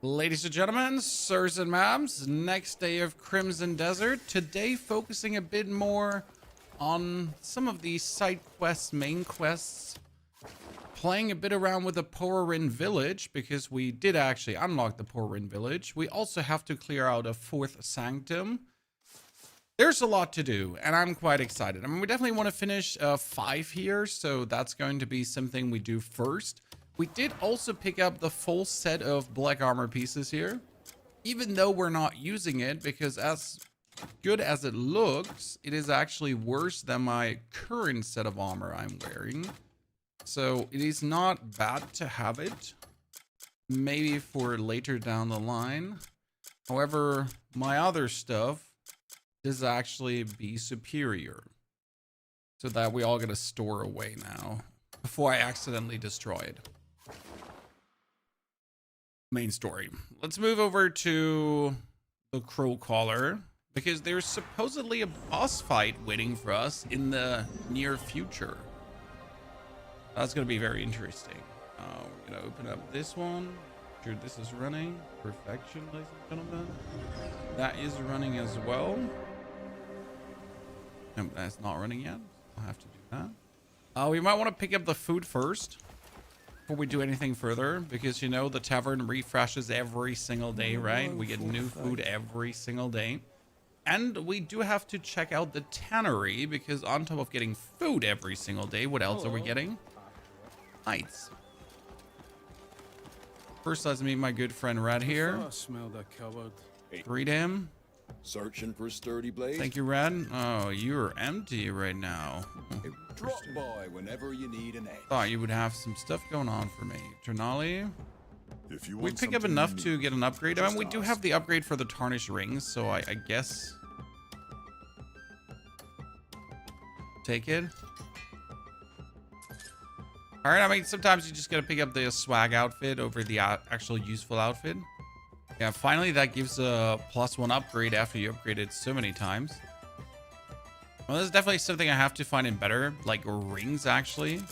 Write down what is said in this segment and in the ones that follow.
Ladies and gentlemen, sirs and ma'ams, next day of Crimson Desert. Today focusing a bit more on some of the side quests, main quests. Playing a bit around with the Porin Village because we did actually unlock the Porin Village. We also have to clear out a 4th Sanctum. There's a lot to do and I'm quite excited. I mean, we definitely want to finish 5 here, so that's going to be something we do first. We did also pick up the full set of black armor pieces here, even though we're not using it, because as good as it looks, it is actually worse than my current set of armor I'm wearing. So it is not bad to have it, maybe for later down the line. However, my other stuff does actually be superior, so that we all gotta store away now before I accidentally destroy it. Main story. Let's move over to the Crow Caller because there's supposedly a boss fight waiting for us in the near future. That's going to be very interesting. We're going to open up this one. Sure, this is running. Perfection, ladies and gentlemen. That is running as well. No, that's not running yet. I'll have to do that. We might want to pick up the food first before we do anything further, because you know the tavern refreshes every single day, right? We get new food every single day. And we do have to check out the Tannery, because on top of getting food every single day, what else are we getting? Lights. First, let's meet my good friend Red here. Greet him. Searching for a sturdy blade. Thank you, Red. Oh, you're empty right now. Drop by whenever you need an egg. Thought you would have some stuff going on for me. Ternali. If you We want pick up something enough unique, to get an upgrade. I mean, we do ask. have the upgrade for the tarnished rings, so I guess take it. All right. I mean, sometimes you just gotta pick up the swag outfit over the actual useful outfit. Yeah, finally that gives a +1 upgrade after you upgrade it so many times. Well, this is definitely something I have to find in better, like rings actually.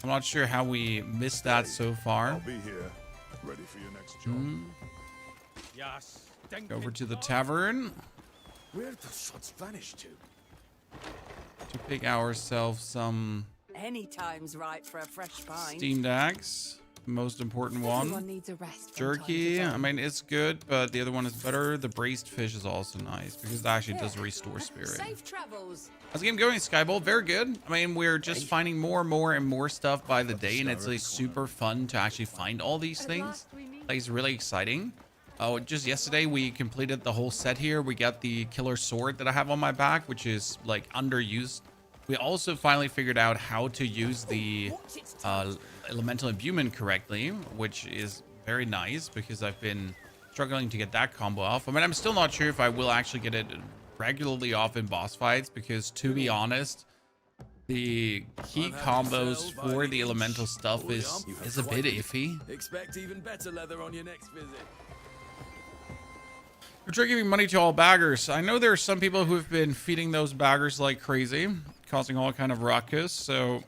I'm not sure how we missed that so far. I'll be here, ready for your next job. Yes. Go over to the tavern Where the shots vanish to? to pick ourselves some Any time's right for a fresh pint. steamed axe. Most important one. Everyone needs a rest from Jerky, time I to time. mean, it's good, but the other one is better. The braised fish is also nice because it actually does restore spirit. Safe travels. How's the game going, Skybolt? Very good. I mean, we're just finding more and more stuff by the day, and it's like super fun to actually find all these things. Like, it's really exciting. Oh, just yesterday we completed the whole set here. We got the killer sword that I have on my back, which is like underused. We also finally figured out how to use the elemental imbuement correctly, which is very nice because I've been struggling to get that combo off. I mean, I'm still not sure if I will actually get it regularly off in boss fights because, to be honest, the key combos for the elemental stuff is a bit iffy. Expect even better leather on your next visit. We're trying giving money to all baggers. I know there are some people who have been feeding those baggers like crazy, causing all kind of ruckus, so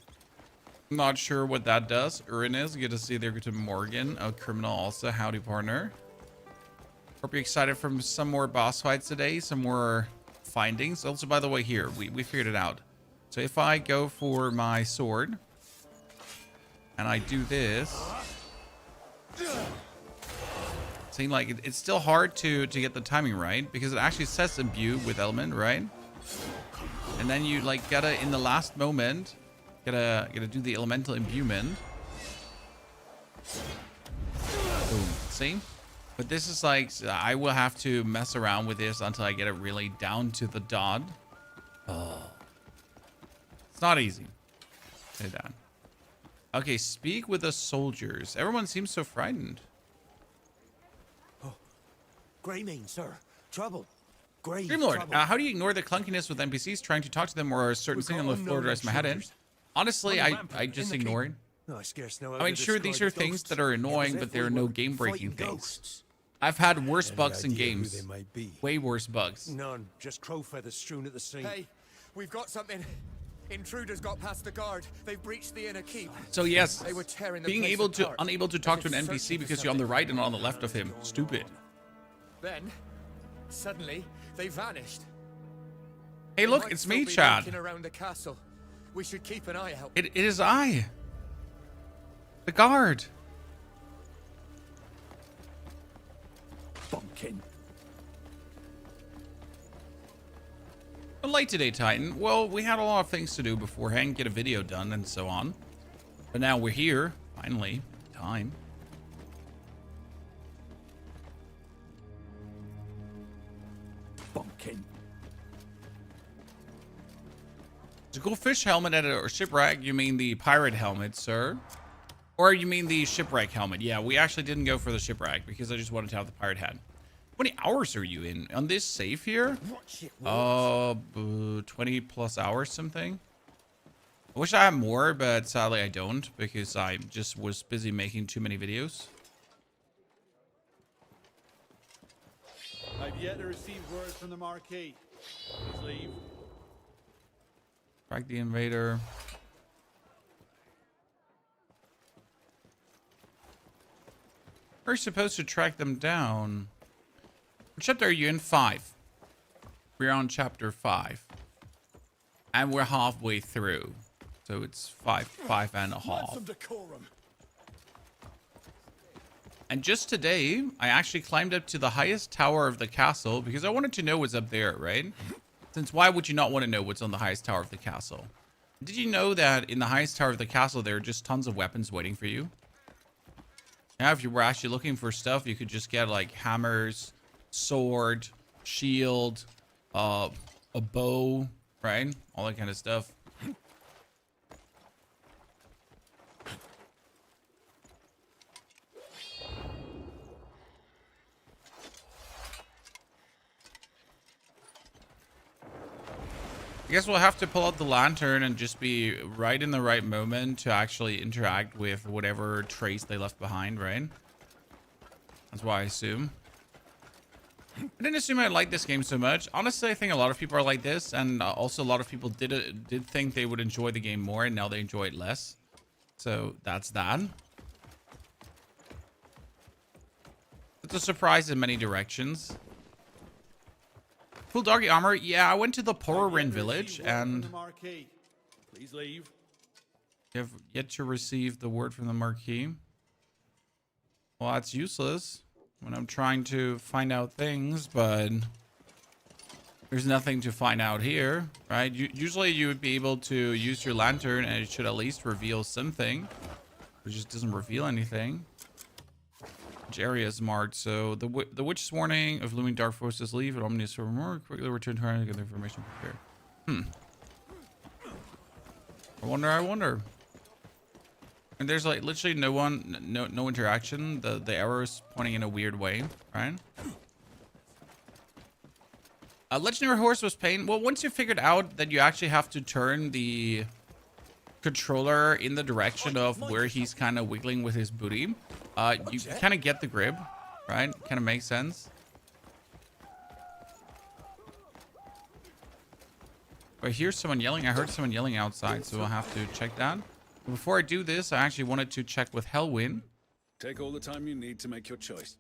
I'm not sure what that does. Urin is good to see there. Go to Morgan, a criminal also. Howdy, partner. Hope you're excited for some more boss fights today, some more findings. Also, by the way, here, we figured it out. So if I go for my sword and I do this, seems like it's still hard to get the timing right because it actually says imbue with element, right? And then you like gotta, in the last moment, gotta do the elemental imbuement. Boom. See? But this is like, I will have to mess around with this until I get it really down to the dot. Oh. It's not easy. Say that. Okay, speak with the soldiers. Everyone seems so frightened. Grey mean, sir. Trouble. Grey Dreamlord, trouble. how do you ignore the clunkiness with NPCs trying to talk to them or a certain thing on the floor to rest my head in? Honestly, I just ignore it. No, I scarce know how I mean, to sure, these describe are things ghosts. that are annoying, As but if they're we no were game-breaking fighting things. ghosts. I've had worse Any bugs in idea who games. they might be? Way worse bugs. None. Just crow feathers strewn at the scene. Hey, we've got something. Intruders got past the guard. They've breached the inner keep. So yes, They were tearing the being place able to apart. unable to talk to an As if NPC searching for because you're on the something. right and on the left of him. Stupid. Then, suddenly, they vanished. Hey, They look, might it's still me, be Chad. lurking around the castle. We should keep an eye out. It is I. The guard. Bunkin. Late today, Titan. Well, we had a lot of things to do beforehand, get a video done and so on. But now we're here, finally. Time. Bunkin. It's a cool fish helmet at a shipwreck. You mean the pirate helmet, sir? Or you mean the shipwreck helmet? Yeah, we actually didn't go for the shipwreck because I just wanted to have the pirate hat. How many hours are you in on this safe here? 20 plus hours something. I wish I had more, but sadly I don't because I just was busy making too many videos. I've yet to receive word from the Marquis. Please leave. Track the invader. We're supposed to track them down. What chapter are you in? 5. We're on chapter 5. And we're halfway through. So it's 5 and a half. Some decorum. And just today, I actually climbed up to the highest tower of the castle because I wanted to know what's up there, right? Since why would you not want to know what's on the highest tower of the castle? Did you know that in the highest tower of the castle, there are just tons of weapons waiting for you? Now, if you were actually looking for stuff, you could just get like hammers, sword, shield, a bow, right? All that kind of stuff. I guess we'll have to pull out the lantern and just be right in the right moment to actually interact with whatever trace they left behind, right? That's why I assume. I didn't assume I'd like this game so much. Honestly, I think a lot of people are like this, and also a lot of people did think they would enjoy the game more, and now they enjoy it less. So that's that. It's a surprise in many directions. Full doggy armor. Yeah, I went to the Pororin village, and Please leave. you have yet to receive the word from the Marquis. Well, that's useless when I'm trying to find out things, but there's nothing to find out here, right? Usually you would be able to use your lantern and it should at least reveal something. It just doesn't reveal anything. Which area is marked? So the witch's warning of looming dark forces leave and ominous for more quickly return to her and get the information prepared. I wonder. And there's like literally no interaction. The arrow is pointing in a weird way, right? Legendary horse was pain. Well, once you figured out that you actually have to turn the controller in the direction of where he's kind of wiggling with his booty, you kind of get the grip, right? Kind of makes sense. I hear someone yelling. I heard someone yelling outside, so I'll have to check that. But before I do this, I actually wanted to check with Hellwind. Take all the time you need to make your choice.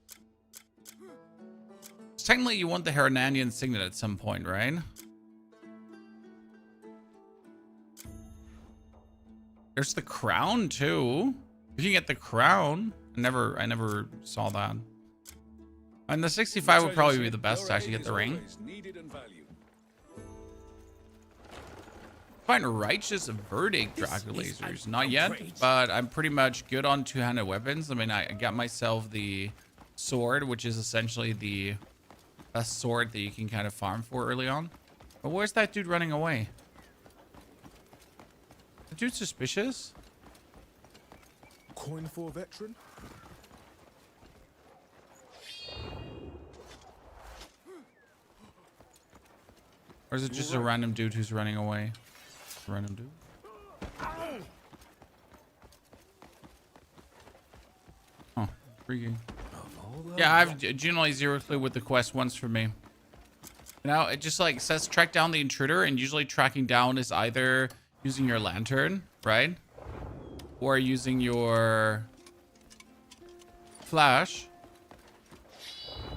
Technically, you want the Hernanian signet at some point, right? There's the crown too. You can get the crown. I never saw that. And the 65 would probably be the best to actually get the ring. Find righteous verdict Dracula lasers. Not yet, but I'm pretty much good on two-handed weapons. I mean, I got myself the sword, which is essentially the best sword that you can kind of farm for early on. But where's that dude running away? The dude's suspicious. Coin for a veteran? Or is it just a random dude who's running away? Just a random dude? Oh, freaking. Yeah, I've generally zero clue what the quest wants from me. Now, it just like says track down the intruder, and usually tracking down is either using your lantern, right? Or using your flash.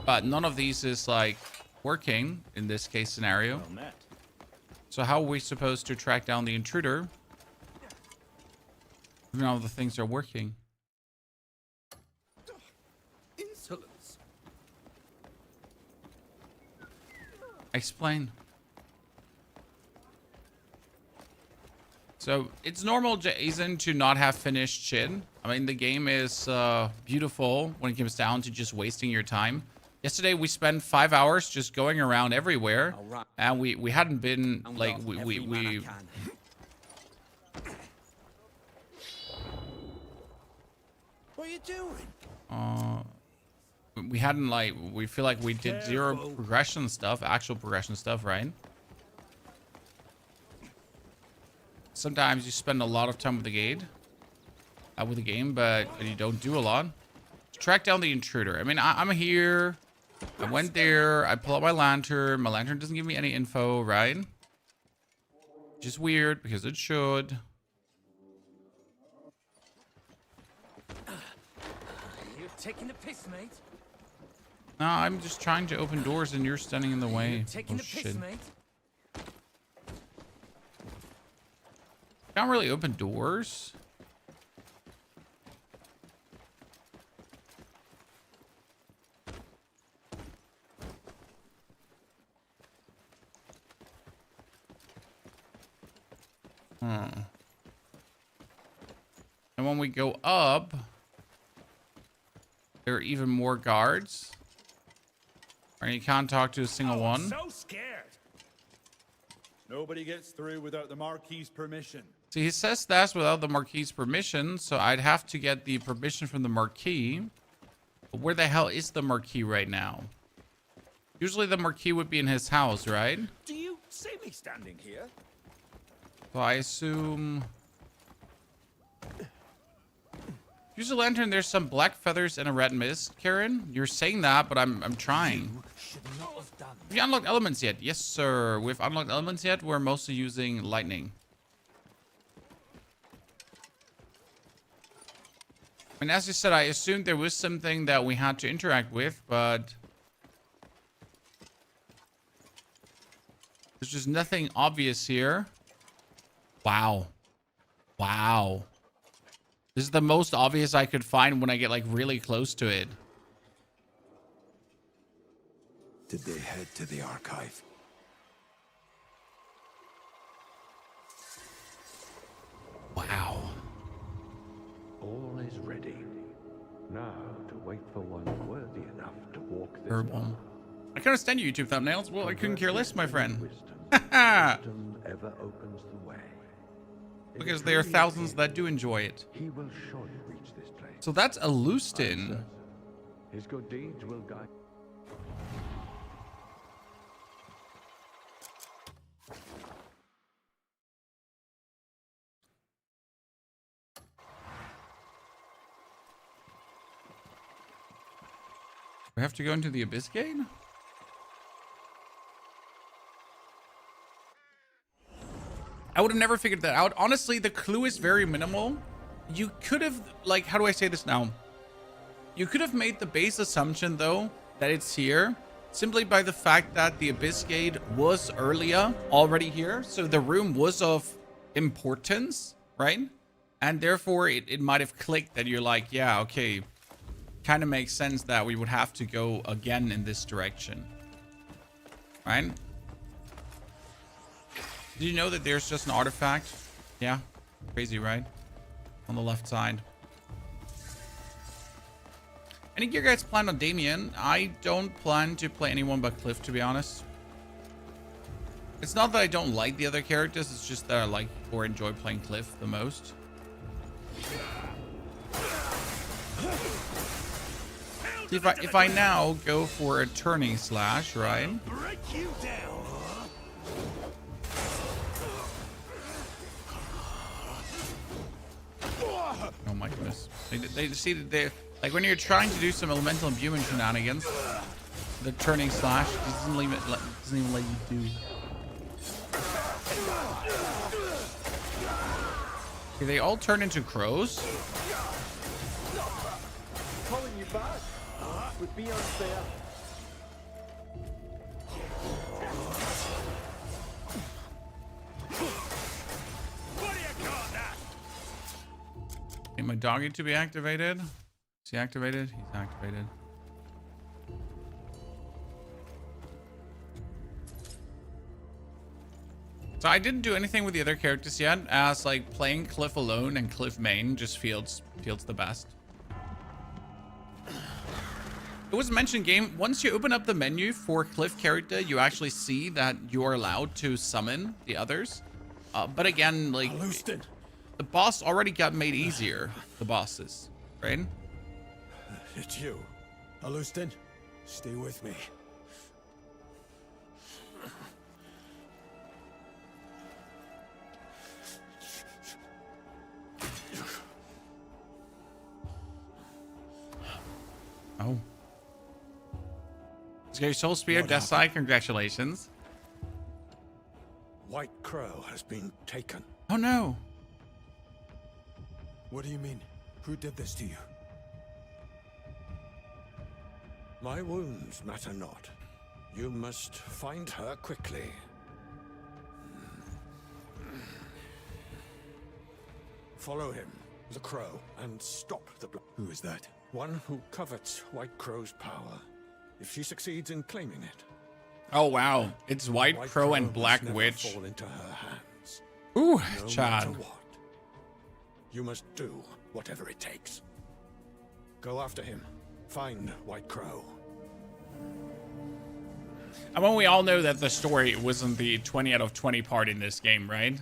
But none of these is like working in this case scenario. Well met. So how are we supposed to track down the intruder? Even all the things are working. Insolence. Explain. So it's normal, Jason, to not have finished shit. I mean, the game is beautiful when it comes down to just wasting your time. Yesterday we spent 5 hours just going around everywhere, and we hadn't been like we What are you doing? we hadn't like we feel like we did zero progression stuff, actual progression stuff, right? Sometimes you spend a lot of time with the game, but you don't do a lot. Track down the intruder. I mean, I'm here. I went there. I pull out my lantern. My lantern doesn't give me any info, right? Just weird because it should. You're taking the piss, mate. No, I'm just trying to open doors and you're standing in the way. You're taking Oh, the piss, shit. mate. Can't really open doors. And when we go up, there are even more guards. And you can't talk to a single one. So scared. Nobody gets through without the Marquis's permission. See, he says that's without the Marquis's permission, so I'd have to get the permission from the Marquis. But where the hell is the Marquis right now? Usually the Marquis would be in his house, right? Do you see me standing here? So I assume... Use a lantern, there's some black feathers and a red mist, Karen. You're saying that, but I'm trying. You should not have done Have you unlocked elements yet? Yes, sir. We've unlocked elements yet. We're mostly using lightning. And as you said, I assumed there was something that we had to interact with, but there's just nothing obvious here. Wow. Wow. This is the most obvious I could find when I get like really close to it. Did they head to the archive? Wow. All is ready. Now to wait for one worthy enough to walk this Herbal. path. I can't stand your YouTube thumbnails. Well, I couldn't care less, my friend. Wisdom. Haha. Wisdom ever opens the way. It Because is there are really thousands him. that do enjoy it. He will surely reach this place. So that's a I'm Lustin. certain. His good deeds will guide. We have to go into the Abyss Gate? I would have never figured that out. Honestly, the clue is very minimal. You could have, like, how do I say this now? You could have made the base assumption, though, that it's here, simply by the fact that the Abyss Gate was earlier already here. So the room was of importance, right? And therefore, it might have clicked that you're like, yeah, okay. Kind of makes sense that we would have to go again in this direction. Right? Did you know that there's just an artifact? Yeah. Crazy, right? On the left side. Any of you guys plan on Damien? I don't plan to play anyone but Cliff, to be honest. It's not that I don't like the other characters, it's just that I like or enjoy playing Cliff the most. If I now go for a turning slash, right? Break you down, huh? Oh my goodness. They see that they like when you're trying to do some elemental imbuement shenanigans, the turning slash doesn't even let you do. Okay, they all turn into crows. Calling you back would be unfair. Need my doggy to be activated. Is he activated? He's activated. So I didn't do anything with the other characters yet, as like playing Cliff alone and Cliff main just feels the best. It was mentioned game, once you open up the menu for Cliff character, you actually see that you are allowed to summon the others. But again, like the boss already got made easier, the bosses, right? It's you. Alustin, stay with me. Oh. Let's get your soul spear, death side, congratulations. White Crow has been taken. Oh no. What do you mean? Who did this to you? My wounds matter not. You must find her quickly. Follow him, the Crow, and stop the blood. Who is that? One who covets White Crow's power. If she succeeds in claiming it, Oh wow, it's White Crow and must Black never Witch. fall into her hands. Ooh, No Chad. matter what. You must do whatever it takes. Go after him. Find White Crow. I mean, we all know that the story wasn't the 20 out of 20 part in this game, right?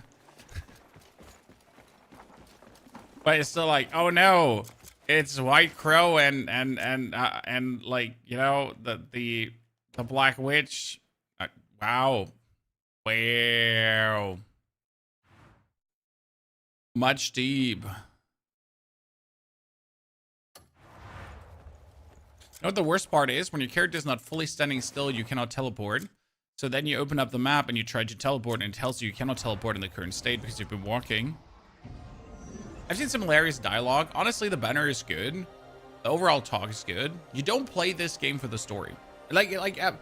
But it's still like, oh no, it's White Crow and like, you know, the Black Witch. Wow. Wow. Much deep. You know what the worst part is? When your character is not fully standing still, you cannot teleport. So then you open up the map and you try to teleport and it tells you cannot teleport in the current state because you've been walking. I've seen some hilarious dialogue. Honestly, the banner is good. The overall talk is good. You don't play this game for the story. The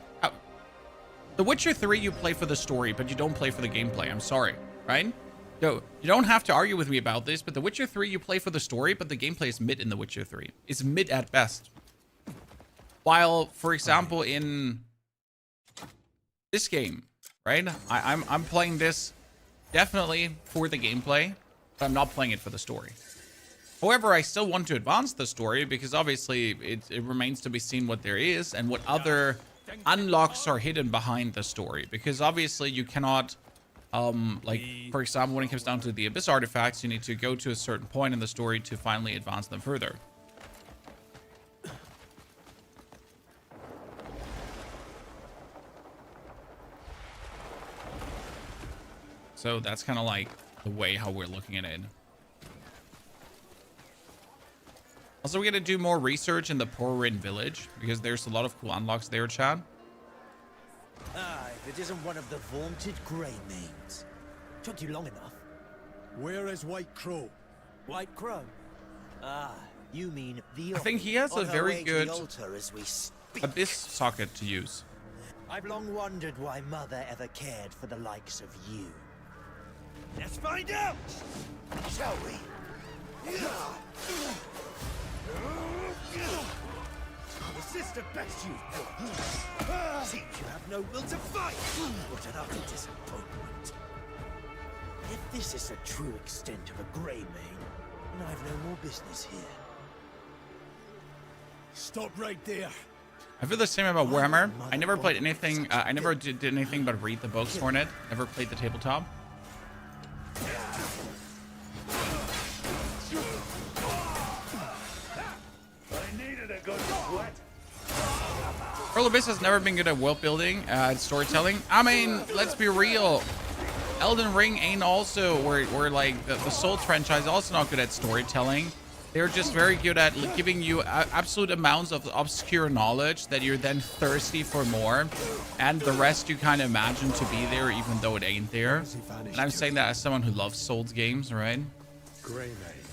Witcher 3 you play for the story, but you don't play for the gameplay. I'm sorry, right? No, you don't have to argue with me about this, but The Witcher 3 you play for the story, but the gameplay is mid in The Witcher 3. It's mid at best. While, for example, in this game, right? I'm playing this definitely for the gameplay, but I'm not playing it for the story. However, I still want to advance the story because obviously it remains to be seen what there is and what other unlocks are hidden behind the story. Because obviously you cannot, like, for example, when it comes down to the Abyss artifacts, you need to go to a certain point in the story to finally advance them further. So that's kind of like the way how we're looking at it. Also, we're going to do more research in the Porin village because there's a lot of cool unlocks there, Chad. If it isn't one of the vaunted grey mains. Took you long enough. Where is White Crow? White Crow? You mean the I think he has on a her very way to good the altar as we speak. Abyss socket to use. I've long wondered why Mother ever cared for the likes of you. Let's find out, shall we? Is this the best you've got? Seems you have no will to fight. What an utter disappointment. If this is the true extent of a grey main, then I've no more business here. Stop right there. I feel the same about Warhammer. I never played anything. I never did anything but read the books for it. Never played the tabletop. Earl Abyss has never been good at world building and storytelling. I mean, let's be real. Elden Ring ain't also where like the Souls franchise also not good at storytelling. They're just very good at giving you absolute amounts of obscure knowledge that you're then thirsty for more, and the rest you kind of imagine to be there even though it ain't there. And I'm saying that as someone who loves Souls games, right? Grey Maid.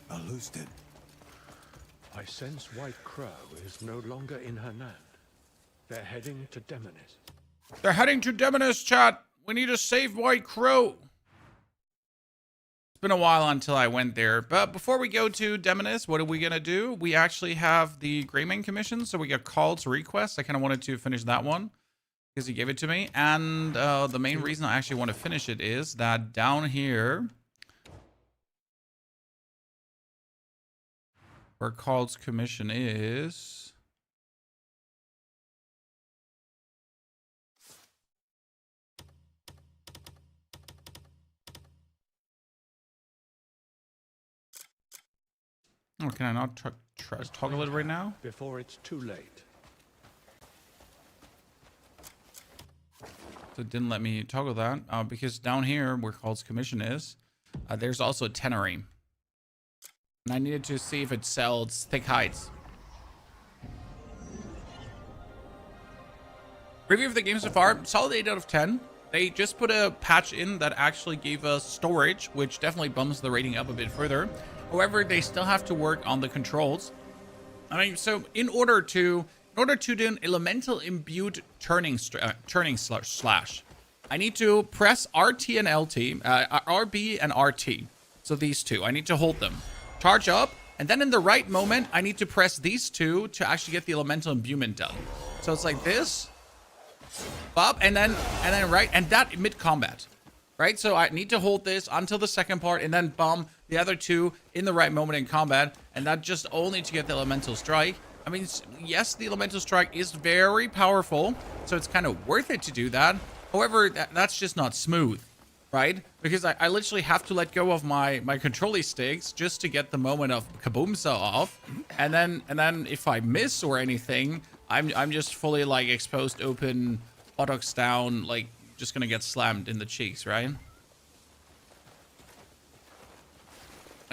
I loosed it. I sense White Crow is no longer in her land. They're heading to Demeniss. They're heading to Demeniss, chat. We need to save White Crow. It's been a while until I went there. But before we go to Demeniss, what are we going to do? We actually have the Greymane commission. So we got called to request. I kind of wanted to finish that one because he gave it to me. And the main reason I actually want to finish it is that down here, where Call's commission is... Oh, can I not toggle it right now? Before it's too late. So it didn't let me toggle that because down here where Call's commission is, there's also Tannery. And I needed to see if it sells thick hides. Review of the game so far, solid 8 out of 10. They just put a patch in that actually gave us storage, which definitely bumps the rating up a bit further. However, they still have to work on the controls. I mean, so in order to do an elemental imbued turning slash, I need to press RT and LT, RB and RT. So these two, I need to hold them, charge up, and then in the right moment, I need to press these two to actually get the elemental imbuement done. So it's like this, bop, and then right, and that mid combat. Right, so I need to hold this until the second part and then bomb the other two in the right moment in combat, and that just only to get the elemental strike. I mean, yes, the elemental strike is very powerful, so it's kind of worth it to do that. However, that's just not smooth, right? Because I literally have to let go of my controlly sticks just to get the moment of kaboomsa off, and then if I miss or anything, I'm just fully like exposed, open, buttocks down, like just gonna get slammed in the cheeks, right?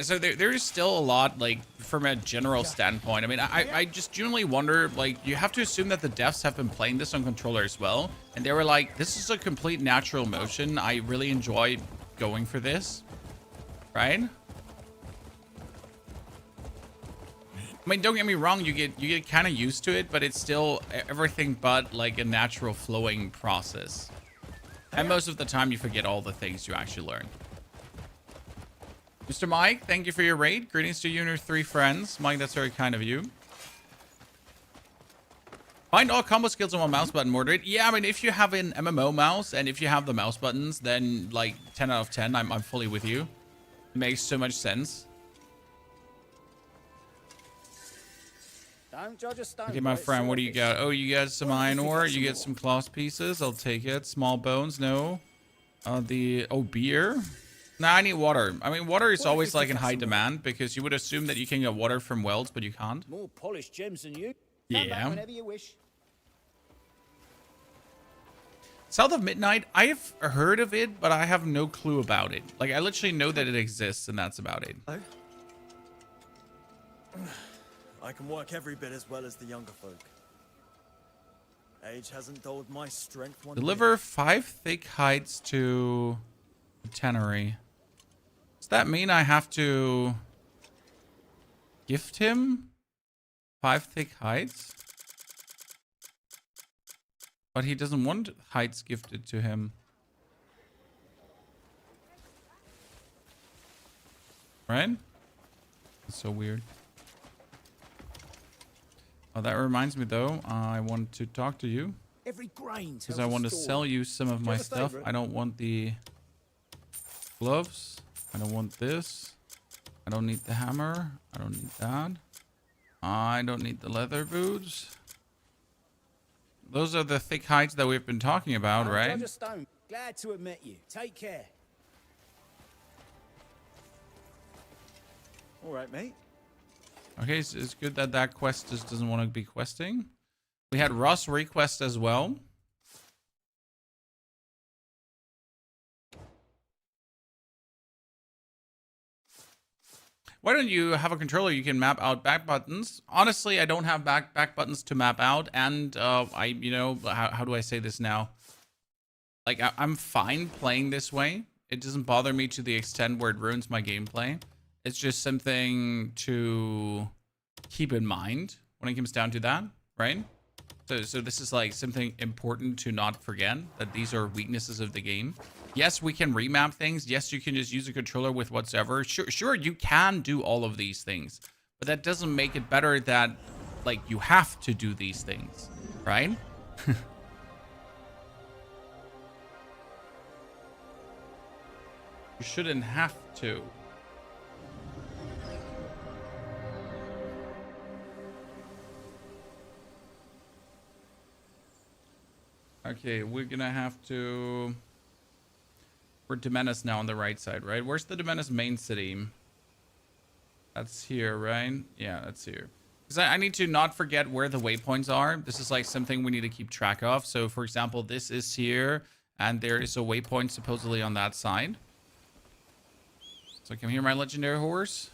So there is still a lot, like, from a general standpoint. I mean, I just genuinely wonder, like, you have to assume that the devs have been playing this on controller as well, and they were like, this is a complete natural motion. I really enjoy going for this, right? I mean, don't get me wrong, you get kind of used to it, but it's still everything but like a natural flowing process. And most of the time, you forget all the things you actually learn. Mr. Mike, thank you for your raid. Greetings to you and your 3 friends. Mike, that's very kind of you. Find all combo skills on one mouse button, moderate. Yeah, I mean, if you have an MMO mouse and if you have the mouse buttons, then like 10 out of 10, I'm fully with you. It makes so much sense. Don't judge a stone. Okay, my friend, what do you got? Oh, you got some iron ore. You get some cloth pieces. I'll take it. Small bones, no. Beer. Nah, I need water. I mean, water is always like in high demand because you would assume that you can get water from wells, but you can't. More polished gems than you. Yeah. Whenever you wish. South of Midnight, I've heard of it, but I have no clue about it. Like, I literally know that it exists, and that's about it. I can work every bit as well as the younger folk. Age hasn't dulled my strength one Deliver bit. 5 thick hides to Tannery. Does that mean I have to gift him 5 thick hides? But he doesn't want hides gifted to him. Right? That's so weird. Oh, that reminds me though, I want to talk to you. Every grain because I want to sell you some of my stuff. I don't want the gloves. I don't want this. I don't need the hammer. I don't need that. I don't need the leather boots. Those are the thick hides that we've been talking about, right? Judge a stone. Glad to have met you. Take care. All right, mate. Okay, so it's good that that quest just doesn't want to be questing. We had Ross request as well. Why don't you have a controller you can map out back buttons? Honestly, I don't have back buttons to map out, and you know, how do I say this now? Like, I'm fine playing this way. It doesn't bother me to the extent where it ruins my gameplay. It's just something to keep in mind when it comes down to that, right? So this is like something important to not forget, that these are weaknesses of the game. Yes, we can remap things. Yes, you can just use a controller with whatsoever. Sure, you can do all of these things, but that doesn't make it better that like you have to do these things, right? You shouldn't have to. Okay, we're gonna have to... We're Demeniss now on the right side, right? Where's the Demeniss main city? That's here, right? Yeah, that's here. Because I need to not forget where the waypoints are. This is like something we need to keep track of. So, for example, this is here, and there is a waypoint supposedly on that side. So come here, my legendary horse.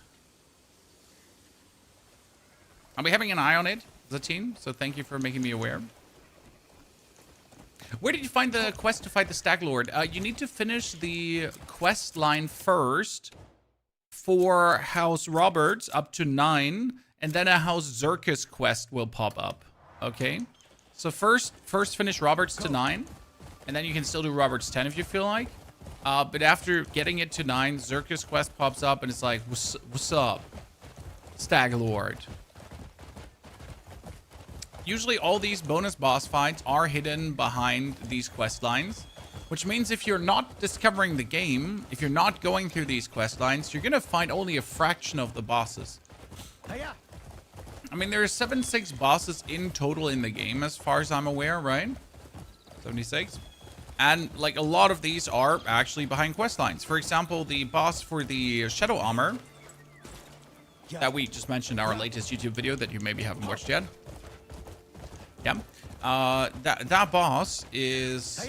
I'll be having an eye on it as a team, so thank you for making me aware. Where did you find the quest to fight the Stag Lord? You need to finish the quest line first for House Roberts up to 9, and then a House Zirkus quest will pop up. Okay? So first finish Roberts to 9, and then you can still do Roberts 10 if you feel like. But after getting it to 9, Zirkus quest pops up, and it's like, what's up, Stag Lord? Usually all these bonus boss fights are hidden behind these quest lines, which means if you're not discovering the game, if you're not going through these quest lines, you're gonna find only a fraction of the bosses. I mean, there are 76 bosses in total in the game, as far as I'm aware, right? 76. And like a lot of these are actually behind quest lines. For example, the boss for the Shadow Armor that we just mentioned in our latest YouTube video that you maybe haven't watched yet. Yeah. That boss is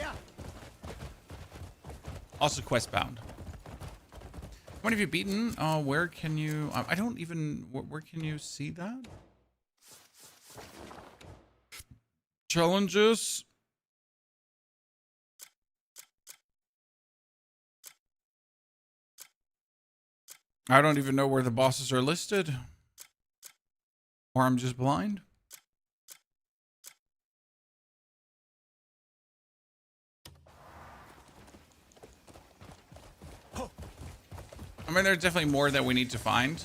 also quest bound. What have you beaten? Where can you... I don't even... Where can you see that? Challenges. I don't even know where the bosses are listed. Or I'm just blind. I mean, there's definitely more that we need to find.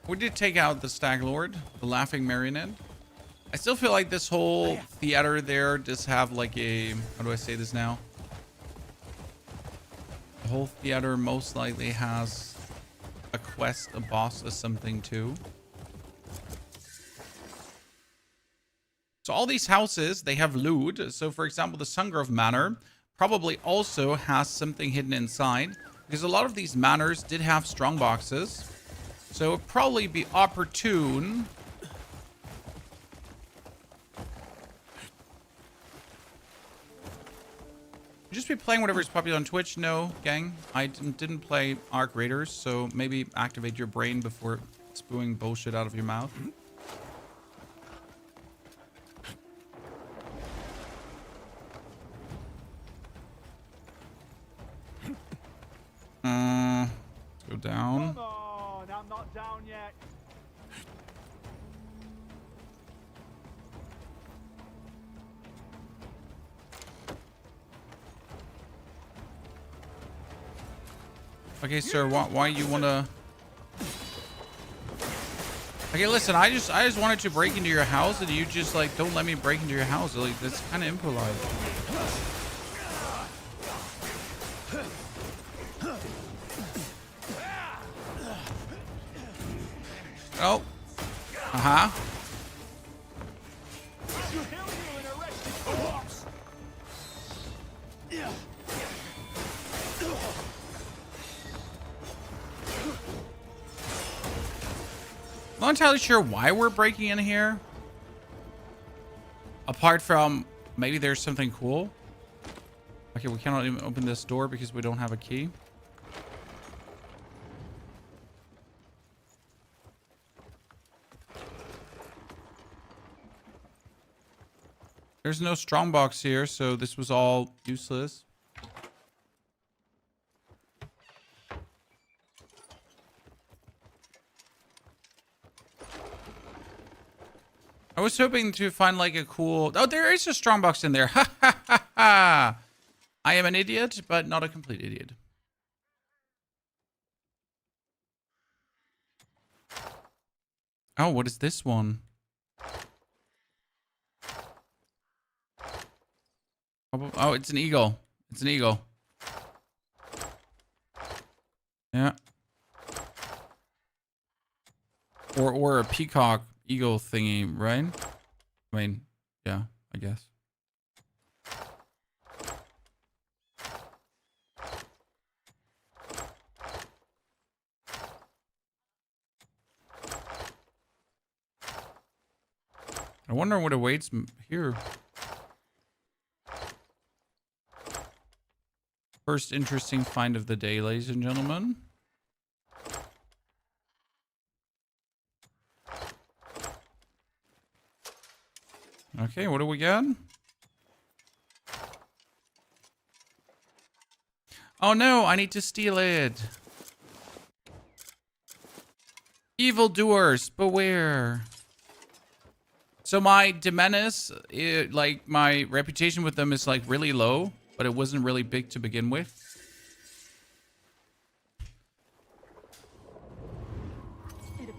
We did take out the Stag Lord, the Laughing Marionette. I still feel like this whole theater there does have like a... How do I say this now? The whole theater most likely has a quest, a boss, or something too. So all these houses, they have loot. So for example, the Sunrove Manor probably also has something hidden inside. Because a lot of these manors did have strong boxes. So it would probably be opportune. Just be playing whatever is popular on Twitch? No, gang. I didn't play Arc Raiders, so maybe activate your brain before spewing bullshit out of your mouth. Let's go down. Come on, I'm not down yet. Okay, sir, why you wanna... Okay, listen, I just wanted to break into your house, and you just like don't let me break into your house. Like, that's kind of impolite. Oh. Uh-huh. I'm not entirely sure why we're breaking in here. Apart from maybe there's something cool. Okay, we cannot even open this door because we don't have a key. There's no strongbox here, so this was all useless. was hoping to find like a cool... Oh, there is a strongbox in there. Ha ha ha ha. I am an idiot, but not a complete idiot. Oh, what is this one? Oh, it's an eagle. It's an eagle. Yeah. Or a peacock eagle thingy, right? I mean, yeah, I guess. I wonder what awaits here. First interesting find of the day, ladies and gentlemen. Okay, what do we got? Oh no, I need to steal it. Evildoers, beware. So my Demeniss, like my reputation with them is like really low, but it wasn't really big to begin with.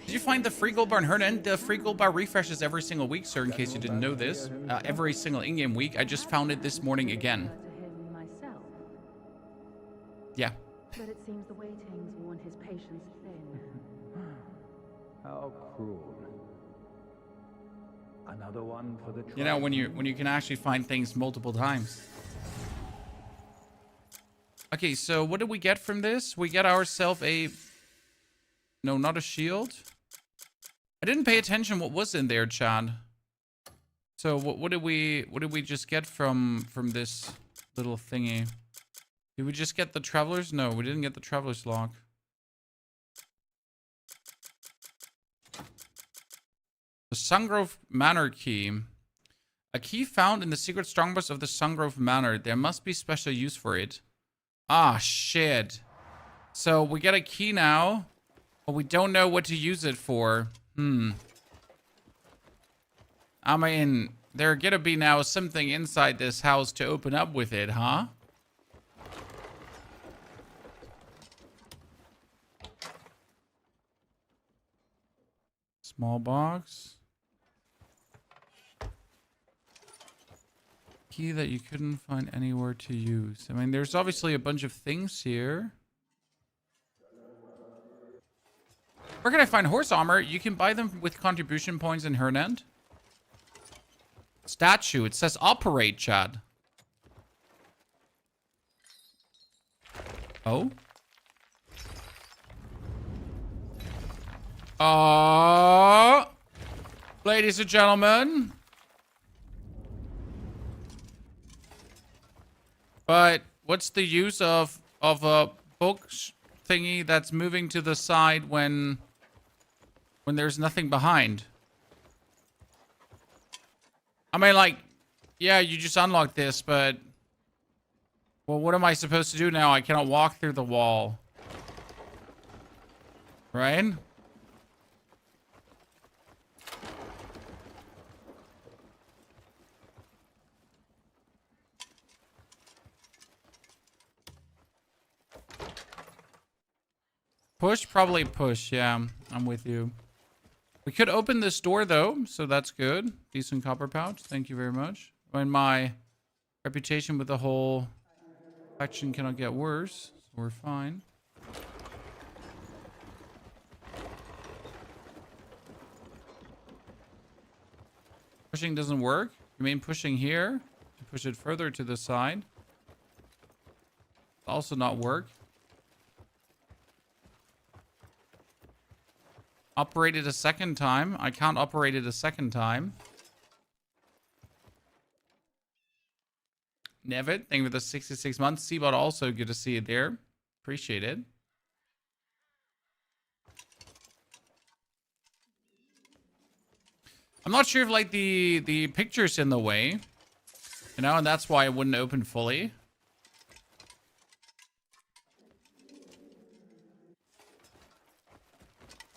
Did you find the free gold bar in Hernan? The free gold bar refreshes every single week, sir, in case you didn't know this. Every single in-game week. I just found it this morning again. Yeah. But it seems the waitings worn his patience thin. How cruel. Another one for the You know, when you can actually find things multiple times. Okay, so what did we get from this? We get ourselves a... No, not a shield. I didn't pay attention what was in there, Chad. So what did we just get from this little thingy? Did we just get the travelers? No, we didn't get the travelers log. The Sunrove Manor key. A key found in the secret strongbox of the Sunrove Manor. There must be special use for it. Ah, shit. So we get a key now, but we don't know what to use it for. I mean, there gonna be now something inside this house to open up with it, huh? Small box. Key that you couldn't find anywhere to use. I mean, there's obviously a bunch of things here. Where can I find horse armor? You can buy them with contribution points in Hernan. Statue. It says operate, Chad. Oh? Ladies and gentlemen. But what's the use of a book thingy that's moving to the side when there's nothing behind? I mean, like, yeah, you just unlock this, but well, what am I supposed to do now? I cannot walk through the wall. Right? Push? Probably push, yeah. I'm with you. We could open this door, though, so that's good. Decent copper pouch. Thank you very much. And my reputation with the whole faction cannot get worse, so we're fine. Pushing doesn't work. You mean pushing here? To push it further to the side. Also not work. Operate it a second time. I can't operate it a second time. Nevid, thank you for the 66 months. Seabot also good to see you there. Appreciate it. I'm not sure if like the picture's in the way. You know, and that's why it wouldn't open fully.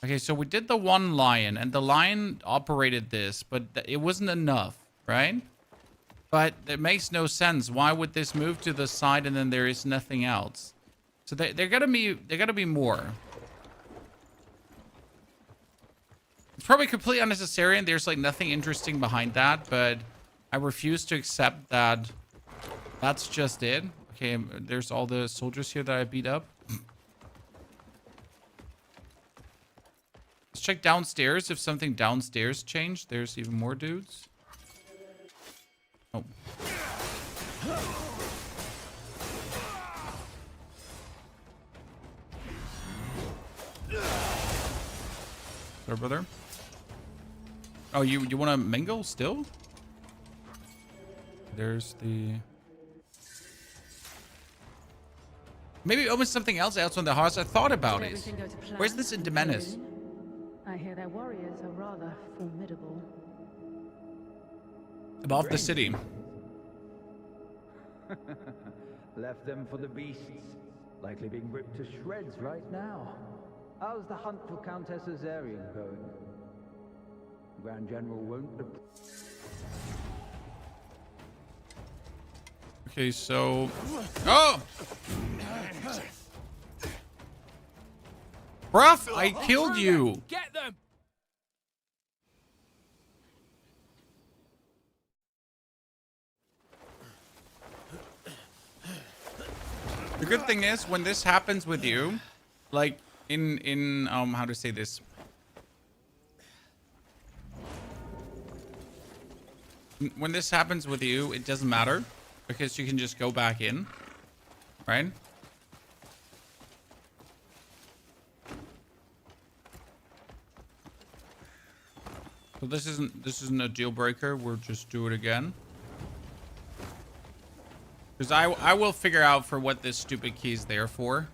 Okay, so we did the one lion, and the lion operated this, but it wasn't enough, right? But it makes no sense. Why would this move to the side and then there is nothing else? So there gotta be more. It's probably completely unnecessary, and there's like nothing interesting behind that, but I refuse to accept that that's just it. Okay, there's all the soldiers here that I beat up. Let's check downstairs if something downstairs changed. There's even more dudes. Oh. Sorry, brother. Oh, you want to mingle still? There's the... Maybe open something else else on the house. I thought about it. Where's this in Demeniss? I hear their warriors are rather formidable. Above the city. Left them for the beasts. Likely being ripped to shreds right now. How's the hunt for Countess Azarian going? The Grand General won't... Okay, so... Oh! Bruff, I killed you! Get them! The good thing is, when this happens with you, like, in how to say this? When this happens with you, it doesn't matter, because you can just go back in, right? So this isn't a deal breaker. We'll just do it again. Because I will figure out for what this stupid key is there for.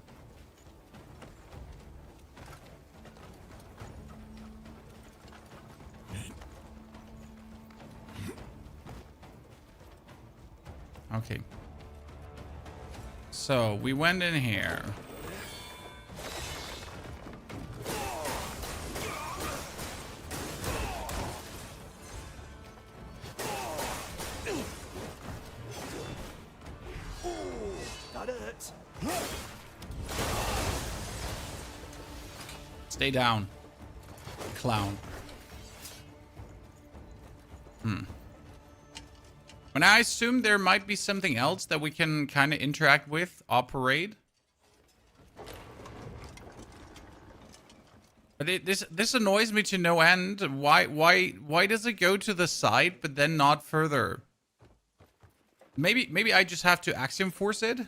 Okay. So we went in here. That hurts. Stay down, clown. And I assume there might be something else that we can kind of interact with, operate. But this annoys me to no end. Why does it go to the side but then not further? Maybe I just have to axiom force it.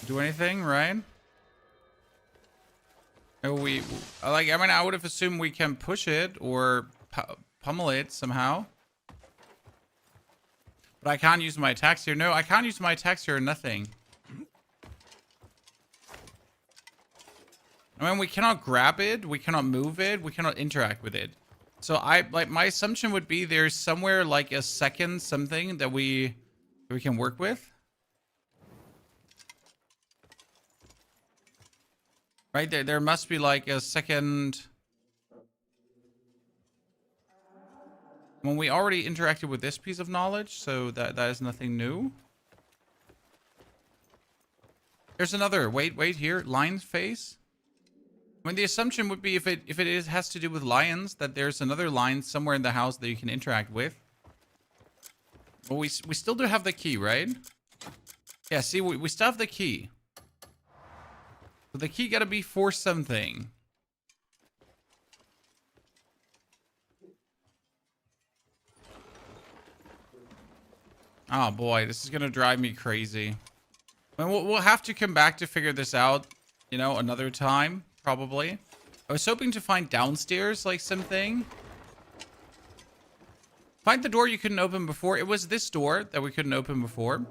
Do anything, right? Oh, I would have assumed we can push it or pummel it somehow. But I can't use my attacks here. No, I can't use my attacks here or nothing. I mean, we cannot grab it, we cannot move it, we cannot interact with it. So my assumption would be there's somewhere like a second something that we can work with. Right there must be like a second. When we already interacted with this piece of knowledge, so that is nothing new. There's another. Wait here. Lion face. I mean, the assumption would be if it has to do with lions, that there's another lion somewhere in the house that you can interact with. But we still do have the key, right? Yeah. See, we still have the key. So the key gotta be for something. Oh boy, this is gonna drive me crazy. I mean, we'll have to come back to figure this out, you know, another time, probably. I was hoping to find downstairs, like, something. Find the door you couldn't open before. It was this door that we couldn't open before.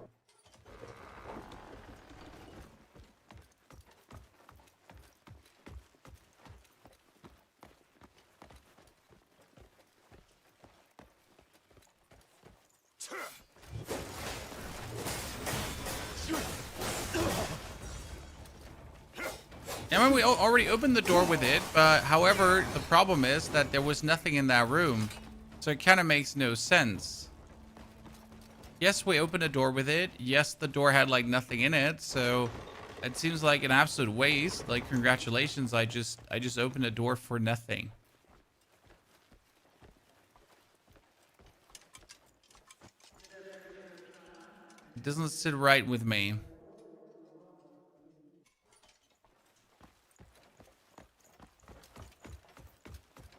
I mean, we already opened the door with it, but however, the problem is that there was nothing in that room. So it kind of makes no sense. Yes, we opened a door with it. Yes, the door had like nothing in it. So it seems like an absolute waste. Like, congratulations, I just opened a door for nothing. It doesn't sit right with me.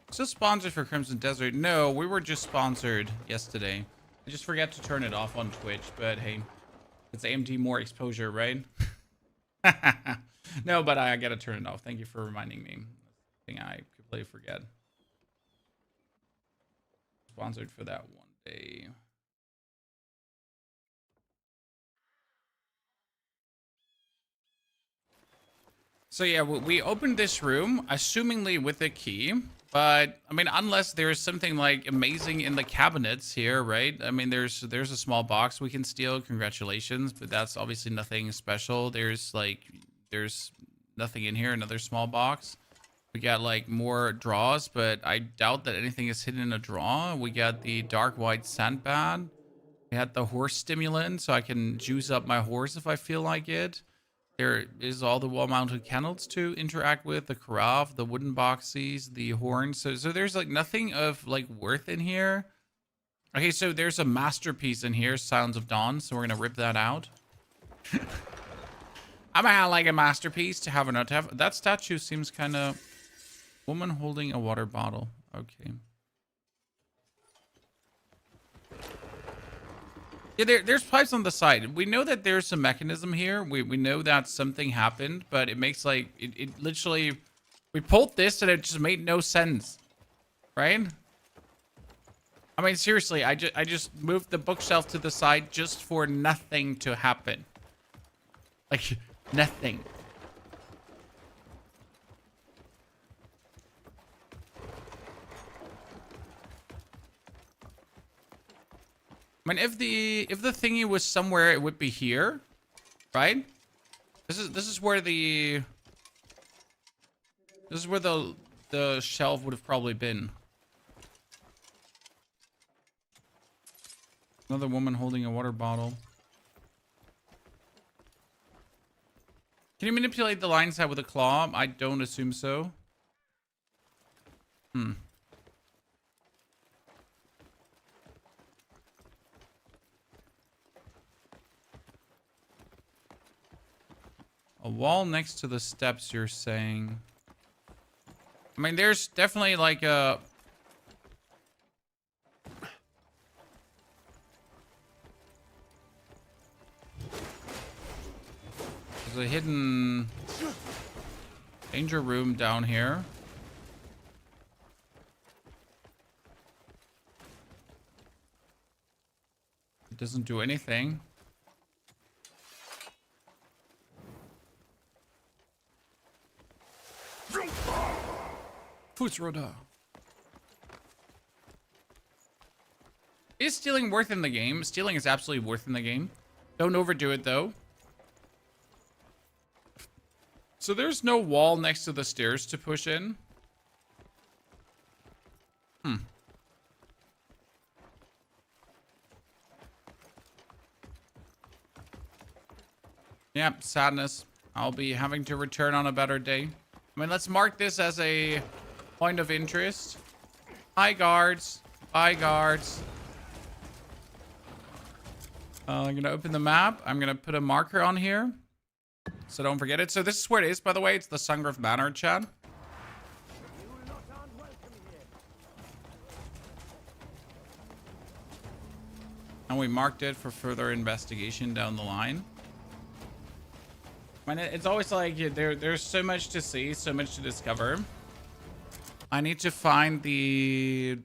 So sponsored for Crimson Desert? No, we were just sponsored yesterday. I just forgot to turn it off on Twitch, but hey, it's AMD more exposure, right? No, but I gotta turn it off. Thank you for reminding me. Thing I completely forget. Sponsored for that one day. So yeah, we opened this room, assumingly with a key. But I mean, unless there's something like amazing in the cabinets here, right? I mean, there's a small box we can steal. Congratulations, but that's obviously nothing special. There's nothing in here. Another small box. We got like more draws, but I doubt that anything is hidden in a draw. We got the dark white sandbag. We had the horse stimulant, so I can juice up my horse if I feel like it. There is all the wall-mounted candles to interact with, the carafe, the wooden boxes, the horns. So there's like nothing of like worth in here. Okay, so there's a masterpiece in here, Sounds of Dawn. So we're gonna rip that out. I'm gonna like a masterpiece to have or not to have. That statue seems kind of woman holding a water bottle. Okay. Yeah, there's pipes on the side. We know that there's a mechanism here. We know that something happened, but it makes like, it literally, we pulled this and it just made no sense, right? I mean, seriously, I just moved the bookshelf to the side just for nothing to happen. Like, nothing. I mean, if the thingy was somewhere, it would be here, right? This is where the shelf would have probably been. Another woman holding a water bottle. Can you manipulate the line side with a claw? I don't assume so. A wall next to the steps, you're saying? I mean, there's definitely like a... There's a hidden danger room down here. It doesn't do anything. Futsroda. Is stealing worth in the game? Stealing is absolutely worth in the game. Don't overdo it though. So there's no wall next to the stairs to push in. Yep, sadness. I'll be having to return on a better day. I mean, let's mark this as a point of interest. Hi, guards. Bye, guards. I'm going to open the map. I'm going to put a marker on here, so don't forget it. So this is where it is, by the way. It's the Sunrove Manor, Chad. And we marked it for further investigation down the line. I mean, it's always like there's so much to see, so much to discover. I need to find the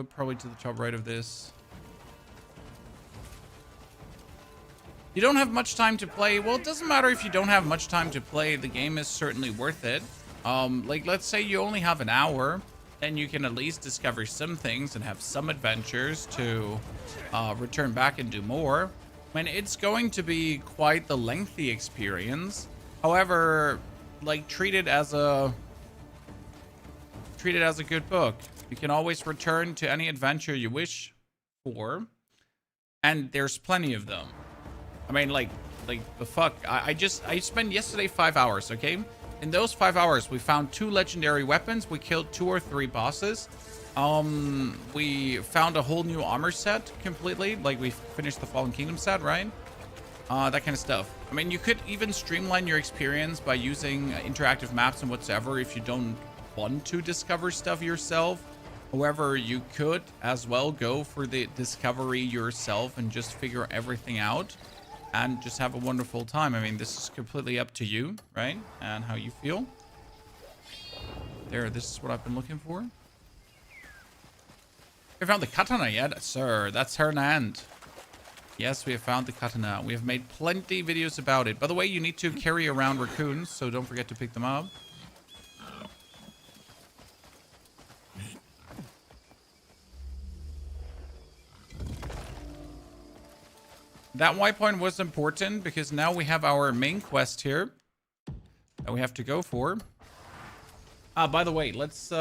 probably to the top right of this. You don't have much time to play. Well, it doesn't matter if you don't have much time to play. The game is certainly worth it. Like, let's say you only have an hour, then you can at least discover some things and have some adventures to return back and do more. I mean, it's going to be quite the lengthy experience. However, like treat it as a good book. You can always return to any adventure you wish for, and there's plenty of them. I mean, like the fuck. I spent yesterday 5 hours. Okay, in those 5 hours, we found 2 legendary weapons. We killed 2 or 3 bosses. We found a whole new armor set completely. Like, we finished the Fallen Kingdom set, right? That kind of stuff. I mean, you could even streamline your experience by using interactive maps and whatsoever if you don't want to discover stuff yourself. However, you could as well go for the discovery yourself and just figure everything out and just have a wonderful time. I mean, this is completely up to you, right? And how you feel. There, this is what I've been looking for. We found the katana yet? Sir, that's her hand. Yes, we have found the katana. We have made plenty videos about it. By the way, you need to carry around raccoons, so don't forget to pick them up. That waypoint was important because now we have our main quest here that we have to go for. By the way, let's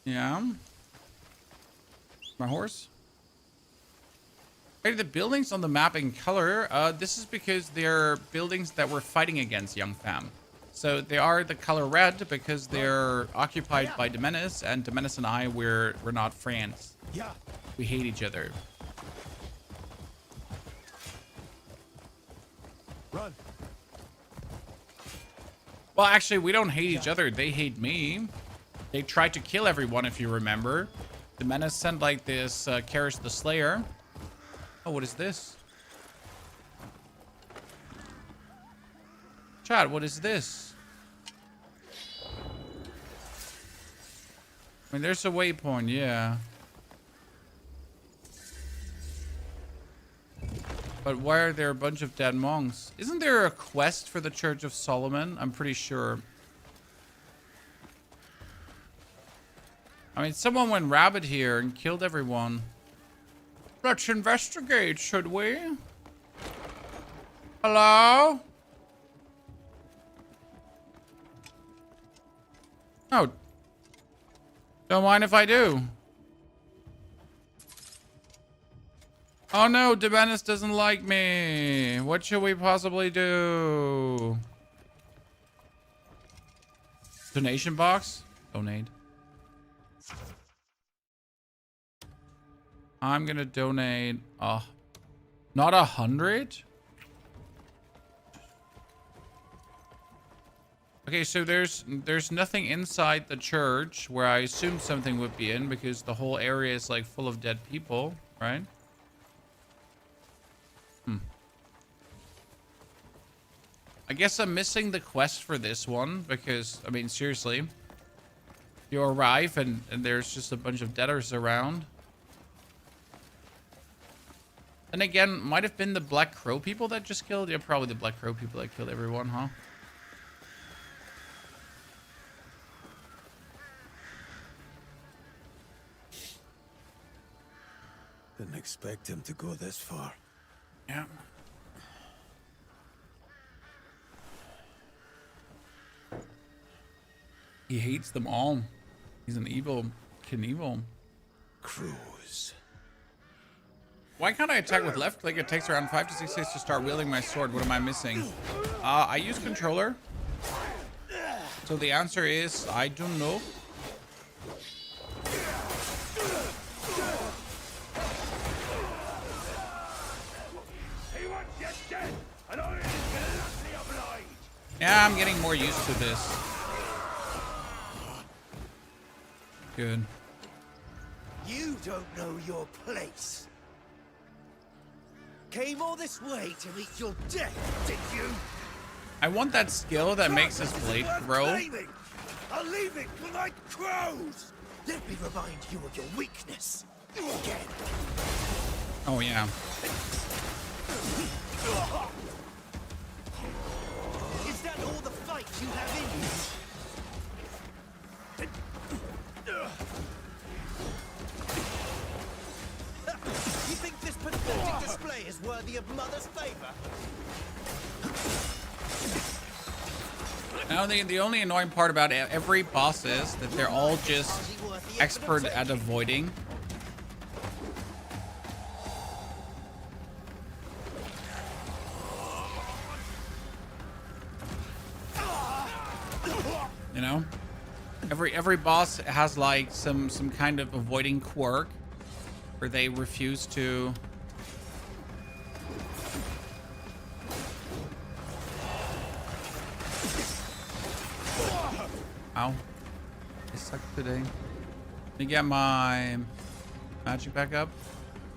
yeah. My horse. Hey, the buildings on the map in color, this is because they're buildings that we're fighting against, young fam. So they are the color red because they're occupied by Demeniss, and Demeniss and I, we're not friends. Yeah. We hate each other. Run. Well, actually, we don't hate each other. They hate me. They tried to kill everyone, if you remember. Demeniss sent like this Casius the Slayer. Oh, what is this? Chad, what is this? I mean, there's a waypoint, yeah. But why are there a bunch of dead monks? Isn't there a quest for the Church of Solomon? I'm pretty sure. I mean, someone went rabid here and killed everyone. Let's investigate, should we? Hello? Oh. Don't mind if I do. Oh no, Demeniss doesn't like me. What should we possibly do? Donation box? Donate. I'm gonna donate not 100. Okay, so there's nothing inside the church where I assumed something would be in because the whole area is like full of dead people, right? I guess I'm missing the quest for this one because, I mean, seriously, you arrive and there's just a bunch of deaders around. And again, might have been the Black Crow people that just killed. Yeah, probably the Black Crow people that killed everyone, huh? Didn't expect him to go this far. Yeah. He hates them all. He's an evil Knievel. Crows. Why can't I attack with left click? It takes around 5 to 6 days to start wielding my sword. What am I missing? I use controller. So the answer is, I don't know. Yeah, I'm getting more used to this. Good. You don't know your place. Came all this way to meet your death, did you? I want that skill that makes his blade grow. I'll leave it for my crows! Let me remind you of your weakness. Again. Oh, yeah. Is that all the fight you have in you? You think this pathetic display is worthy of Mother's favor? Now, the only annoying part about every boss is that they're all just expert at avoiding. You know, every boss has like some kind of avoiding quirk where they refuse to. Ow. I suck today. Let me get my magic back up.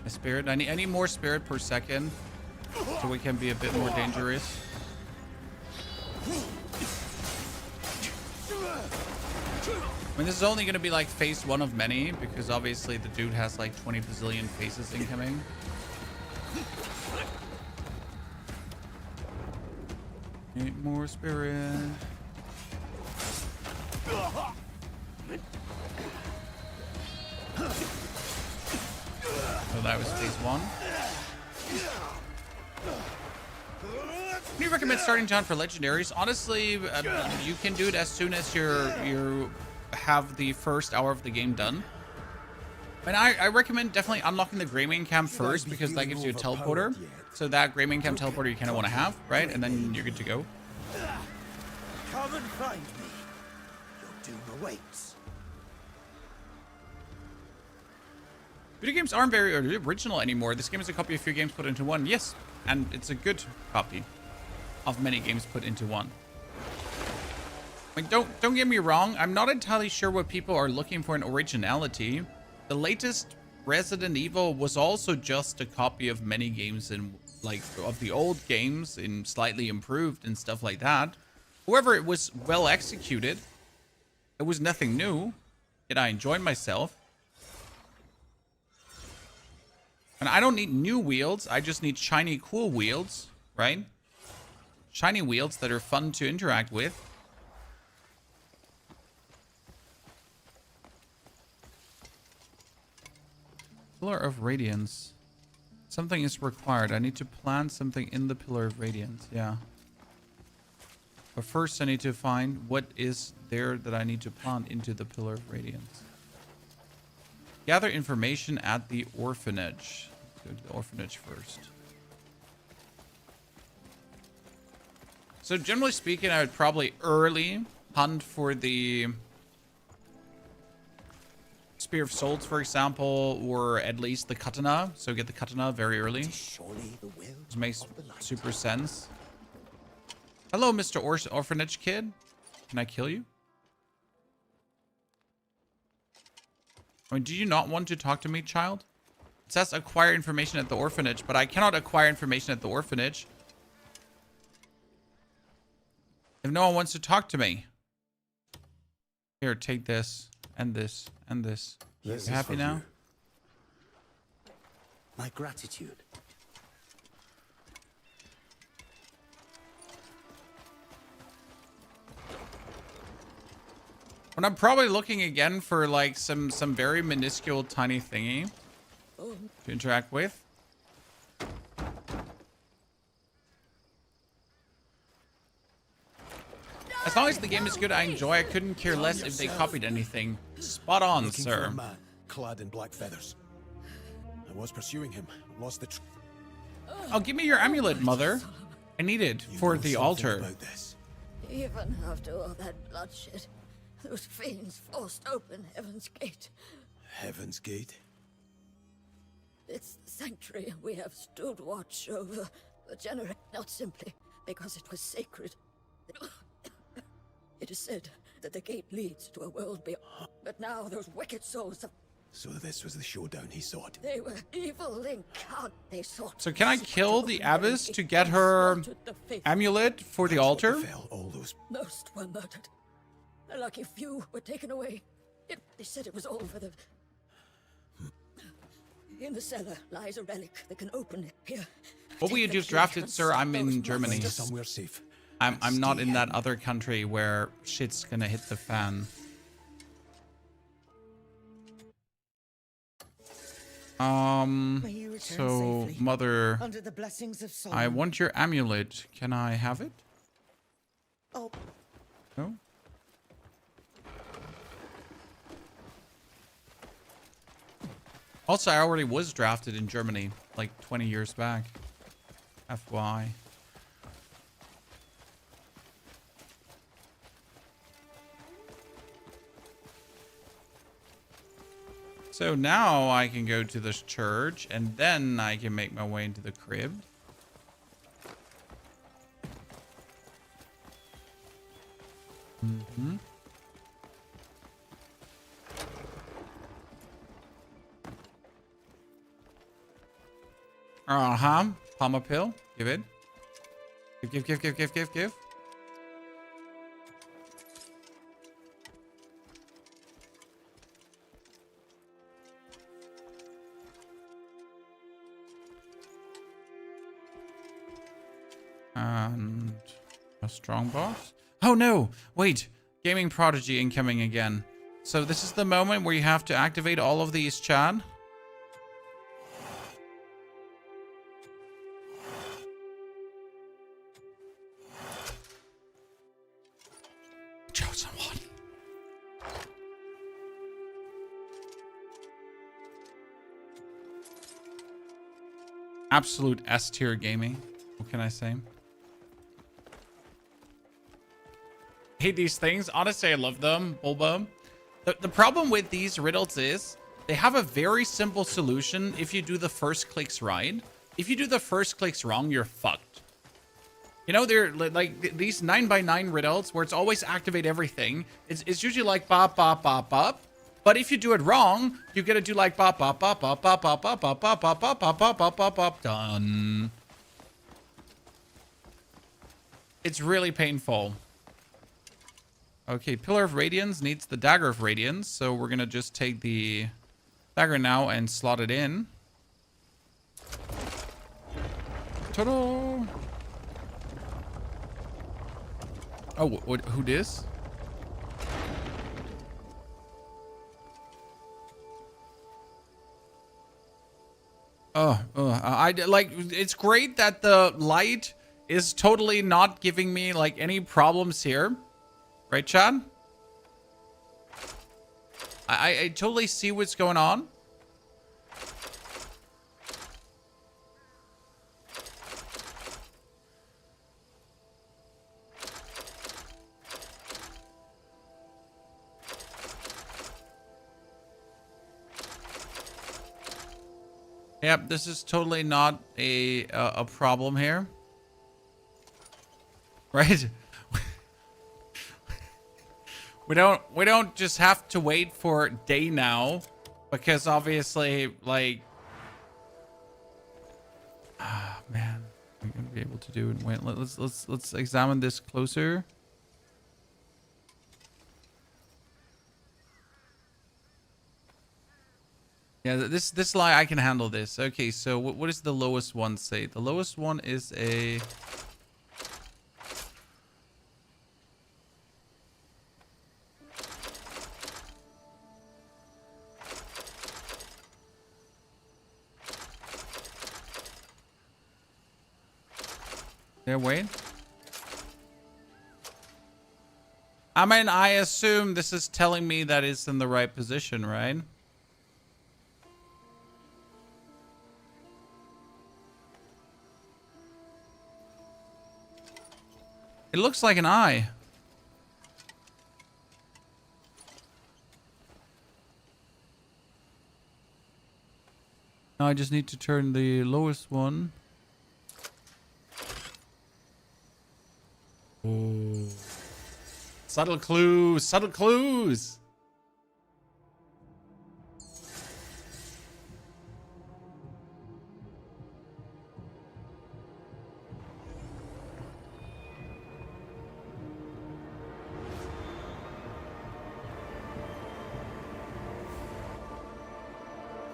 My spirit. I need more spirit per second so we can be a bit more dangerous. I mean, this is only going to be like phase 1 of many because obviously the dude has like 20 bazillion phases incoming. Need more spirit. So that was phase 1. Do you recommend starting John for legendaries? Honestly, you can do it as soon as you have the first hour of the game done. And I recommend definitely unlocking the Greymane Camp first because that gives you a teleporter. So that Greymane Camp teleporter you kind of want to have, right? And then you're good to go. Come and find me. Your doom awaits. Video games aren't very original anymore. This game is a copy of a few games put into one. Yes, and it's a good copy of many games put into one. Like, don't get me wrong. I'm not entirely sure what people are looking for in originality. The latest Resident Evil was also just a copy of many games in like of the old games in slightly improved and stuff like that. However, it was well executed. It was nothing new, yet I enjoyed myself. And I don't need new wheels. I just need shiny, cool wheels, right? Shiny wheels that are fun to interact with. Pillar of Radiance. Something is required. I need to plant something in the Pillar of Radiance. Yeah. But first I need to find what is there that I need to plant into the Pillar of Radiance. Gather information at the orphanage. Let's go to the orphanage first. So generally speaking, I would probably early hunt for the Spear of Souls, for example, or at least the katana. So get the katana very early. Which makes super sense. Hello, Mr. Orphanage Kid. Can I kill you? I mean, do you not want to talk to me, child? It says acquire information at the orphanage, but I cannot acquire information at the orphanage if no one wants to talk to me. Here, take this, and this, and this. You happy now? My gratitude. And I'm probably looking again for like some very minuscule tiny thingy to interact with. As long as the game is good, I enjoy. I couldn't care less if they copied anything. Spot on, Looking sir. for a man clad in black feathers. I was pursuing him. Lost the. Oh, give me your amulet, mother. I need it for the altar. About this. Even after all that bloodshed, those fiends forced open Heaven's Gate. Heaven's Gate. It's the sanctuary we have stood watch over for generations, not simply because it was sacred. It is said that the gate leads to a world beyond. But now those wicked souls have... So this was the showdown he sought. They were evil incarnate. They sought... So can I kill the abbess to get her amulet for the altar? All those... Most were murdered. A lucky few were taken away. They said it was all for the... In the cellar lies a relic that can open it. Here. What will you do if drafted, sir? I'm in Germany. Somewhere safe. I'm not in that other country where shit's gonna hit the fan. So mother, under the blessings of I want your amulet. Can I have it? Oh. No? Also, I already was drafted in Germany like 20 years back. FY. So now I can go to this church and then I can make my way into the crib. Mm-hmm. Uh-huh. Palm up hill. Give it. Give. And a strong boss. Oh no! Wait! Gaming Prodigy incoming again. So this is the moment where you have to activate all of these, Chad. Chosen one. Absolute S-tier gaming. What can I say? Hate these things. Honestly, I love them. Bulba. The problem with these riddles is they have a very simple solution if you do the first clicks right. If you do the first clicks wrong, you're fucked. You know, they're like these 9x9 riddles where it's always activate everything. It's usually like bop, bop, bop, bop. But if you do it wrong, you gotta do like bop, bop, bop, bop, bop, bop, bop, bop, bop, bop, bop, bop, bop, bop, bop, bop, done. It's really painful. Okay, Pillar of Radiance needs the Dagger of Radiance, so we're gonna just take the dagger now and slot it in. Ta-da! Oh, what? Who this? I like. It's great that the light is totally not giving me like any problems here. Right, Chad? I totally see what's going on. Yep, this is totally not a problem here. Right? We don't just have to wait for day now, because obviously, like, man, we're gonna be able to do it. Wait, let's examine this closer. Yeah, this lie I can handle this. Okay, so what does the lowest one say? The lowest one is a. Yeah, wait. I mean, I assume this is telling me that it's in the right position, right? It looks like an eye. Now I just need to turn the lowest one. Oh. Subtle clues, subtle clues.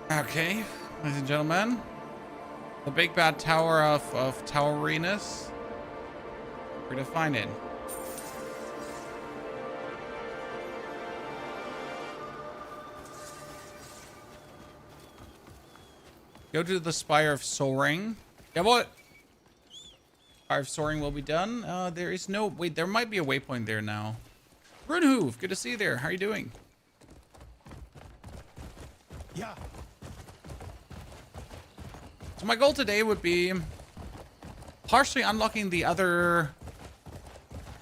Okay, ladies and gentlemen. The big bad tower of Toweriness. We're gonna find it. Go to the Spire of Soaring. Yeah, what? Spire of Soaring will be done. There is no... Wait, there might be a waypoint there now. Runhoof, good to see you there. How are you doing? Yeah. So my goal today would be partially unlocking the other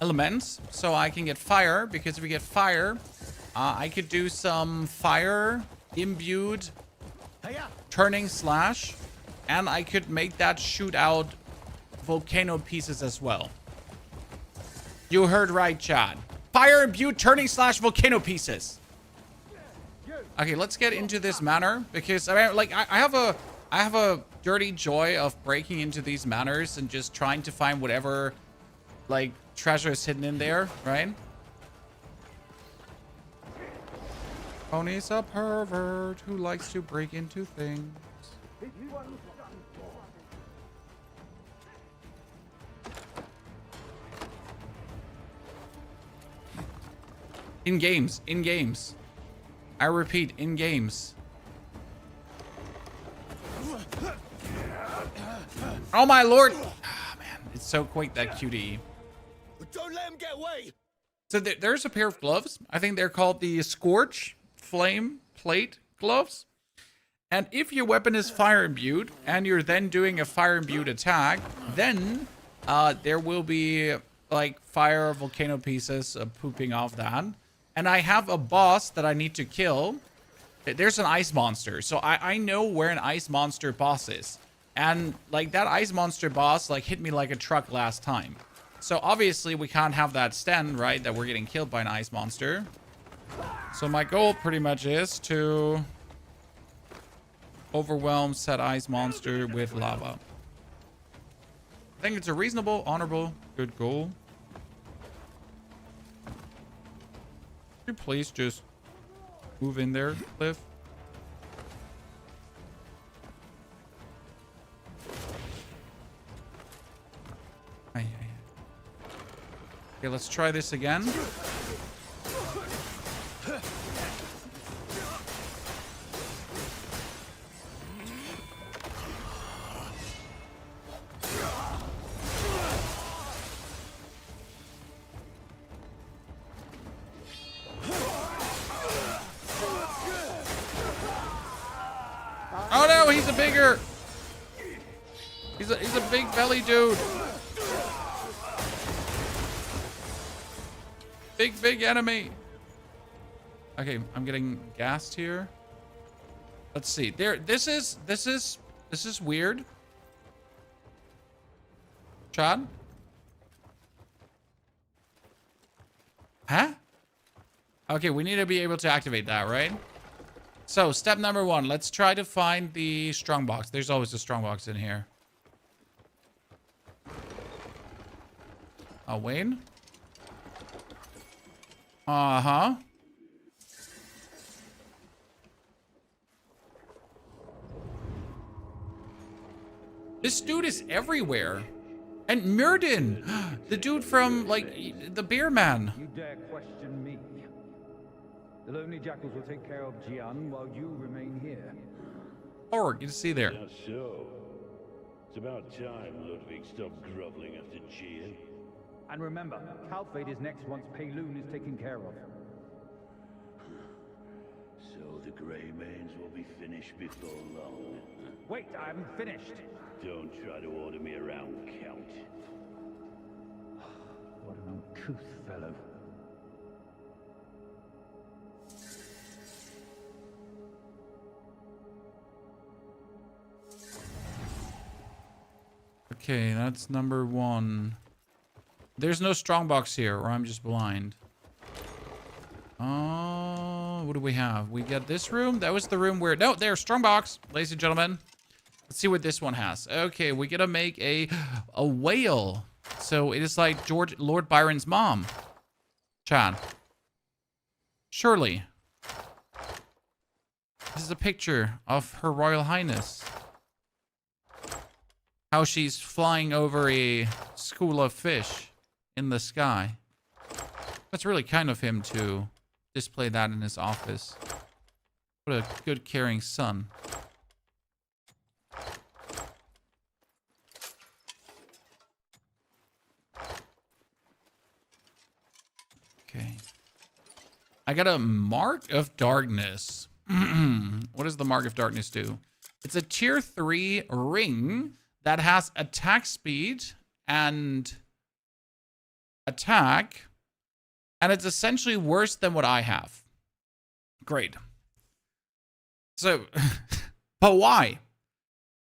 elements so I can get fire, because if we get fire, I could do some fire imbued turning slash, and I could make that shoot out volcano pieces as well. You heard right, Chad. Fire imbued turning slash volcano pieces. Okay, let's get into this manor, because I mean, like I have a dirty joy of breaking into these manors and just trying to find whatever like treasure is hidden in there, right? Pony's a pervert who likes to break into things. In games, in games. I repeat, in games. Oh my lord! Ah, man, it's so quick, that QTE. Don't let him get away. So there's a pair of gloves. I think they're called the Scorch Flame Plate gloves. And if your weapon is fire imbued and you're then doing a fire imbued attack, then there will be like fire volcano pieces pooping off that. And I have a boss that I need to kill. There's an ice monster. So I know where an ice monster boss is. And like that ice monster boss like hit me like a truck last time. So obviously we can't have that stand, right? That we're getting killed by an ice monster. So my goal pretty much is to overwhelm said ice monster with lava. I think it's a reasonable, honorable, good goal. Could you please just move in there, Cliff? Okay, let's try this again. Oh no, he's a bigger. He's a big belly dude. Big enemy. Okay, I'm getting gassed here. Let's see. There, this is weird. Chad? Huh? Okay, we need to be able to activate that, right? So, step number 1. Let's try to find the strongbox. There's always a strongbox in here. Oh, Wayne? Uh-huh. This dude is everywhere. And Myrden, the dude from, like, the beer man. You dare question me? The lonely jackals will take care of Jian while you remain here. Oh, good to see you there. Just so. It's about time Ludwig stopped groveling after Jian. And remember, Calfate is next once Payloon is taken care of. So the Grey Manes will be finished before long. Wait, I haven't finished. Don't try to order me around, Count. What an uncouth fellow. Okay, that's number 1. There's no strongbox here, or I'm just blind. Oh, what do we have? We got this room. That was the room where... No, there's strongbox, ladies and gentlemen. Let's see what this one has. Okay, we gotta make a whale. So it is like Lord Byron's mom. Chad. Surely. This is a picture of Her Royal Highness. How she's flying over a school of fish in the sky. That's really kind of him to display that in his office. What a good, caring son. Okay. I got a Mark of Darkness. What does the Mark of Darkness do? It's a tier 3 ring that has attack speed and attack. And it's essentially worse than what I have. Great. So, but why?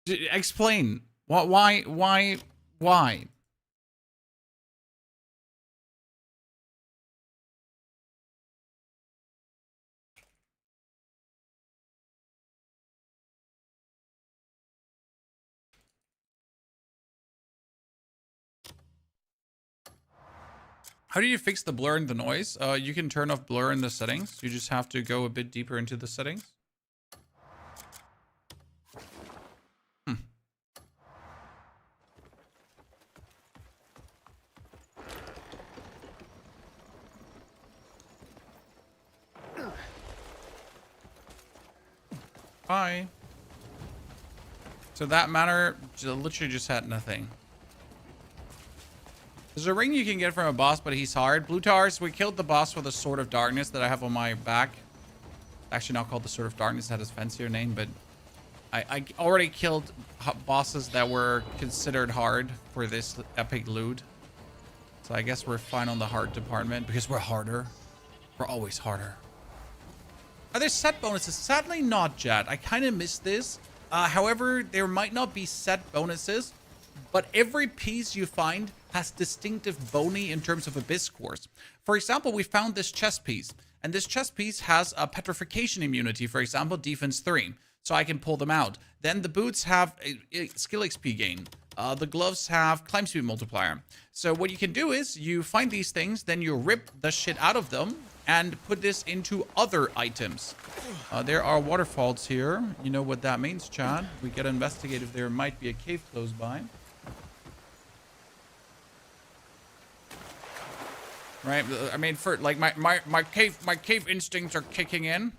Explain. Why? How do you fix the blur and the noise? You can turn off blur in the settings. You just have to go a bit deeper into the settings. Bye. So that Manor literally just had nothing. There's a ring you can get from a boss, but he's hard. Blue Tars, we killed the boss with a Sword of Darkness that I have on my back. Actually not called the Sword of Darkness, it had his fancier name, but I already killed bosses that were considered hard for this epic loot. So I guess we're fine on the hard department because we're harder. We're always harder. Are there set bonuses? Sadly not, Jet. I kind of missed this. However, there might not be set bonuses, but every piece you find has distinctive boni in terms of abyss scores. For example, we found this chest piece, and this chest piece has a petrification immunity, for example, defense 3, so I can pull them out. Then the boots have a skill XP gain. The gloves have climb speed multiplier. So what you can do is you find these things, then you rip the shit out of them and put this into other items. There are waterfalls here. You know what that means, Chad. We gotta investigate if there might be a cave close by. Right, I mean, for like my cave instincts are kicking in.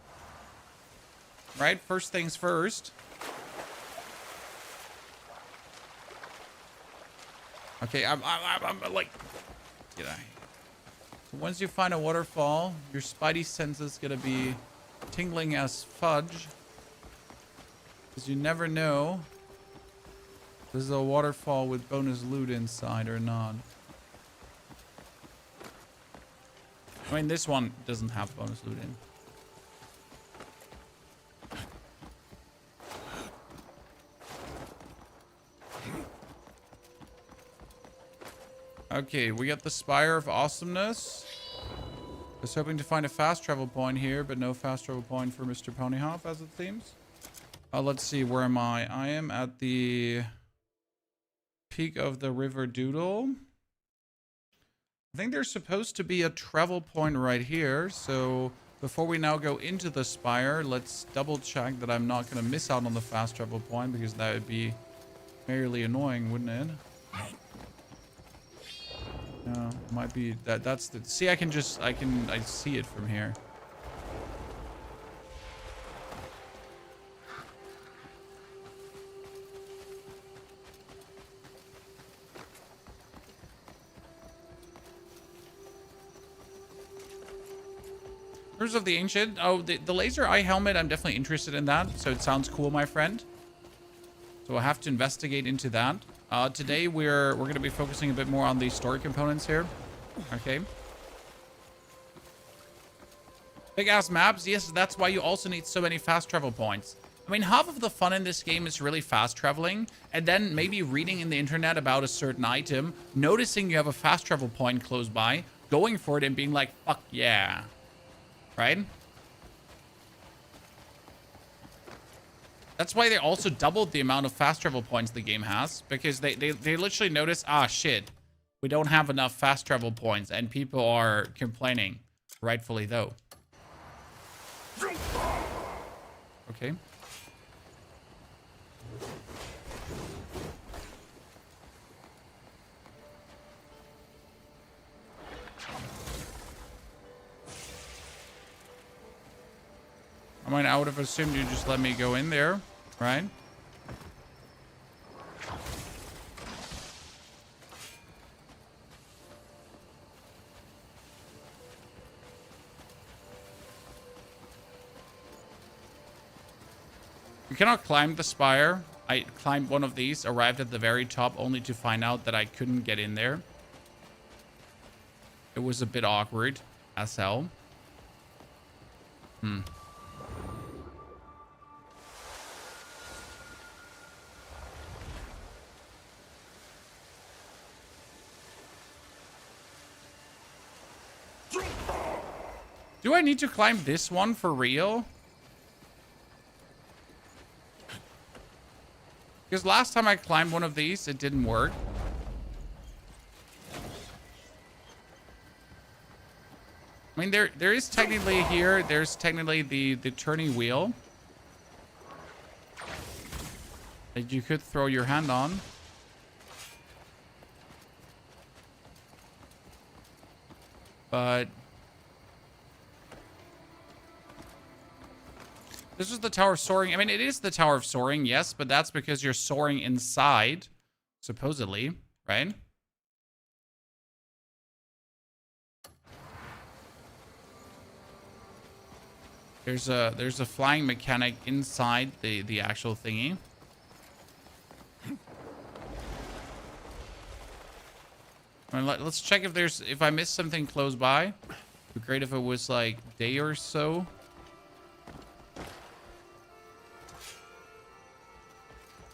Right, first things first. Okay, I'm like, get out of here. So once you find a waterfall, your spidey sense is gonna be tingling as fudge, because you never know if this is a waterfall with bonus loot inside or not. I mean, this one doesn't have bonus loot in. Okay, we got the Spire of Awesomeness. I was hoping to find a fast travel point here, but no fast travel point for Mr. Ponyhoff, as it seems. Let's see, where am I? I am at the peak of the River Doodle. I think there's supposed to be a travel point right here, so before we now go into the Spire, let's double check that I'm not going to miss out on the fast travel point, because that would be fairly annoying, wouldn't it? No, might be that's the, see, I see it from here. In terms of the ancient, the laser eye helmet, I'm definitely interested in that, so it sounds cool, my friend. So we'll have to investigate into that. Today we're going to be focusing a bit more on the story components here. Okay. Big ass maps. Yes, that's why you also need so many fast travel points. I mean, half of the fun in this game is really fast traveling, and then maybe reading in the internet about a certain item, noticing you have a fast travel point close by, going for it and being like, fuck yeah. Right? That's why they also doubled the amount of fast travel points the game has, because they literally notice, ah, shit, we don't have enough fast travel points, and people are complaining, rightfully though. Okay. I mean, I would have assumed you just let me go in there, right? You cannot climb the spire. I climbed one of these, arrived at the very top, only to find out that I couldn't get in there. It was a bit awkward as hell. Do I need to climb this one for real? Because last time I climbed one of these, it didn't work. I mean, there is technically here, there's technically the turning wheel that you could throw your hand on. But this is the Tower of Soaring. I mean, it is the Tower of Soaring, yes, but that's because you're soaring inside, supposedly, right? There's a flying mechanic inside the actual thingy. I mean, let's check if I missed something close by. It'd be great if it was like day or so.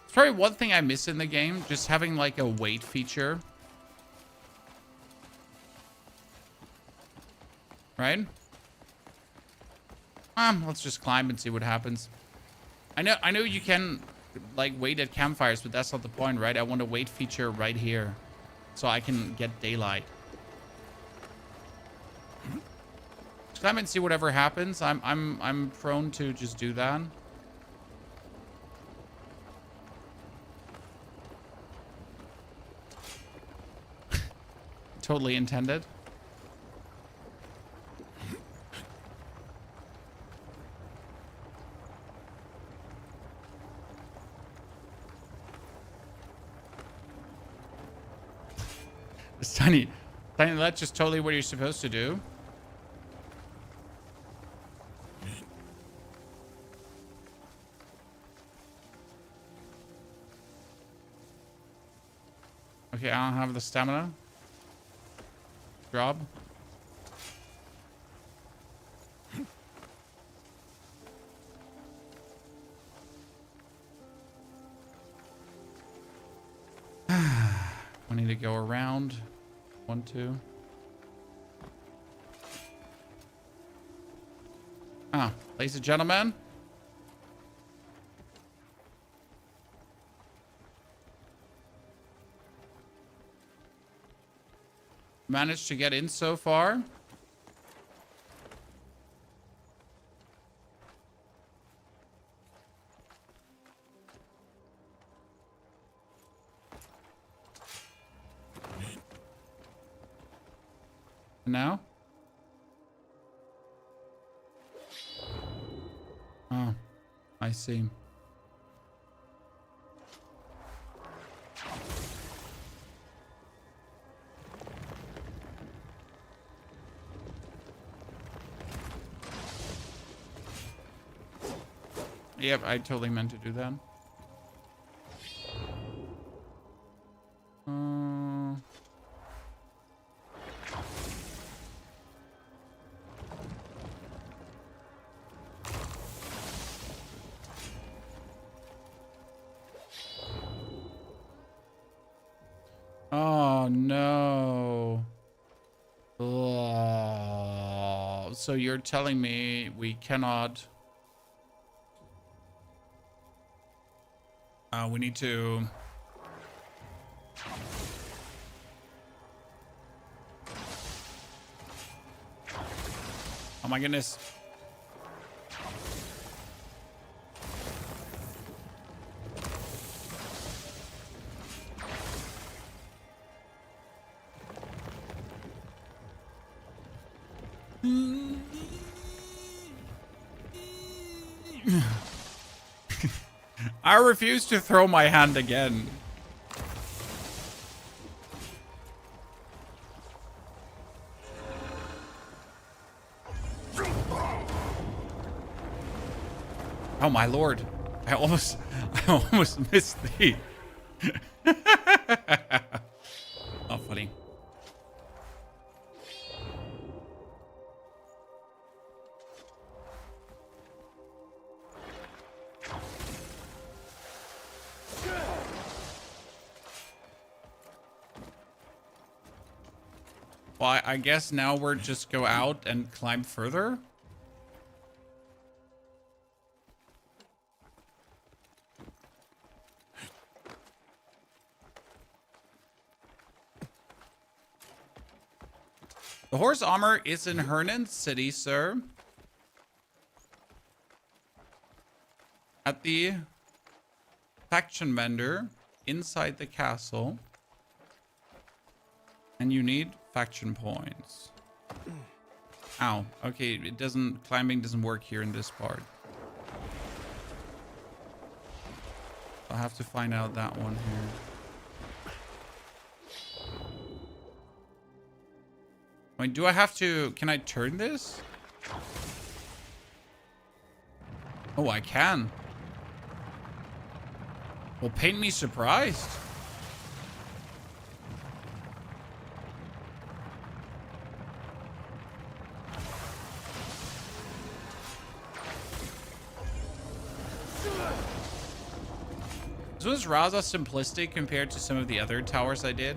It's probably one thing I miss in the game, just having like a wait feature. Right? Let's just climb and see what happens. I know you can like wait at campfires, but that's not the point, right? I want a wait feature right here so I can get daylight. Just climb and see whatever happens. I'm prone to just do that. Totally intended. It's tiny. That's just totally what you're supposed to do. Okay, I don't have the stamina. Drop. I need to go around. 1, 2. Ladies and gentlemen. Managed to get in so far. Now? Oh, I see. Yep, I totally meant to do that. Oh no. Oh, so you're telling me we cannot... we need to... Oh my goodness. I refuse to throw my hand again. Oh my lord. I almost missed the... Not funny. Well, I guess now we're just go out and climb further. The horse armor is in Hernan City, sir. At the faction vendor inside the castle. And you need faction points. Ow. Okay, climbing doesn't work here in this part. I'll have to find out that one here. Wait, do I have to... Can I turn this? Oh, I can. Well, paint me surprised. This was rather simplistic compared to some of the other towers I did.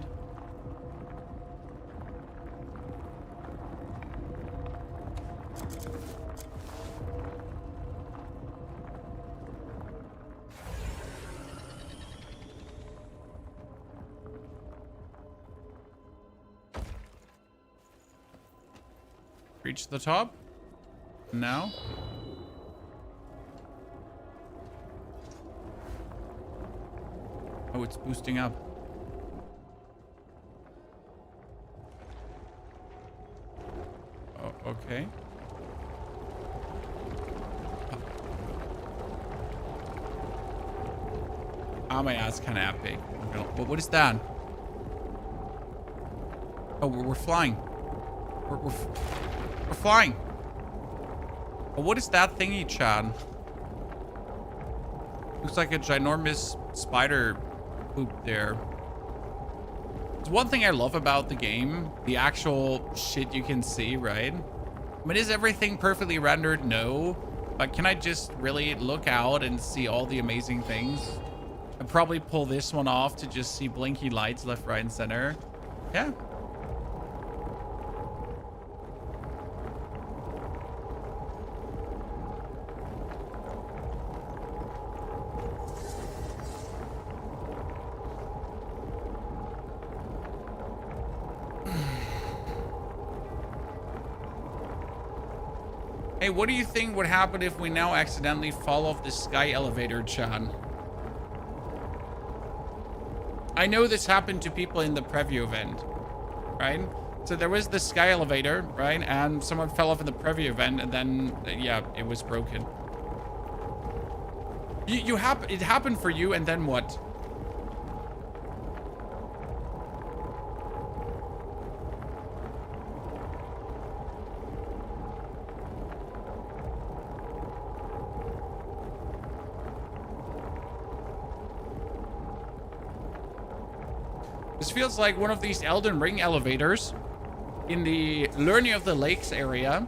Reach the top. Now. Oh, it's boosting up. Oh, okay. Oh my god, it's kind of epic. What is that? Oh, we're flying. We're flying. Oh, what is that thingy, Chad? Looks like a ginormous spider poop there. It's one thing I love about the game, the actual shit you can see, right? I mean, is everything perfectly rendered? No. But can I just really look out and see all the amazing things? I'd probably pull this one off to just see blinky lights left, right, and center. Yeah. Hey, what do you think would happen if we now accidentally fall off the sky elevator, Chan? I know this happened to people in the preview event, right? So there was the sky elevator, right? And someone fell off in the preview event, and then, yeah, it was broken. It happened for you, and then what? This feels like one of these Elden Ring elevators in the Learning of the Lakes area.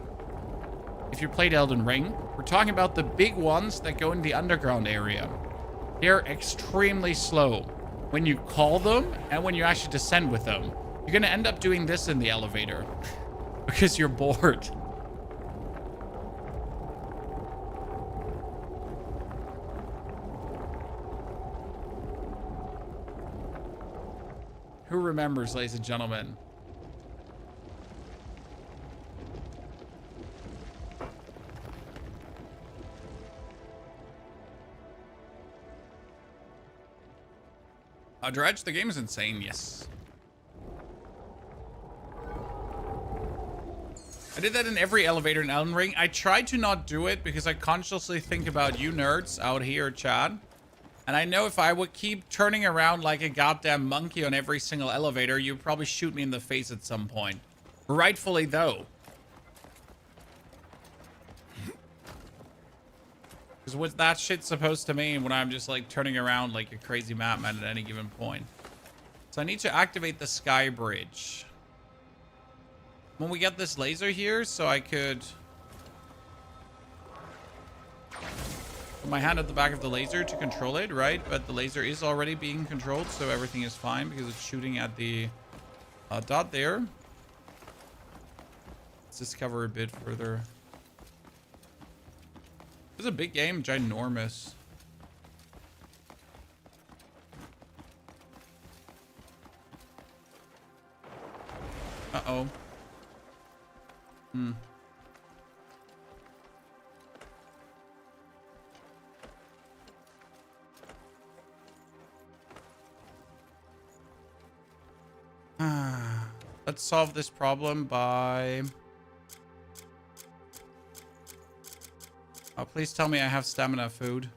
If you played Elden Ring, we're talking about the big ones that go in the underground area. They're extremely slow when you call them and when you actually descend with them. You're gonna end up doing this in the elevator because you're bored. Who remembers, ladies and gentlemen? Dredge, the game is insane, yes. I did that in every elevator in Elden Ring. I tried to not do it because I consciously think about you nerds out here, Chad. And I know if I would keep turning around like a goddamn monkey on every single elevator, you'd probably shoot me in the face at some point. Rightfully, though. Because what's that shit supposed to mean when I'm just, like, turning around like a crazy madman at any given point? So I need to activate the Skybridge. When we get this laser here, so I could... put my hand at the back of the laser to control it, right? But the laser is already being controlled, so everything is fine because it's shooting at the dot there. Let's discover a bit further. It's a big game, ginormous. Uh-oh. Let's solve this problem by... oh, please tell me I have stamina food.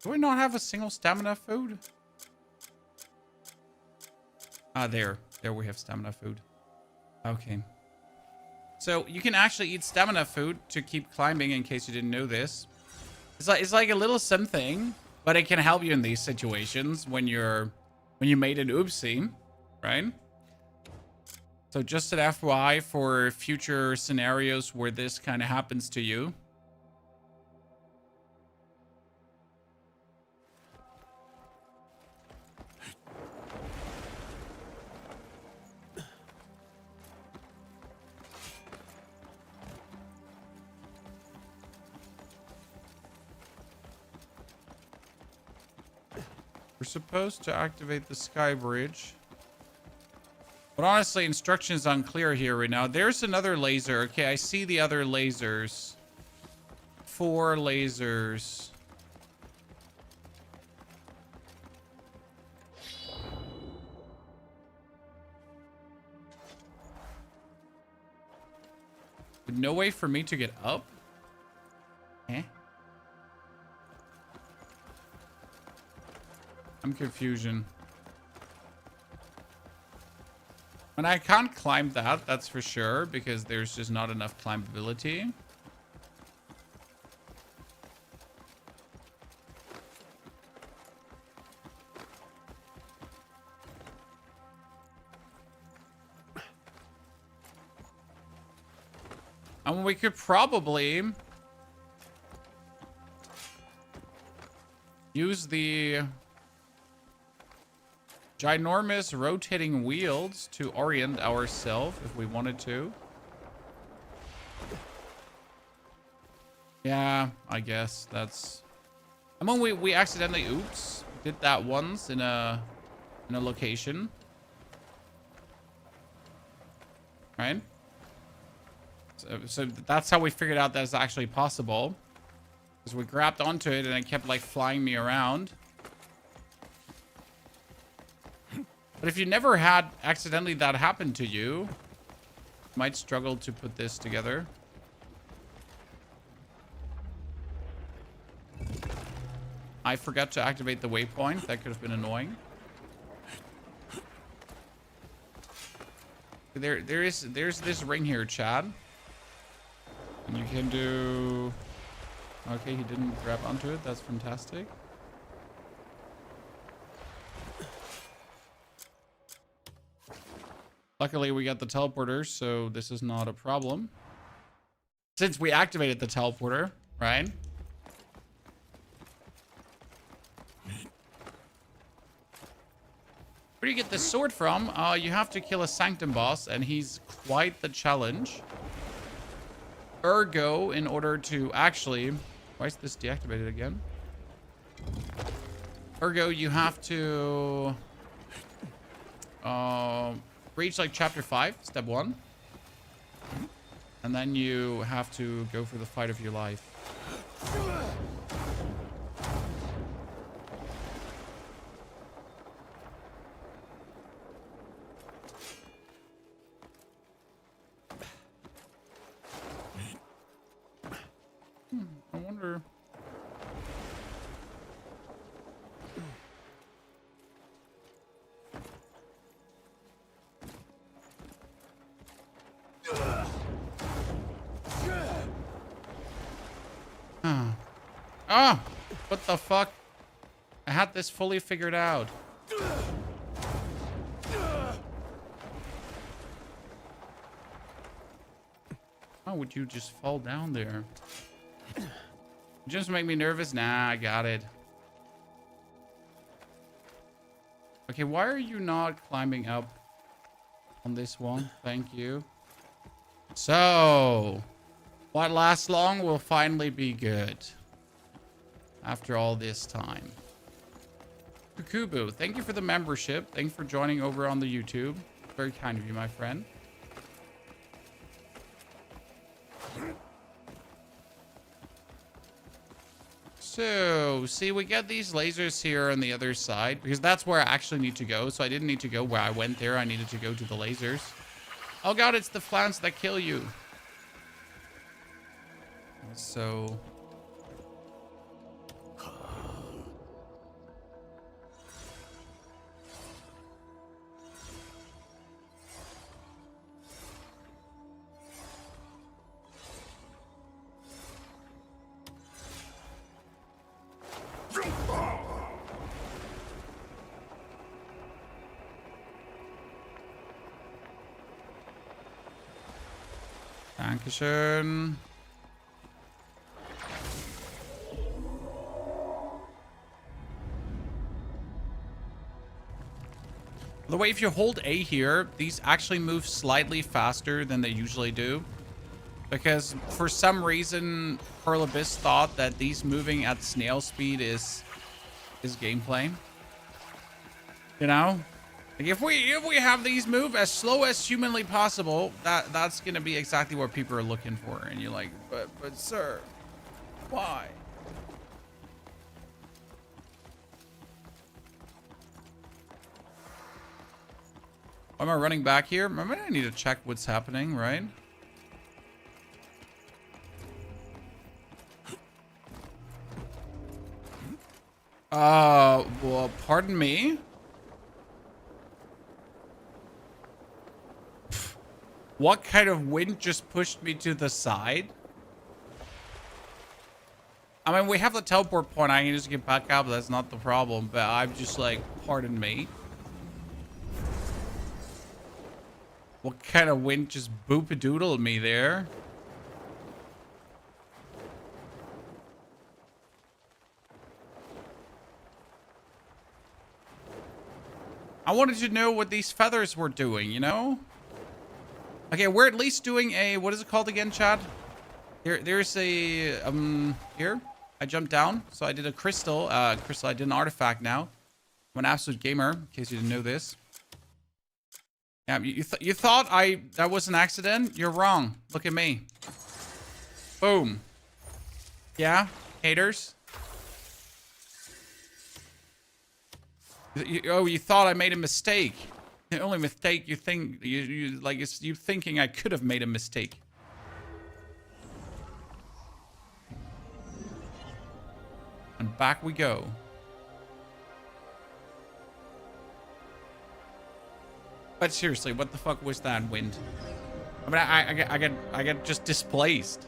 Do I not have a single stamina food? Ah, there. There we have stamina food. Okay. So you can actually eat stamina food to keep climbing, in case you didn't know this. It's like a little something, but it can help you in these situations when you made an oopsie, right? So just an FYI for future scenarios where this kind of happens to you. We're supposed to activate the Skybridge. But honestly, instruction is unclear here right now. There's another laser. Okay, I see the other lasers. 4 lasers. But no way for me to get up? Eh? I'm confusion. And I can't climb that, that's for sure, because there's just not enough climbability. And we could probably use the ginormous rotating wheels to orient ourselves if we wanted to. Yeah, I guess that's... I mean, we accidentally, oops, did that once in a location. Right? So that's how we figured out that it's actually possible. Because we grabbed onto it and it kept like flying me around. But if you never had accidentally that happen to you, you might struggle to put this together. I forgot to activate the waypoint. That could have been annoying. There's this ring here, Chad. And you can do... okay, he didn't grab onto it. That's fantastic. Luckily, we got the teleporter, so this is not a problem. Since we activated the teleporter, right? Where do you get this sword from? You have to kill a Sanctum boss, and he's quite the challenge. Ergo, in order to actually... why is this deactivated again? Ergo, you have to... reach like chapter 5, step 1. And then you have to go for the fight of your life. I wonder. Ah! What the fuck? I had this fully figured out. How would you just fall down there? Just make me nervous? Nah, I got it. Okay, why are you not climbing up on this one? Thank you. So, what lasts long will finally be good. After all this time. Kukubu, thank you for the membership. Thanks for joining over on the YouTube. Very kind of you, my friend. So, see, we get these lasers here on the other side, because that's where I actually need to go. So I didn't need to go where I went there. I needed to go to the lasers. Oh god, it's the flans that kill you. So... Dankeschön. By the way, if you hold A here, these actually move slightly faster than they usually do. Because for some reason, Pearl Abyss thought that these moving at snail speed is gameplay. You know? Like if we have these move as slow as humanly possible, that's gonna be exactly what people are looking for. And you're like, but sir, why? Why am I running back here? Maybe I need to check what's happening, right? Well, pardon me? What kind of wind just pushed me to the side? I mean, we have the teleport point. I can just get back up. That's not the problem. But I'm just like, pardon me. What kind of wind just boop-a-doodled me there? I wanted to know what these feathers were doing, you know? Okay, we're at least doing a, what is it called again, Chad? There's a, here. I jumped down, so I did a crystal. I did an artifact now. I'm an absolute gamer, in case you didn't know this. Yeah, you thought that was an accident? You're wrong. Look at me. Boom. Yeah, haters. You thought I made a mistake. The only mistake you think you like is you thinking I could have made a mistake. And back we go. But seriously, what the fuck was that wind? I mean, I get just displaced.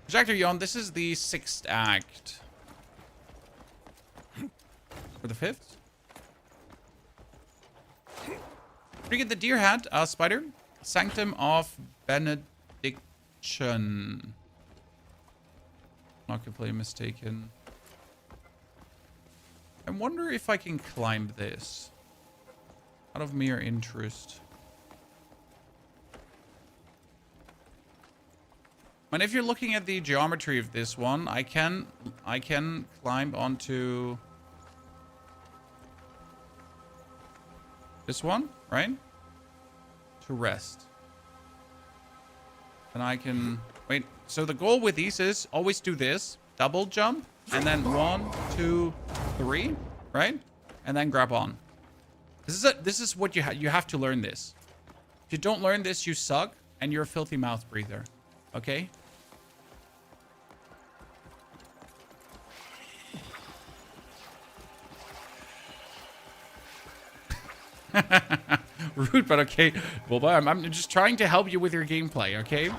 Projector Yon, this is the 6th act. Or the 5th? We get the deer hat, spider. Sanctum of Benediction. Not completely mistaken. I wonder if I can climb this. Out of mere interest. And if you're looking at the geometry of this one, I can climb onto this one, right? To rest. And I can wait. So the goal with these is always do this, double jump, and then 1, 2, 3, right? And then grab on. This is what you have to learn this. If you don't learn this, you suck. And you're a filthy mouth breather. Okay? Rude, but okay. Well, I'm just trying to help you with your gameplay, okay?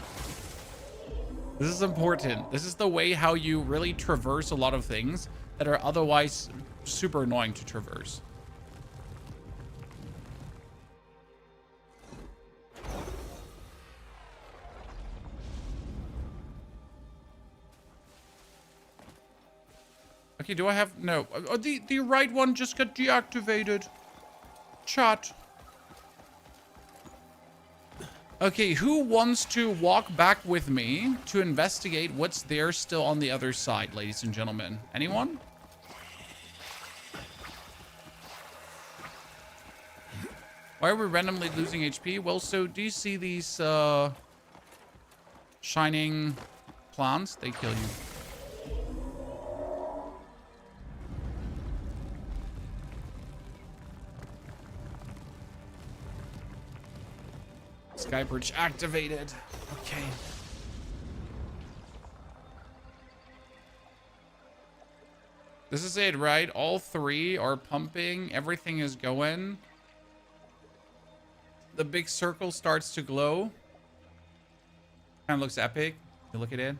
This is important. This is the way how you really traverse a lot of things that are otherwise super annoying to traverse. Okay, do I have... No. The right one just got deactivated. Chat. Okay, who wants to walk back with me to investigate what's there still on the other side, ladies and gentlemen? Anyone? Why are we randomly losing HP? Well, so do you see these shining plants? They kill you. Skybridge activated. Okay. This is it, right? All three are pumping. Everything is going. The big circle starts to glow. Kind of looks epic. You look at it.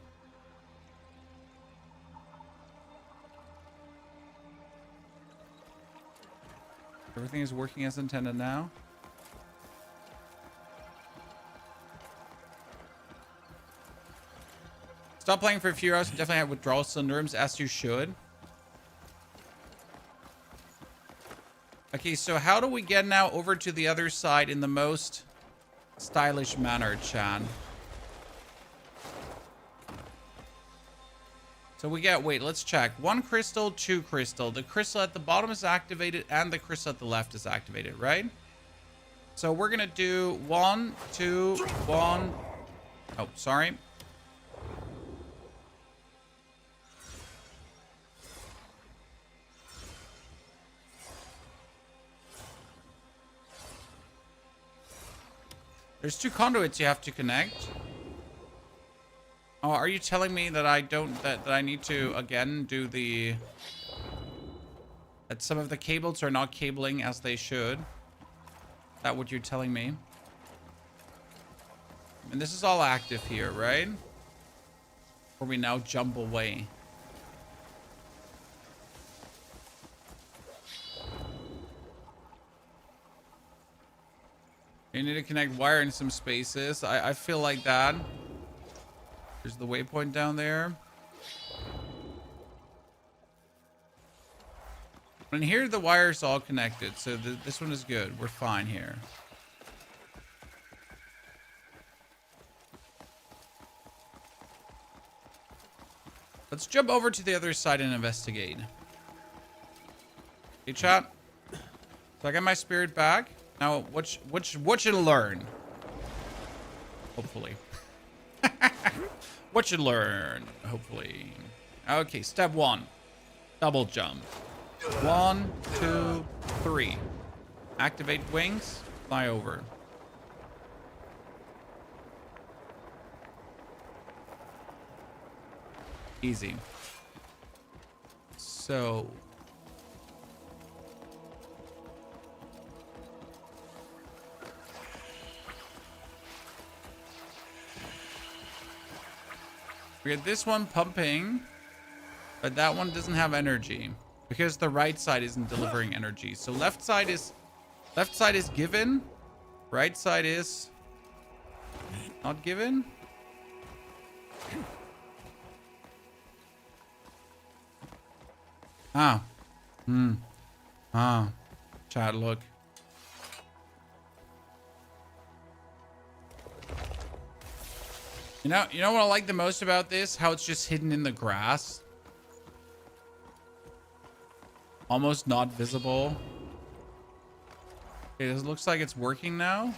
Everything is working as intended now. Stop playing for a few hours and definitely have withdrawal syndromes, as you should. Okay, so how do we get now over to the other side in the most stylish manner, Chan? So we get, wait, let's check. 1 crystal, 2 crystal. The crystal at the bottom is activated and the crystal at the left is activated, right? So we're gonna do 1, 2, 1. Oh, sorry. There's 2 conduits you have to connect. Oh, are you telling me that that I need to again do that some of the cables are not cabling as they should? Is that what you're telling me? And this is all active here, right? Or we now jump away. You need to connect wire in some spaces. I feel like that. There's the waypoint down there. And here the wire's all connected. So this one is good. We're fine here. Let's jump over to the other side and investigate. Hey, chat. So I got my spirit back. Now, what you learn? Hopefully. What you learn? Hopefully. Okay, step 1. Double jump. 1, 2, 3. Activate wings. Fly over. Easy. So... we get this one pumping, but that one doesn't have energy because the right side isn't delivering energy. So left side is given, right side is not given. Chat, look. You know what I like the most about this? How it's just hidden in the grass. Almost not visible. Okay, this looks like it's working now.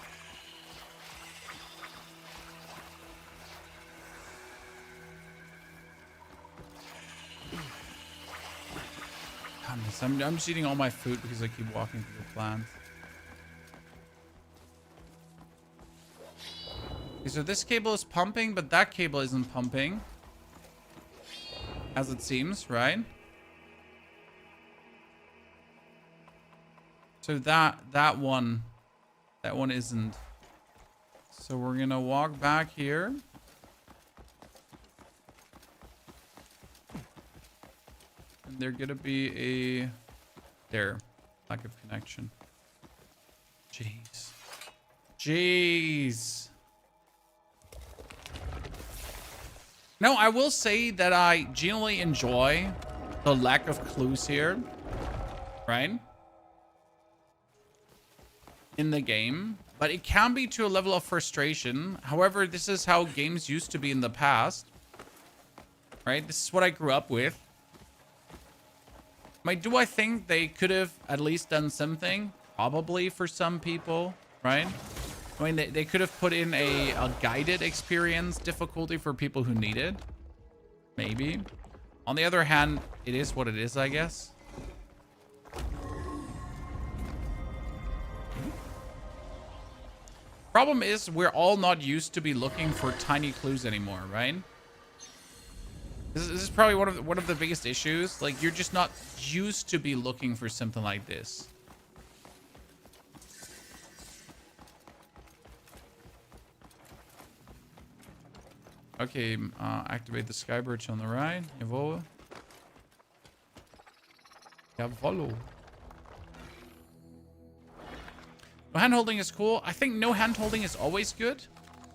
I'm just eating all my food because I keep walking through the plants. Okay, so this cable is pumping, but that cable isn't pumping. As it seems, right? So that one isn't. So we're gonna walk back here. And they're gonna be a there. Lack of connection. Jeez. Jeez. No, I will say that I genuinely enjoy the lack of clues here. Right? In the game. But it can be to a level of frustration. However, this is how games used to be in the past. Right? This is what I grew up with. Do I think they could have at least done something? Probably for some people, right? I mean, they could have put in a guided experience difficulty for people who need it. Maybe. On the other hand, it is what it is, I guess. Problem is, we're all not used to be looking for tiny clues anymore, right? This is probably one of the biggest issues. Like, you're just not used to be looking for something like this. Okay, activate the Skybridge on the right. Jawohl. Jawollo. No hand-holding is cool. I think no hand-holding is always good.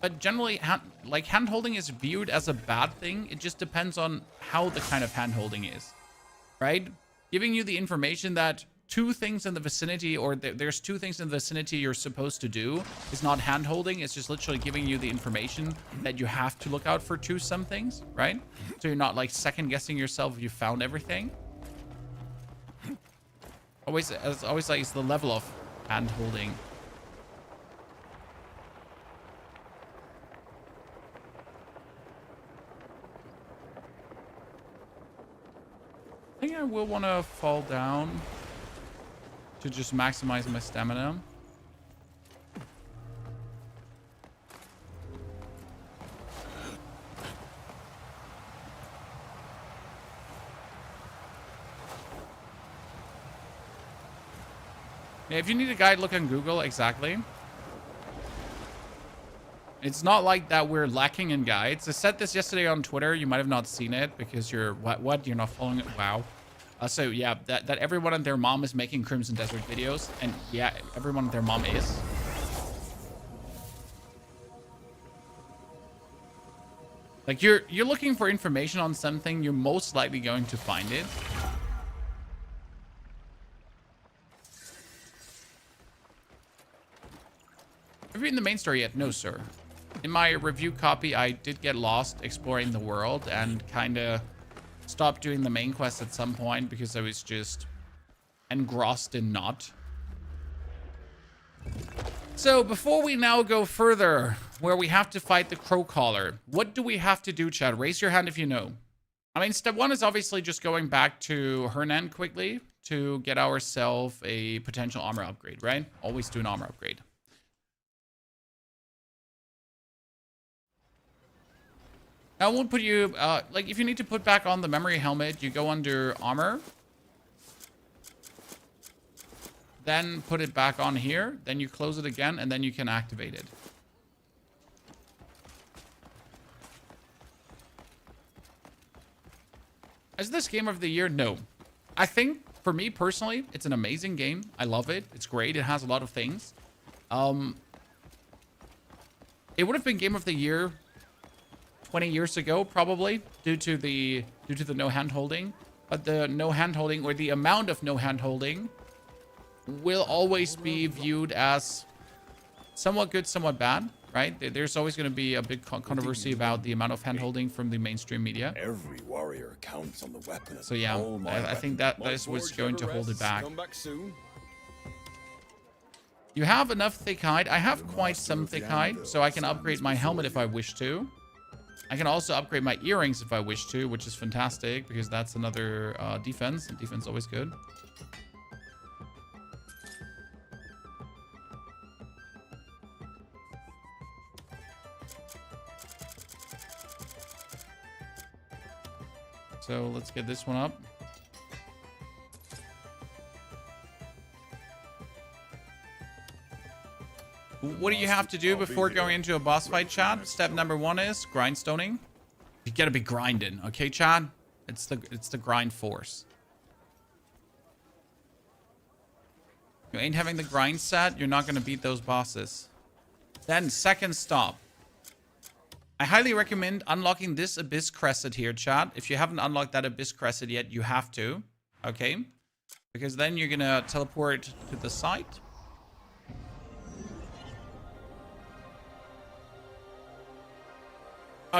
But generally, hand-holding is viewed as a bad thing. It just depends on how the kind of hand-holding is. Right? Giving you the information that two things in the vicinity, or there's two things in the vicinity you're supposed to do, is not hand-holding. It's just literally giving you the information that you have to look out for some things, right? So you're not like second-guessing yourself if you found everything. Always like it's the level of hand-holding. I think I will want to fall down to just maximize my stamina. Yeah, if you need a guide, look on Google. Exactly. It's not like that we're lacking in guides. I said this yesterday on Twitter. You might have not seen it because you're what? You're not following it. Wow. So yeah, that everyone and their mom is making Crimson Desert videos, and yeah, everyone and their mom is. Like you're looking for information on something, you're most likely going to find it. Have you read the main story yet? No, sir. In my review copy, I did get lost exploring the world and kind of stopped doing the main quest at some point because I was just engrossed in not. So before we now go further, where we have to fight the crow caller, what do we have to do, Chad? Raise your hand if you know. I mean, step one is obviously just going back to Hernan quickly to get ourselves a potential armor upgrade, right? Always do an armor upgrade. I won't put you, like, if you need to put back on the memory helmet, you go under armor. Then put it back on here. Then you close it again, and then you can activate it. Is this game of the year? No. I think, for me personally, it's an amazing game. I love it. It's great. It has a lot of things. It would have been game of the year 20 years ago, probably, due to the no hand-holding. But the no hand-holding, or the amount of no hand-holding, will always be viewed as somewhat good, somewhat bad, right? There's always going to be a big controversy about the amount of hand-holding from the mainstream media. Every warrior counts on the weapon. So yeah, I think that is what's going to hold it back. You have enough thick hide. I have quite some thick hide, so I can upgrade my helmet if I wish to. I can also upgrade my earrings if I wish to, which is fantastic because that's another defense, and defense is always good. So let's get this one up. What do you have to do before going into a boss fight, Chad? Step number 1 is grindstoning. You gotta be grinding, okay, Chad? It's the grind force. You ain't having the grind set, you're not gonna beat those bosses. Then second stop. I highly recommend unlocking this Abyss Crescent here, Chad. If you haven't unlocked that Abyss Crescent yet, you have to. Okay? Because then you're gonna teleport to the site.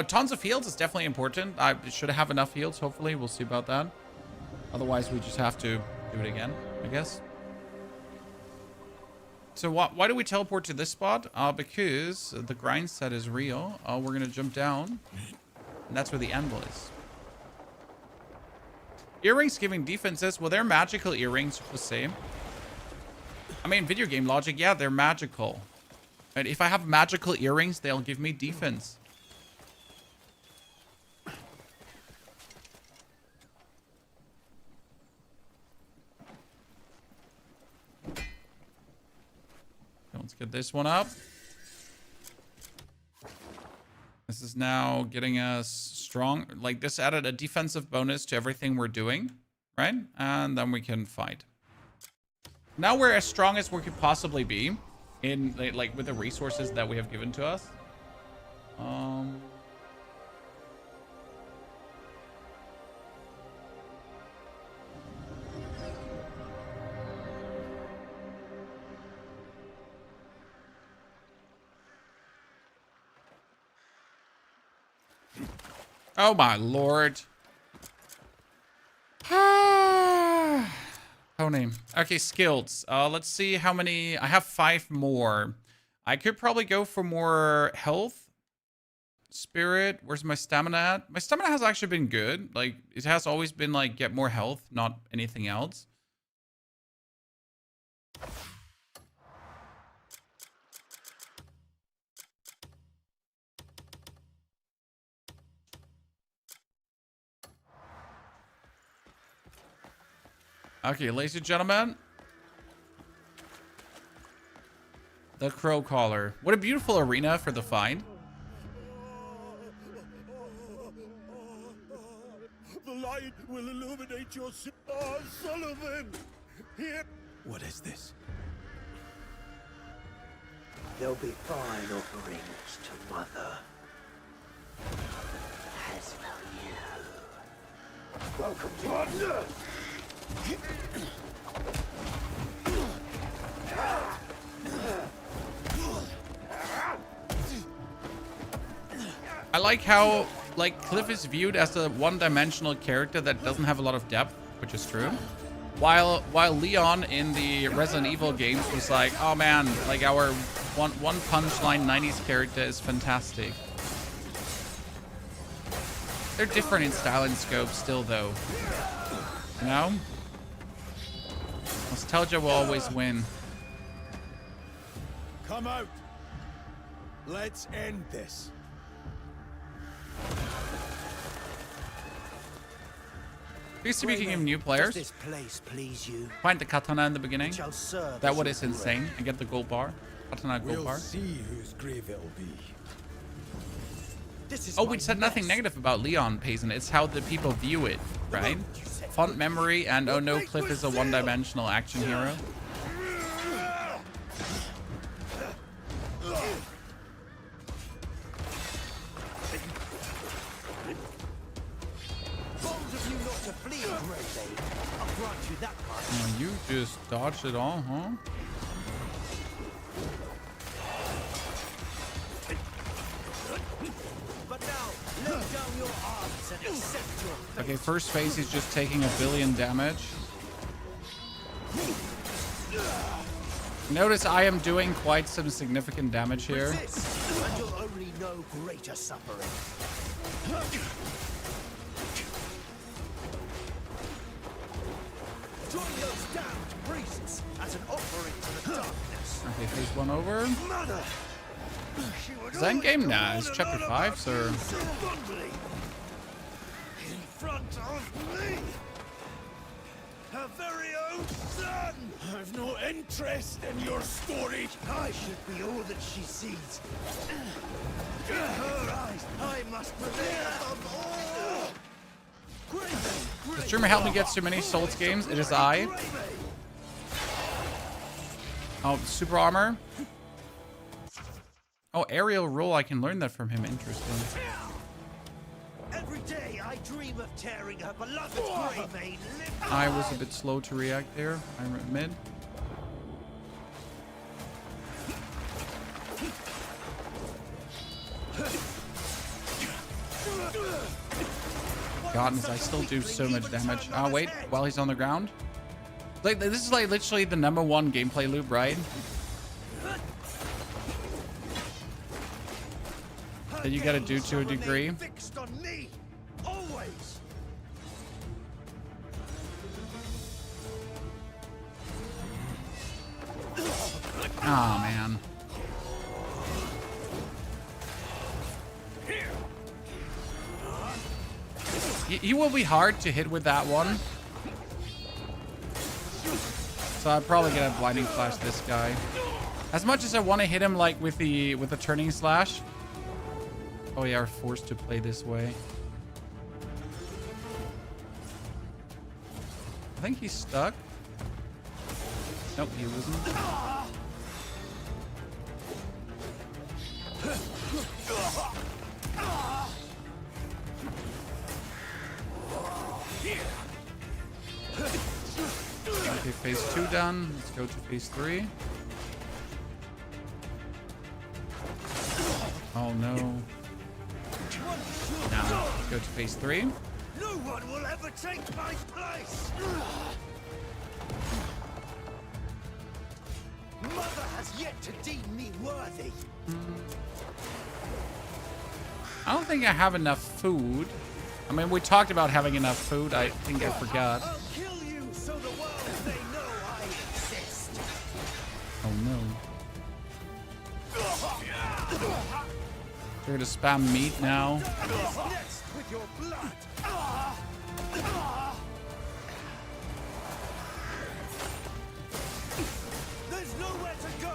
Tons of heals is definitely important. I should have enough heals, hopefully. We'll see about that. Otherwise, we just have to do it again, I guess. So why do we teleport to this spot? Because the grind set is real. We're going to jump down. And that's where the anvil is. Earrings giving defenses. Well, they're magical earrings, the same. I mean, video game logic, yeah, they're magical. And if I have magical earrings, they'll give me defense. Let's get this one up. This is now getting us strong. Like, this added a defensive bonus to everything we're doing, right? And then we can fight. Now we're as strong as we could possibly be in, like, with the resources that we have given to us. Oh my lord. Pony. Okay, skills. Let's see how many. I have 5 more. I could probably go for more health. Spirit. Where's my stamina at? My stamina has actually been good. Like, it has always been like get more health, not anything else. Okay, ladies and gentlemen. The Crow Caller. What a beautiful arena for the find. The light will illuminate your Sullivan! Here. What is this? There'll be fine offerings to Mother. As will you. Welcome to Mother! I like how, like, Cliff is viewed as a one-dimensional character that doesn't have a lot of depth, which is true. While Leon in the Resident Evil games was like, oh man, like our one punchline 90s character is fantastic. They're different in style and scope still, though. You know? Nostalgia will always win. Come out. Let's end this. Speaking of new players, this place please you? find the katana in the beginning. That one is insane. And get the gold bar. Katana gold bar. We'll see whose grave it'll be. Oh, we said nothing negative about Leon, Payson. It's how the people view it, right? Font memory and oh no, Cliff is a one-dimensional action hero. Oh, you just dodged it all, huh? Okay, first phase he's just taking 1 billion damage. Notice I am doing quite some significant damage here. And you'll only know greater suffering. Join those damned priests as an offering to the darkness. Okay, phase 1 over. Mother. Is that in game? Nah, it's chapter 5, so. in front of me! Her very own son! I've no interest in your story. I should be all that she sees. In her eyes, I must remain above all! The streamer helped me get so many Souls games. It is I. Oh, super armor. Oh, aerial roll. I can learn that from him. Interesting. Every day I dream of tearing her beloved grey mane limb. I was a bit slow to react there, I admit. Goodness, I still do so much damage. Oh, wait, while he's on the ground. Like, this is like literally the #1 gameplay loop, right? That you gotta do to a degree. Fixed on me, always. Oh, man. He will be hard to hit with that one. So I'm probably gonna blinding flash this guy. As much as I want to hit him like with the turning slash. Oh yeah, we're forced to play this way. I think he's stuck. Nope, he wasn't. Okay, phase 2 done. Let's go to phase 3. Oh no. Now let's go to phase 3. No one will ever take my place. Mother has yet to deem me worthy. I don't think I have enough food. I mean, we talked about having enough food. I think I forgot. I'll kill you so the world may know I exist. Oh no. They're gonna spam meat now. Next with your blood. There's nowhere to go.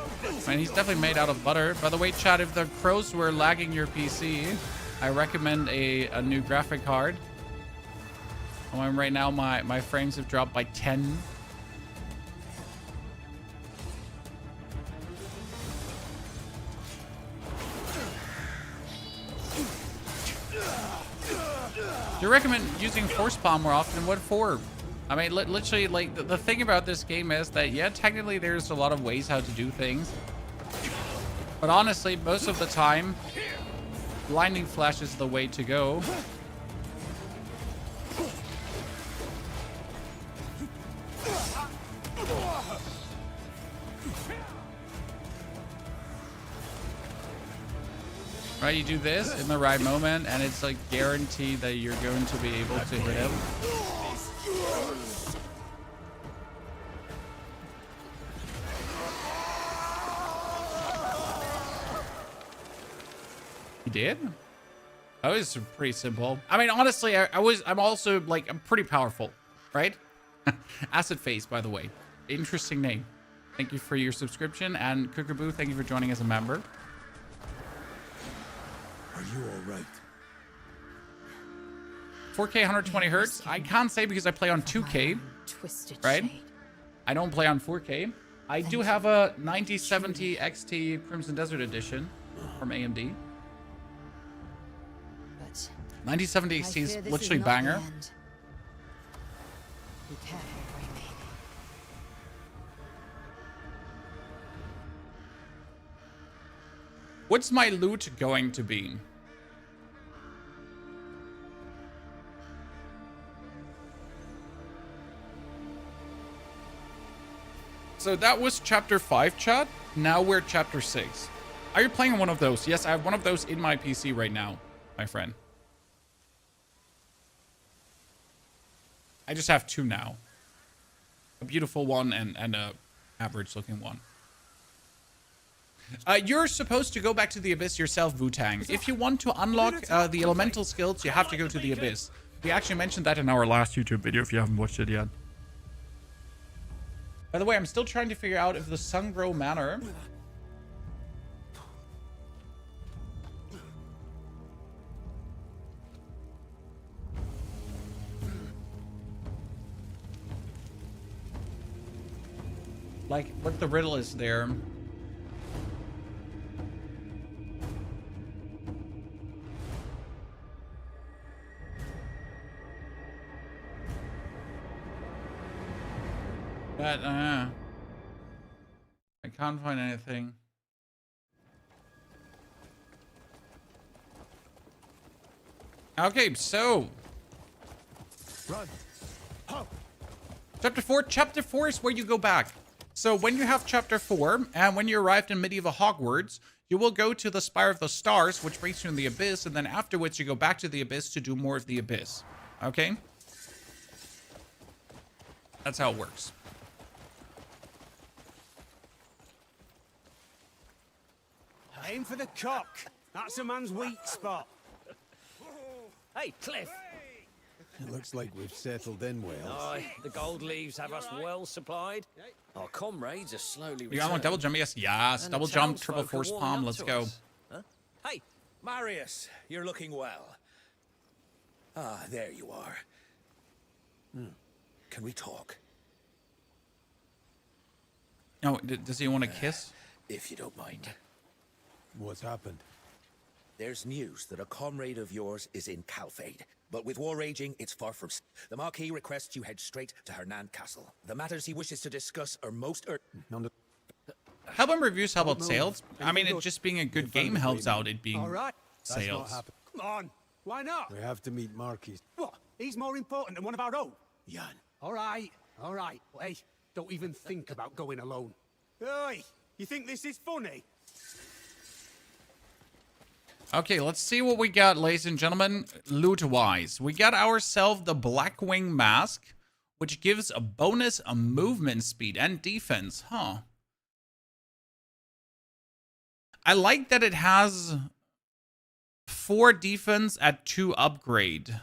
Man, he's definitely made out of butter. By the way, chat, if the crows were lagging your PC, I recommend a new graphic card. Right now, my frames have dropped by 10. Do you recommend using force palm more often? What for? I mean, literally, like, the thing about this game is that, yeah, technically there's a lot of ways how to do things. But honestly, most of the time, blinding flash is the way to go. Right, you do this in the right moment, and it's like guaranteed that you're going to be able to hit him. You did? That was pretty simple. I mean, honestly, I'm also like, I'm pretty powerful, right? Acid Face, by the way. Interesting name. Thank you for your subscription, and Kookaboo, thank you for joining as a member. Are you all right? 4K 120 hertz. I can't say because I play on 2K, right? I don't play on 4K. I do have a 9070 XT Crimson Desert Edition from AMD. 9070 XT is literally banger. What's my loot going to be? So that was chapter 5, chat. Now we're chapter 6. Are you playing one of those? Yes, I have one of those in my PC right now, my friend. I just have 2 now. A beautiful one and a average looking one. You're supposed to go back to the Abyss yourself, Wu-Tang. If you want to unlock the elemental skills, you have to go to the Abyss. We actually mentioned that in our last YouTube video if you haven't watched it yet. By the way, I'm still trying to figure out if the Sunrove Manor... like, what the riddle is there. But, I can't find anything. Okay, so... Run. Ho. Chapter 4. Chapter 4 is where you go back. So when you have Chapter 4, and when you arrived in medieval Hogwarts, you will go to the Spire of the Stars, which brings you in the Abyss, and then afterwards you go back to the Abyss to do more of the Abyss. Okay? That's how it works. Aim for the cock. That's a man's weak spot. Hey, Cliff! It looks like we've settled in well. Aye, the gold leaves have us well supplied. Our comrades are slowly You got one double jump? Yes, yes. Double jump, triple force palm. Let's go. Huh? Hey, Marius, you're looking well. Ah, there you are. Can we talk? Oh, does he want to kiss? If you don't mind. What's happened? There's news that a comrade of yours is in Calfade. But with war raging, it's far from... The Marquis requests you head straight to Hernan Castle. The matters he wishes to discuss are most urgent. Help him reviews, how about sales? I mean, it just being a good game helps out it being All right. sales. Come on. Why not? We have to meet Marquis. What? He's more important than one of our own? Jan. All right. All right. Hey, don't even think about going alone. Hey, you think this is funny? Okay, let's see what we got, ladies and gentlemen, loot-wise. We got ourselves the Blackwing Mask, which gives a bonus of movement speed and defense. Huh. I like that it has 4 defense at 2 upgrade.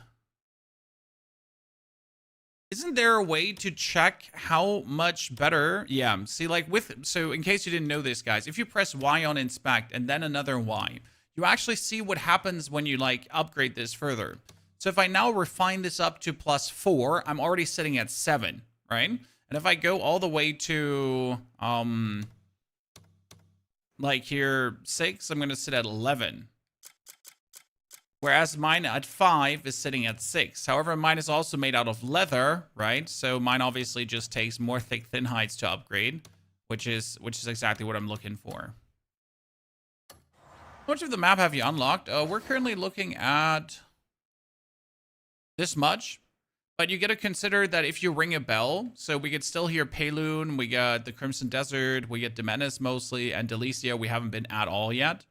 Isn't there a way to check how much better? Yeah, see, like so in case you didn't know this, guys, if you press Y on inspect and then another Y, you actually see what happens when you like upgrade this further. So if I now refine this up to +4, I'm already sitting at 7, right? And if I go all the way to, like here, 6, I'm going to sit at 11. Whereas mine at 5 is sitting at 6. However, mine is also made out of leather, right? So mine obviously just takes more thick thin hides to upgrade, which is exactly what I'm looking for. How much of the map have you unlocked? We're currently looking at this much, but you got to consider that if you ring a bell, so we could still hear Payloon, we got the Crimson Desert, we get Demeniss mostly, and Delicia we haven't been at all yet.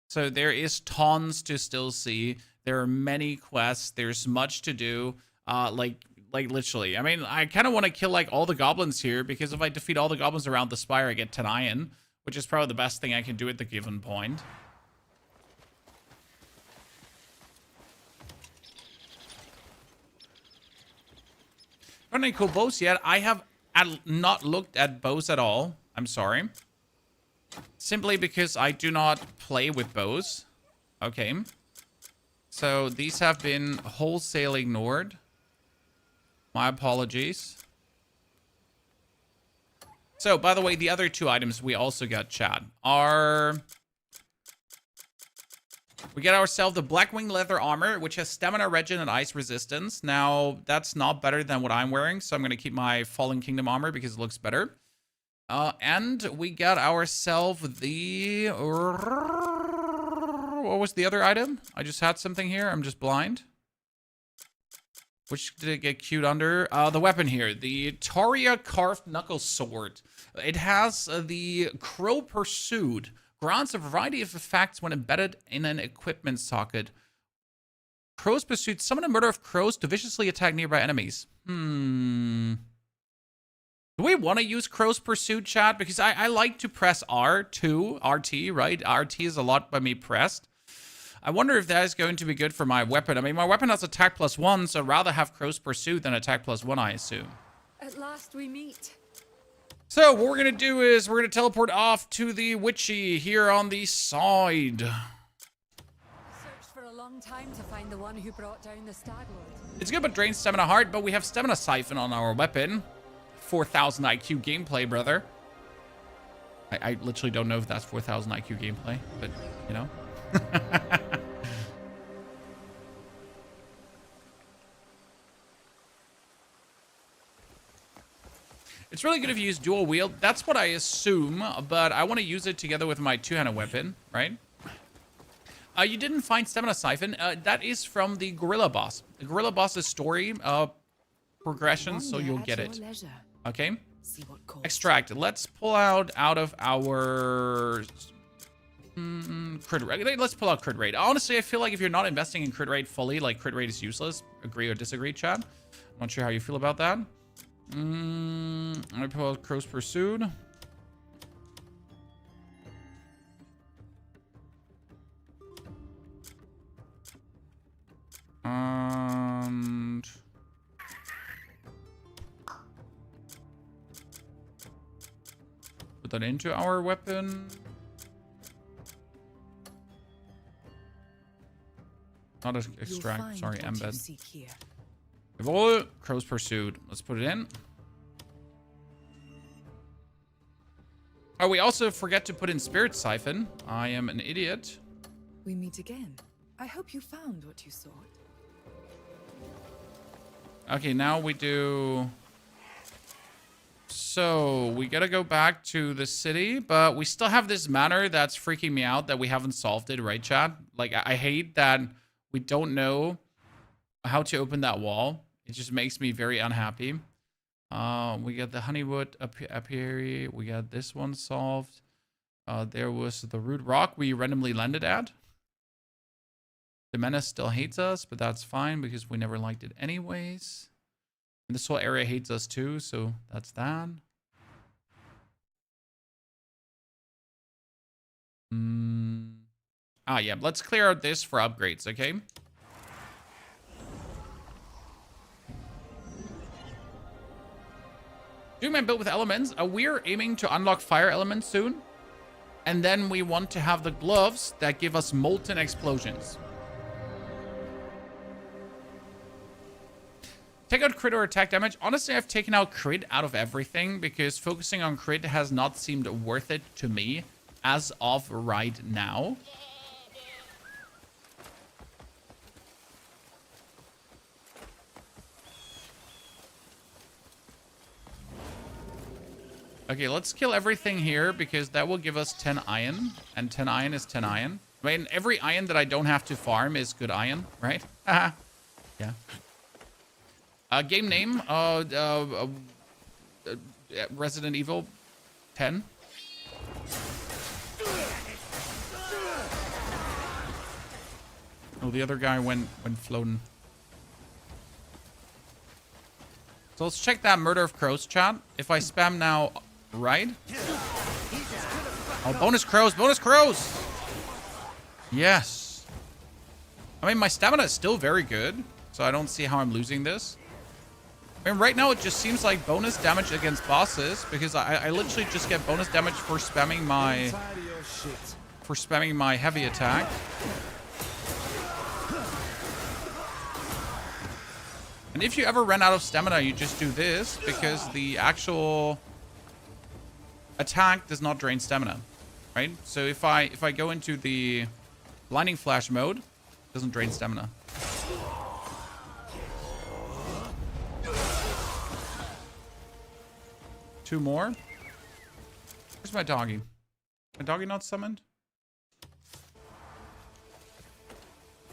So there is tons to still see. There are many quests. There's much to do. Like literally. I mean, I kind of want to kill like all the goblins here because if I defeat all the goblins around the spire, I get Tannery, which is probably the best thing I can do at the given point. Any cool bows yet? I have not looked at bows at all. I'm sorry. Simply because I do not play with bows. Okay. So these have been wholesale ignored. My apologies. So, by the way, the other 2 items we also got, chat, are... We get ourselves the Blackwing leather armor, which has stamina regen and ice resistance. Now, that's not better than what I'm wearing, so I'm going to keep my Fallen Kingdom armor because it looks better. And we got ourselves the... What was the other item? I just had something here. I'm just blind. Which did it get queued under? The weapon here. The Taria Carved Knuckle Sword. It has the Crow Pursued. Grants a variety of effects when embedded in an equipment socket. Crow's Pursuit. Summon a murder of crows to viciously attack nearby enemies. Do we want to use Crow's Pursuit, chat? Because I like to press R2, RT, right? RT is a lot by me pressed. I wonder if that is going to be good for my weapon. I mean, my weapon has attack +1, so I'd rather have Crow's Pursuit than attack +1, I assume. At last we meet. So what we're going to do is we're going to teleport off to the Witchy here on the side. Searched for a long time to find the one who brought down the Stag Lord. It's good but drains Stamina Heart, but we have Stamina Siphon on our weapon. 4,000 IQ gameplay, brother. I literally don't know if that's 4,000 IQ gameplay, but, you know. It's really good if you use dual wield. That's what I assume, but I want to use it together with my two-handed weapon, right? You didn't find Stamina Siphon. That is from the Gorilla Boss. The Gorilla Boss's story progression, so you'll get it. Okay? Extract. Let's pull out of our crit rate. Let's pull out crit rate. Honestly, I feel like if you're not investing in crit rate fully, like crit rate is useless. Agree or disagree, chat? I'm not sure how you feel about that. I pull out Crow's Pursuit. And put that into our weapon. Not extract, sorry, embed. Pivot, Crow's Pursuit. Let's put it in. Oh, we also forget to put in Spirit Siphon. I am an idiot. We meet again. I hope you found what you sought. Okay, now we do... So, we gotta go back to the city, but we still have this manor that's freaking me out that we haven't solved it, right, Chad? Like, I hate that we don't know how to open that wall. It just makes me very unhappy. We got the Honeywood up here. We got this one solved. There was the Rude Rock we randomly landed at. Demeniss still hates us, but that's fine because we never liked it anyways. And this whole area hates us too, so that's that. Yeah, let's clear out this for upgrades, okay? Doing my build with elements. We're aiming to unlock fire elements soon. And then we want to have the gloves that give us molten explosions. Take out crit or attack damage. Honestly, I've taken out crit out of everything because focusing on crit has not seemed worth it to me as of right now. Okay, let's kill everything here because that will give us 10 iron. And 10 iron is 10 iron. I mean, every iron that I don't have to farm is good iron, right? Haha. Yeah. Game name, Resident Evil 10. Oh, the other guy went floating. So let's check that Murder of Crows, chat. If I spam now, right? Oh, bonus crows, bonus crows! Yes. I mean, my stamina is still very good, so I don't see how I'm losing this. I mean, right now it just seems like bonus damage against bosses because I literally just get bonus damage for spamming my heavy attack. And if you ever run out of stamina, you just do this because the actual attack does not drain stamina, right? So if I go into the blinding flash mode, it doesn't drain stamina. Two more. Where's my doggy? My doggy not summoned?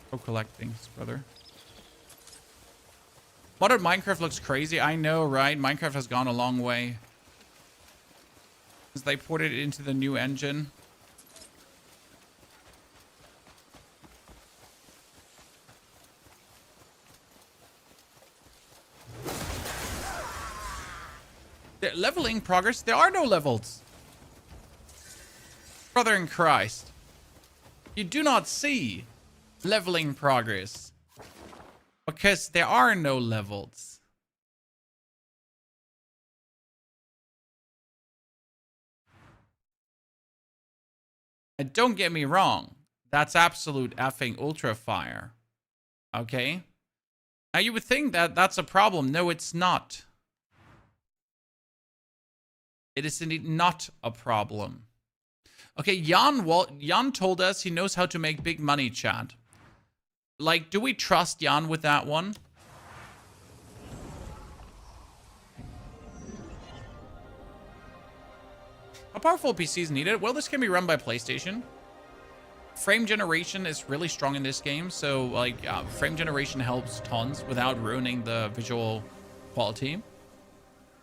Go collect things, brother. Modern Minecraft looks crazy. I know, right? Minecraft has gone a long way since they ported it into the new engine. Leveling progress. There are no levels. Brother in Christ. You do not see leveling progress. Because there are no levels. And don't get me wrong. That's absolute effing ultra fire. Okay? Now you would think that that's a problem. No, it's not. It is indeed not a problem. Okay, Jan told us he knows how to make big money, chat. Like, do we trust Jan with that one? How powerful PC is needed? Well, this can be run by PlayStation. Frame generation is really strong in this game, so like frame generation helps tons without ruining the visual quality.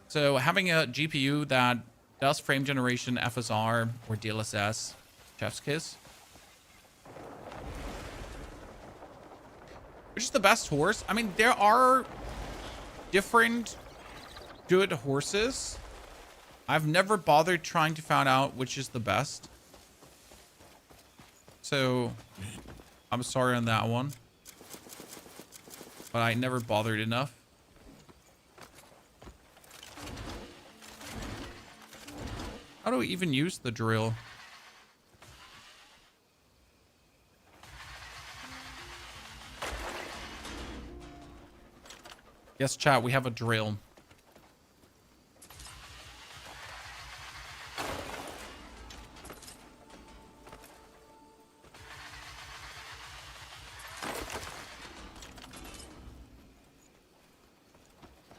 So having a GPU that does frame generation, FSR, or DLSS, chef's kiss. Which is the best horse? I mean, there are different good horses. I've never bothered trying to find out which is the best. So, I'm sorry on that one. But I never bothered enough. How do we even use the drill? Yes, chat, we have a drill.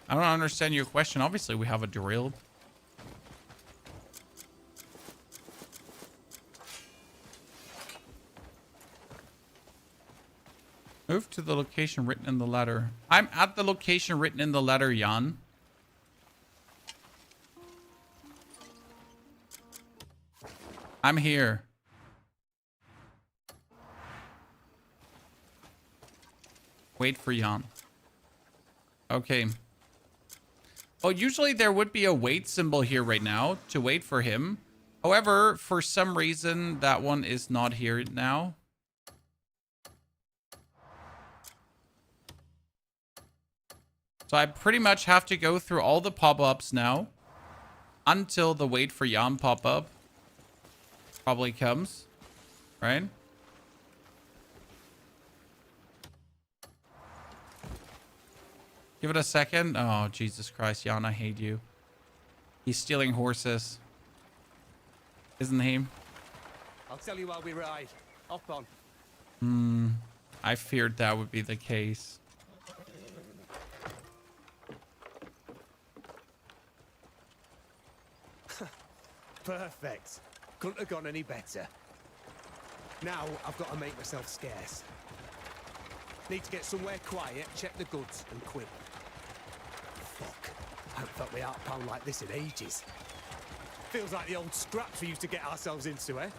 I don't understand your question. Obviously, we have a drill. Move to the location written in the letter. I'm at the location written in the letter, Jan. I'm here. Wait for Jan. Okay. Well, usually there would be a wait symbol here right now to wait for him. However, for some reason, that one is not here now. So I pretty much have to go through all the pop-ups now until the wait for Jan pop-up probably comes, right? Give it a second. Oh, Jesus Christ, Jan, I hate you. He's stealing horses. Isn't he? I'll tell you while we ride. Hop on. I feared that would be the case. Perfect. Couldn't have gone any better. Now I've got to make myself scarce. Need to get somewhere quiet, check the goods, and quit. Fuck. I haven't felt my heart pound like this in ages. Feels like the old scraps we used to get ourselves into, eh?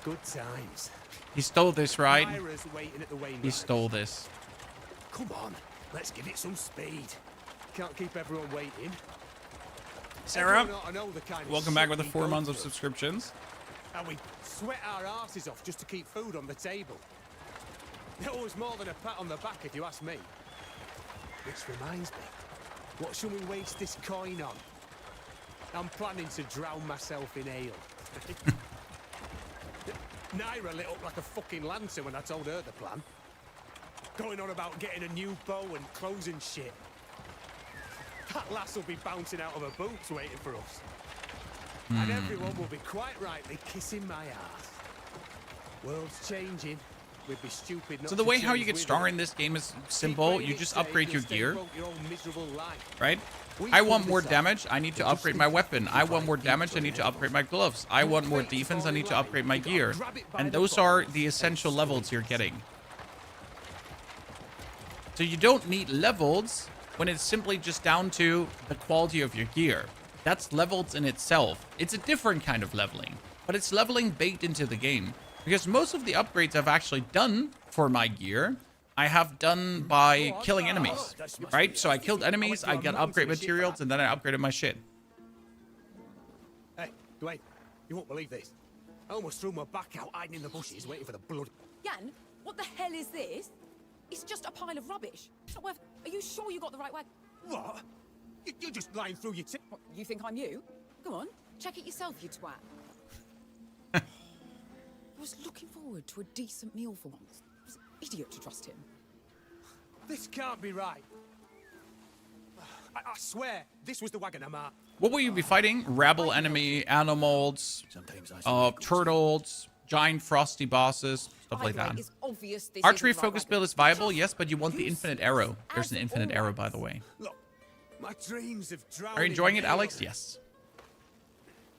Good times. He stole this, right? Myra's waiting at the Wagon. He stole this. Come on, let's give it some speed. Can't keep everyone waiting. Sarah, Everyone ought to know the kind of welcome back shit with the we 4 go months of through. subscriptions. And we sweat our asses off just to keep food on the table. They're always more than a pat on the back, if you ask me. Which reminds me, what shall we waste this coin on? I'm planning to drown myself in ale. Naira lit up like a fucking lancer when I told her the plan. Going on about getting a new bow and clothes and shit. That lass will be bouncing out of her boots waiting for us. And everyone will be quite rightly kissing my ass. World's changing. We'd be stupid not So the to way how you change get with stronger it. in this game is simple. Keep You just playing it upgrade safe, your you'll stay gear, broke your own miserable life. right? We I want pulled more this off. damage. I need to upgrade my weapon. I want more damage. I need to upgrade my gloves. I want more defense. I need to upgrade my gear. And those are the essential levels you're getting. So you don't need levels when it's simply just down to the quality of your gear. That's levels in itself. It's a different kind of leveling, but it's leveling baked into the game. Because most of the upgrades I've actually done for my gear, I have done by killing enemies, right? So I killed enemies, I got upgrade materials, and then I upgraded my shit. Hey, Dwayne, you won't believe this. I almost threw my back out hiding in the bushes waiting for the blood. Jan, What the hell is this? It's just a pile of rubbish. It's not worth... Are you sure you got the right wagon? What? You're just lying through your teeth. What, you think I'm you? Go on, check it yourself, you twat. I was looking forward to a decent meal for once. I was an idiot to trust him. This can't be right. I swear, this was the wagon I'm at. What will you be fighting? Rebel enemy, animals, turtles, giant frosty bosses, stuff like that. Archery focus build is viable, yes, but you want the infinite arrow. There's an infinite arrow, by the way. Look, my dreams have drowned. Are you enjoying it, Alex? Yes.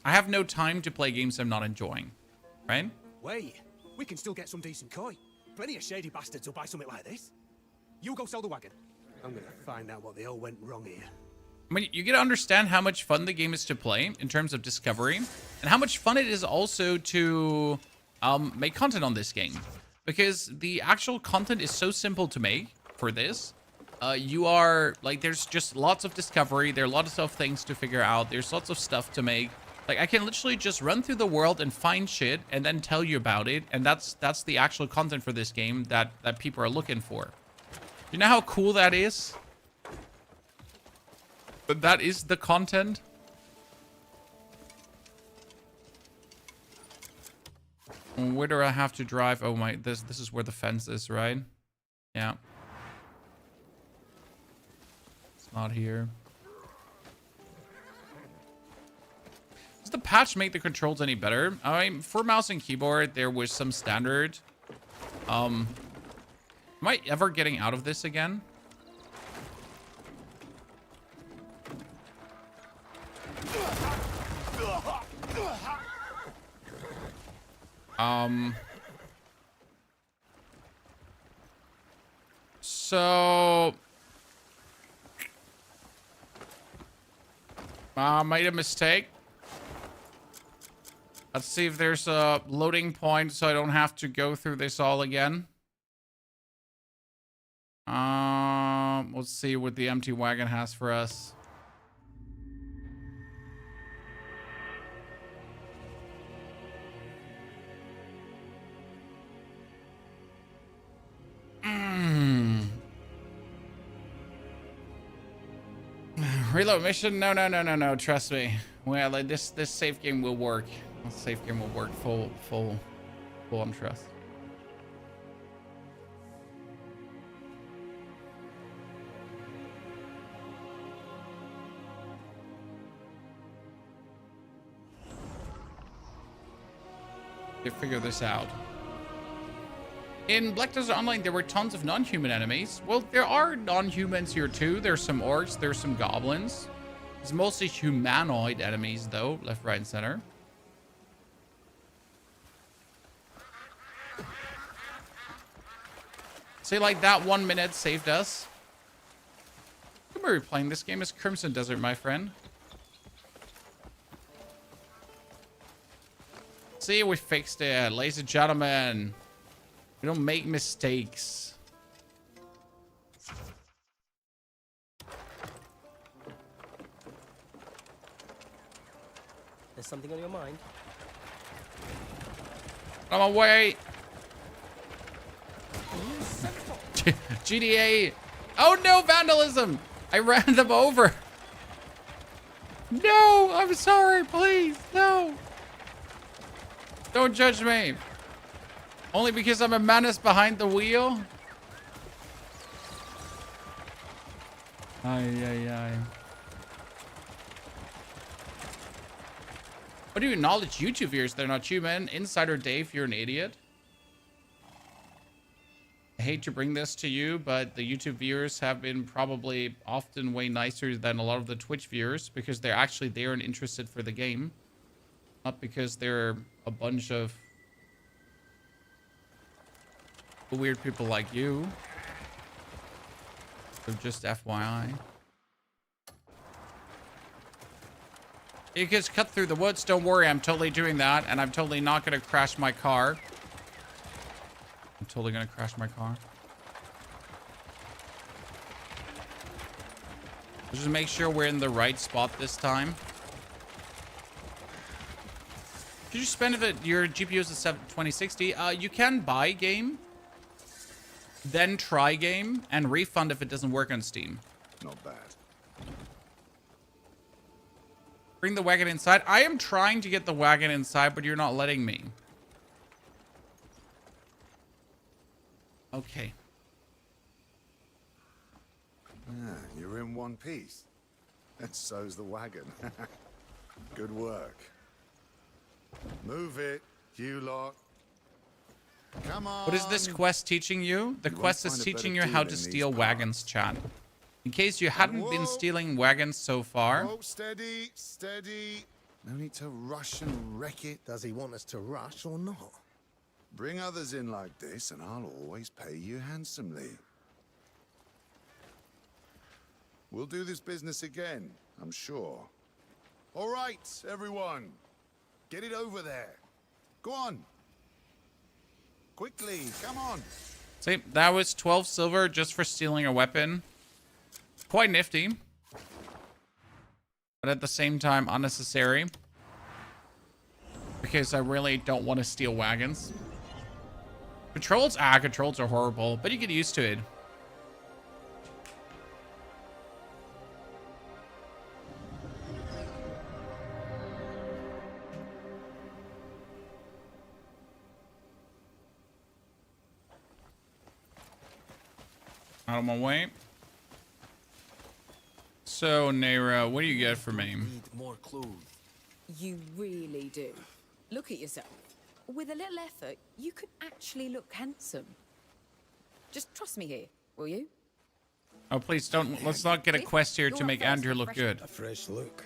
I have no time to play games I'm not enjoying, right? Wait, we can still get some decent koi. Plenty of shady bastards will buy something like this. You go sell the wagon. I'm gonna find out what the hell went wrong here. I mean, you get to understand how much fun the game is to play in terms of discovery, and how much fun it is also to make content on this game. Because the actual content is so simple to make for this. You are, like, there's just lots of discovery. There are lots of things to figure out. There's lots of stuff to make. Like, I can literally just run through the world and find shit and then tell you about it. And that's the actual content for this game that people are looking for. You know how cool that is? But that is the content. Where do I have to drive? Oh my, this is where the fence is, right? Yeah. It's not here. Does the patch make the controls any better? I mean, for mouse and keyboard, there was some standard. Am I ever getting out of this again? So made a mistake. Let's see if there's a loading point so I don't have to go through this all again. Let's see what the empty wagon has for us. Reload mission? No. Trust me. Well, like, this save game will work. This save game will work full on trust. To figure this out. In Black Desert Online, there were tons of non-human enemies. Well, there are non-humans here too. There's some orcs, there's some goblins. It's mostly humanoid enemies though, left, right, and center. See, like, that 1 minute saved us. Who are we playing? This game is Crimson Desert, my friend. See, we fixed it, ladies and gentlemen. We don't make mistakes. There's something on your mind? I'm away. GDA. Oh no, vandalism. I ran them over. No, I'm sorry, please. No. Don't judge me. Only because I'm a menace behind the wheel? Ay. What do you acknowledge YouTube viewers? They're not human. Insider Dave, you're an idiot. I hate to bring this to you, but the YouTube viewers have been probably often way nicer than a lot of the Twitch viewers because they're actually there and interested for the game. Not because they're a bunch of weird people like you. So just FYI. You can just cut through the woods. Don't worry, I'm totally doing that. And I'm totally not going to crash my car. I'm totally going to crash my car. Just make sure we're in the right spot this time. Did you spend it? Your GPU is a 2060. You can buy game then try game, and refund if it doesn't work on Steam. Not bad. Bring the wagon inside. I am trying to get the wagon inside, but you're not letting me. Okay. Ah, you're in one piece. And so's the wagon. Good work. Move it, you lot. Come on. What is this quest teaching you? The quest is teaching you how to steal wagons, chat. In case you hadn't been stealing wagons so far. Whoa, steady, steady. No need to rush and wreck it. Does he want us to rush or not? Bring others in like this and I'll always pay you handsomely. We'll do this business again, I'm sure. All right, everyone. Get it over there. Go on. Quickly, come on. See, that was 12 silver just for stealing a weapon. Quite nifty. But at the same time, unnecessary. Because I really don't want to steal wagons. Controls? Controls are horrible. But you get used to it. Out of my way. So, Nera, what do you get for me? Need more clothes. You really do. Look at yourself. With a little effort, you could actually look handsome. Just trust me here, will you? Oh, please don't. Let's not get a quest here to make Andrew look good. A fresh look.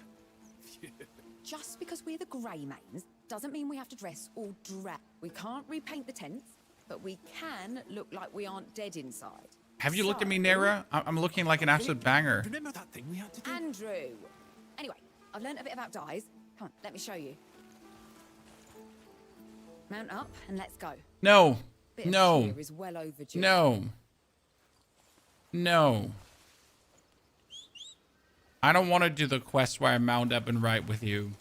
Just because we're the Grey Mains doesn't mean we have to dress all drab. We can't repaint the tents, but we can look like we aren't dead inside. Have you looked at me, Nera? I'm looking like an absolute banger. Remember that thing we had to do? Andrew! Anyway, I've learned a bit about dyes. Come on, let me show you. Mount up and let's go. No. Bit of No. cheer is well overdue. No. No. I don't want to do the quest where I mount up and ride with you.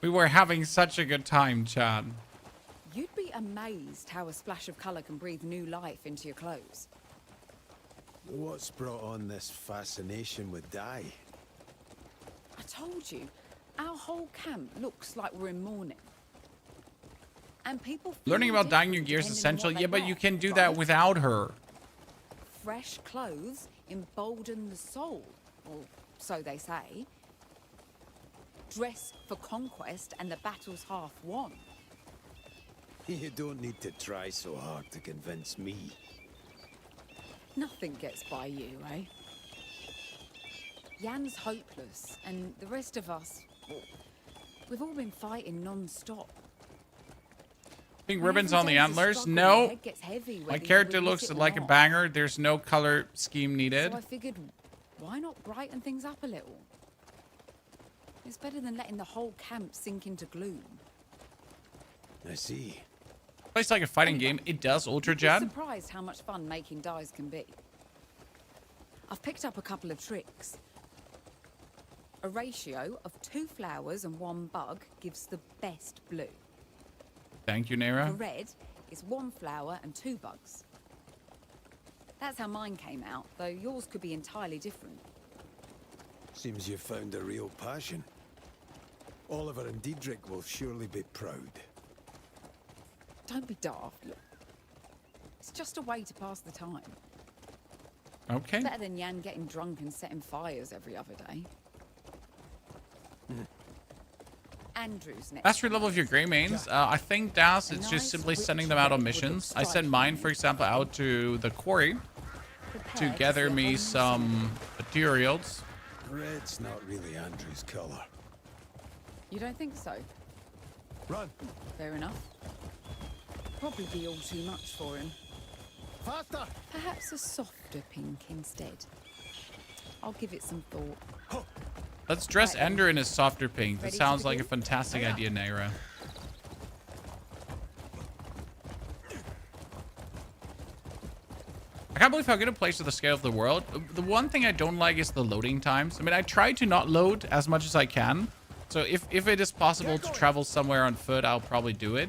We were having such a good time, Chad. You'd be amazed how a splash of colour can breathe new life into your clothes. What's brought on this fascination with dye? I told you, our whole camp looks like we're in mourning. And people feel Learning about dyeing your different gear is depending on essential. what Yeah, they but wear, you can do right? that without her. Fresh clothes embolden the soul, or so they say. Dress for conquest and the battle's half won. You don't need to try so hard to convince me. Nothing gets by you, eh? Jan's hopeless, and the rest of us, well, we've all been fighting non-stop. Pink When ribbons every on the day's a antlers? struggle, No. your head gets heavy My whether you character admit looks it or like a not. banger. There's no color scheme needed. So I figured, why not brighten things up a little? It's better than letting the whole camp sink into gloom. I see. Plays like a fighting game. It does, Ultra You'd be Jad. surprised how much fun making dyes can be. I've picked up a couple of tricks. A ratio of 2 flowers and 1 bug gives the best blue. Thank you, For Nera. red is 1 flower and 2 bugs. That's how mine came out, though yours could be entirely different. Seems you've found a real passion. Oliver and Diedrich will surely be proud. Don't be daft, look. It's just a way to pass the time. Okay. Better than Jan getting drunk and setting fires every other day. Andrew's next. Mastery level of your Grey Mains. I think Das, it's just simply sending them out on missions. I sent mine, for example, out to the quarry to gather me some materials. Red's not really Andrew's color. You don't think so? Run. Fair enough. Probably be all too much for him. Faster. Perhaps a softer pink instead. I'll give it some thought. Let's dress Right then. Ender in a softer pink. That Ready to sounds like a begin? fantastic idea, Naira. I can't believe how good it plays to the scale of the world. The one thing I don't like is the loading times. I mean, I try to not load as much as I can, So if it is possible to travel somewhere on foot, I'll probably do it.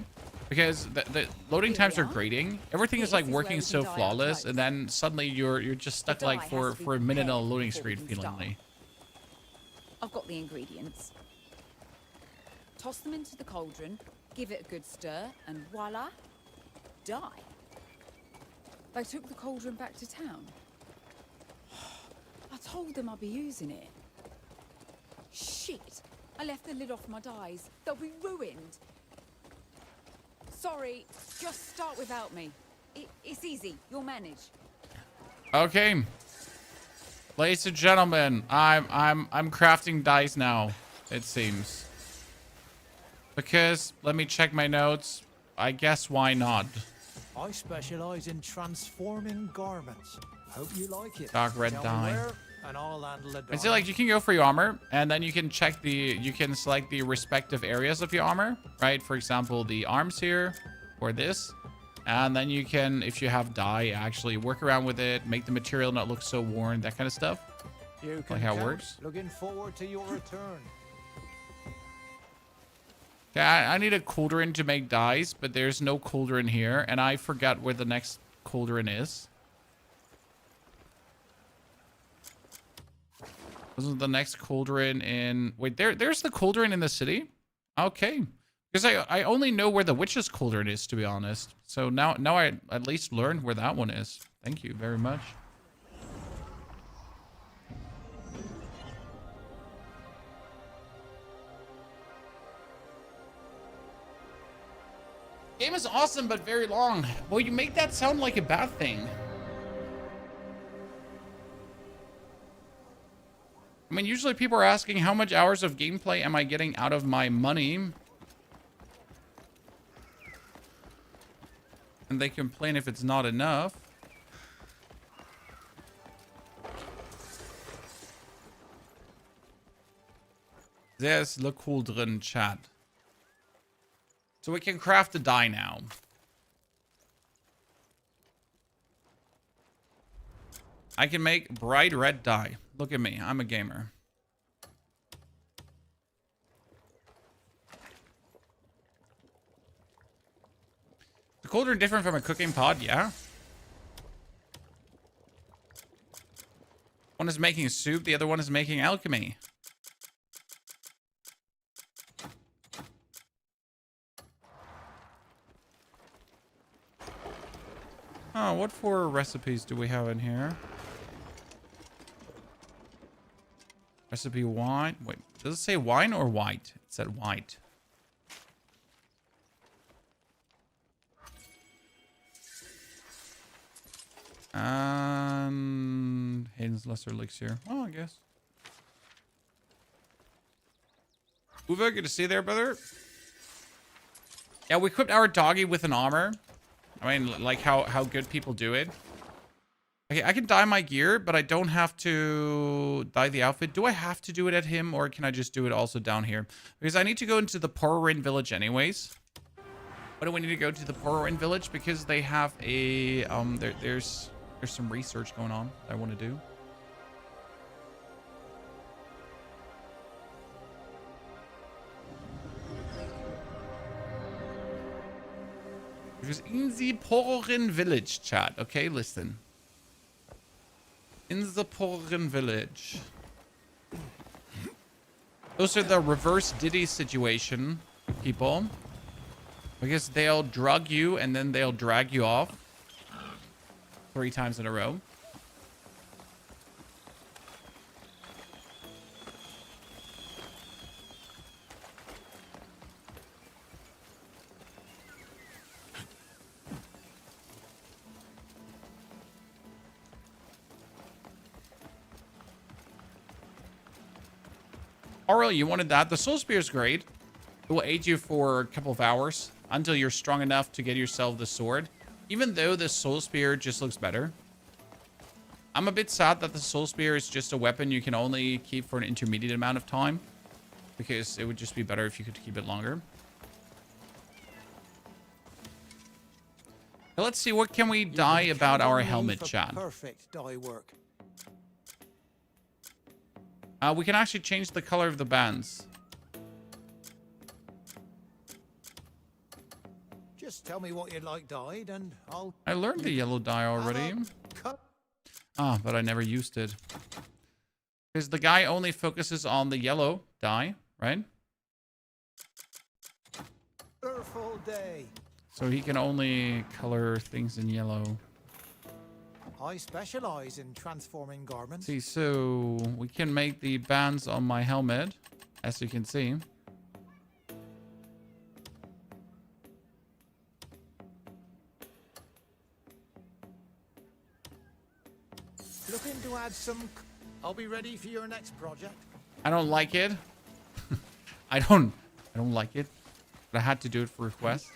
Because the loading times are grating. Everything is like working so flawless, and then suddenly you're just stuck like for a minute on a loading screen feelingly. I've got the ingredients. Toss them into the cauldron, give it a good stir, and voila, die. They took the cauldron back to town. I told them I'd be using it. Shit! I left the lid off my dyes. They'll be ruined. Sorry, just start without me. It's easy. You'll manage. Okay. Ladies and gentlemen, I'm crafting dice now, it seems. Because let me check my notes. I guess why not? I specialize in transforming garments. Hope you like it. Dark red Tell me dye. where, and I'll handle the And so like you can go for your armor, and then you can check you can select the respective areas of your armor, right? For example, the arms here, or this. And then you can, if you have dye, actually work around with it, make the material not look so worn, that kind of stuff. You Like how it works. Looking forward to your return. Yeah, I need a cauldron to make dyes, but there's no cauldron here, and I forgot where the next cauldron is. Wasn't the next cauldron in... Wait, there's the cauldron in the city? Okay. Because I only know where the witch's cauldron is, to be honest. So now I at least learned where that one is. Thank you very much. Game is awesome, but very long. Well, you make that sound like a bad thing. I mean, usually people are asking how much hours of gameplay am I getting out of my money? And they complain if it's not enough. There's le cauldron, chat. So we can craft a dye now. I can make bright red dye. Look at me. I'm a gamer. The cauldron different from a cooking pod? Yeah. One is making soup. The other one is making alchemy. Oh, what 4 recipes do we have in here? Recipe wine. Wait, does it say wine or white? It said white. And Hayden's Lesser Elixir. Oh, I guess. Uwe, good to see you there, brother. Yeah, we equipped our doggy with an armor. I mean, like how good people do it. Okay, I can dye my gear, but I don't have to dye the outfit. Do I have to do it at him, or can I just do it also down here? Because I need to go into the Pororin village anyways. Why do we need to go to the Pororin village? Because they have a there's some research going on that I want to do. Because in the Pororin village, chat. Okay, listen. In the Pororin village. Those are the reverse Diddy situation, people. Because they'll drug you and then they'll drag you off 3 times in a row. Aurel, you wanted that. The Soul Spear is great. It will aid you for a couple of hours until you're strong enough to get yourself the sword. Even though the Soul Spear just looks better. I'm a bit sad that the Soul Spear is just a weapon you can only keep for an intermediate amount of time. Because it would just be better if you could keep it longer. Now let's see, what can we dye about our helmet, chat? Perfect dye work. We can actually change the color of the bands. Just tell me what you'd like dyed, and I'll... I learned the yellow dye already. Ah, but I never used it. Because the guy only focuses on the yellow dye, right? Full day. So he can only color things in yellow. I specialize in transforming garments. See, so we can make the bands on my helmet, as you can see. Looking to add some... I'll be ready for your next project. I don't like it. I don't like it. But I had to do it for request.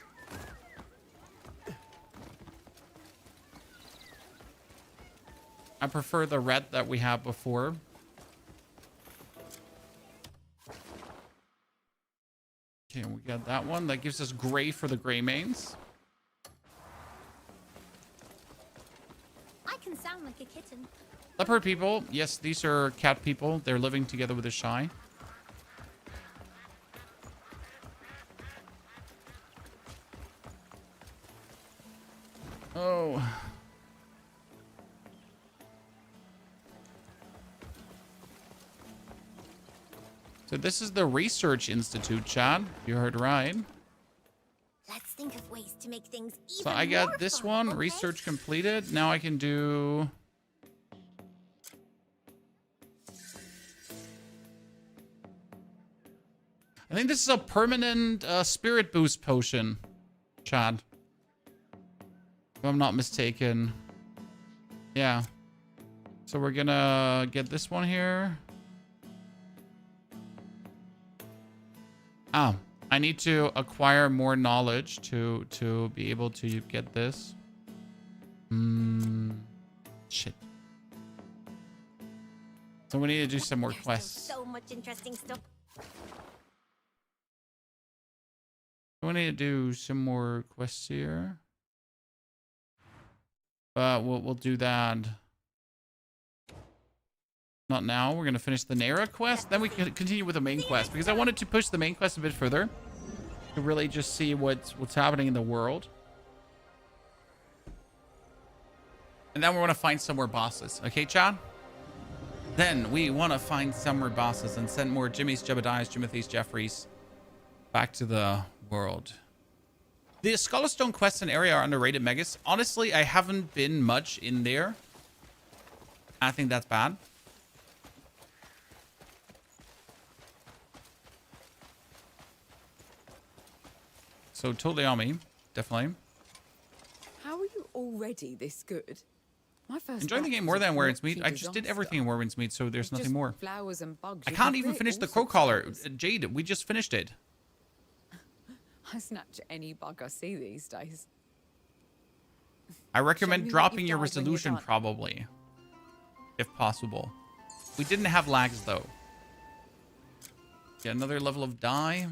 I prefer the red that we had before. Okay, we got that one. That gives us gray for the gray mains. I can sound like a kitten. Leopard people. Yes, these are cat people. They're living together with the shy. Oh. So this is the Research Institute, Chad. You heard right. Let's think of ways to make things even So I got more this fun, one, okay? research completed. Now I can do... I think this is a permanent spirit boost potion, Chad. If I'm not mistaken. Yeah. So we're gonna get this one here. Ah, I need to acquire more knowledge to be able to get this. Shit. So we need to do some more quests. So much interesting stuff. We need to do some more quests here. But we'll do that. Not now. We're going to finish the Nera quest. Then we can continue with the main quest. Because I wanted to push the main quest a bit further. To really just see what's happening in the world. And then we want to find some more bosses. Okay, Chad? Then we want to find some more bosses. And send more Jimmys, Jebediahs, Jimothys, Jeffreys. Back to the world. The Scholarstone quests and area are underrated, Megas. Honestly, I haven't been much in there. I think that's bad. So totally on me. Definitely. How are you already this good? My first Enjoying the game more than Where It's Meat. I just did everything in Where It's Meat, so there's nothing Just more. Flowers and bugs. I You can't can even create finish all the sorts Crow of Collar. flowers. Jade, we just finished it. I snatch any bug I see these days. I recommend me what dropping you've your died when you're resolution done. probably. If possible. We didn't have lags though. Get another level of dye.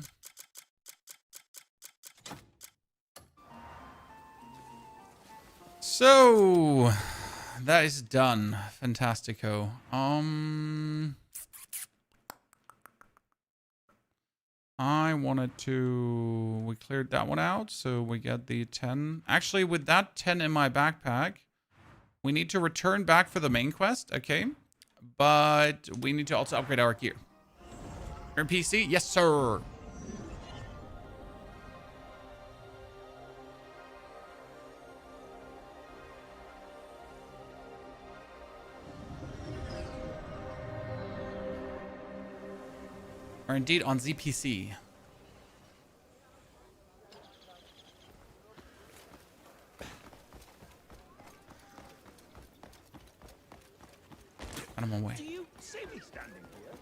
So that is done. Fantastico. I wanted to... We cleared that one out, so we get the 10. Actually, with that 10 in my backpack, we need to return back for the main quest, okay? But we need to also upgrade our gear. You're in PC? Yes, sir. Are indeed on ZPC. And I'm away. Do you see me standing here?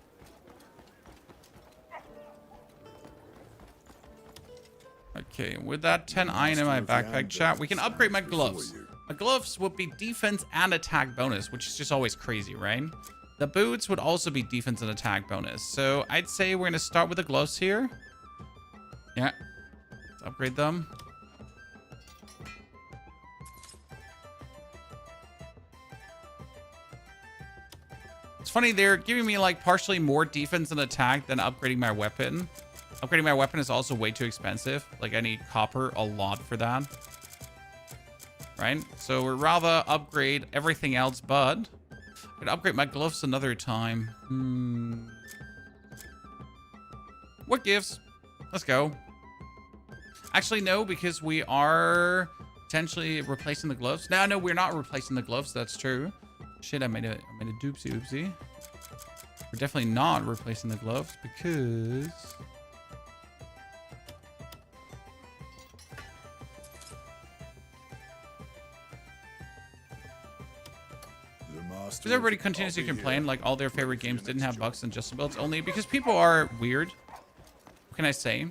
Okay, with that 10 iron in my backpack, chat, we can upgrade my gloves. My gloves would be defense and attack bonus, which is just always crazy, right? The boots would also be defense and attack bonus. So I'd say we're going to start with the gloves here. Yeah. Let's upgrade them. It's funny, they're giving me like partially more defense and attack than upgrading my weapon. Upgrading my weapon is also way too expensive. Like, I need copper a lot for that. Right? So we'd rather upgrade everything else, but I could upgrade my gloves another time. What gives? Let's go. Actually, no, because we are potentially replacing the gloves. No, we're not replacing the gloves. That's true. Shit, I made a doopsie oopsie. We're definitely not replacing the gloves because... Because everybody continues to complain like all their favorite games didn't have bugs and adjustables, only because people are weird. What can I say?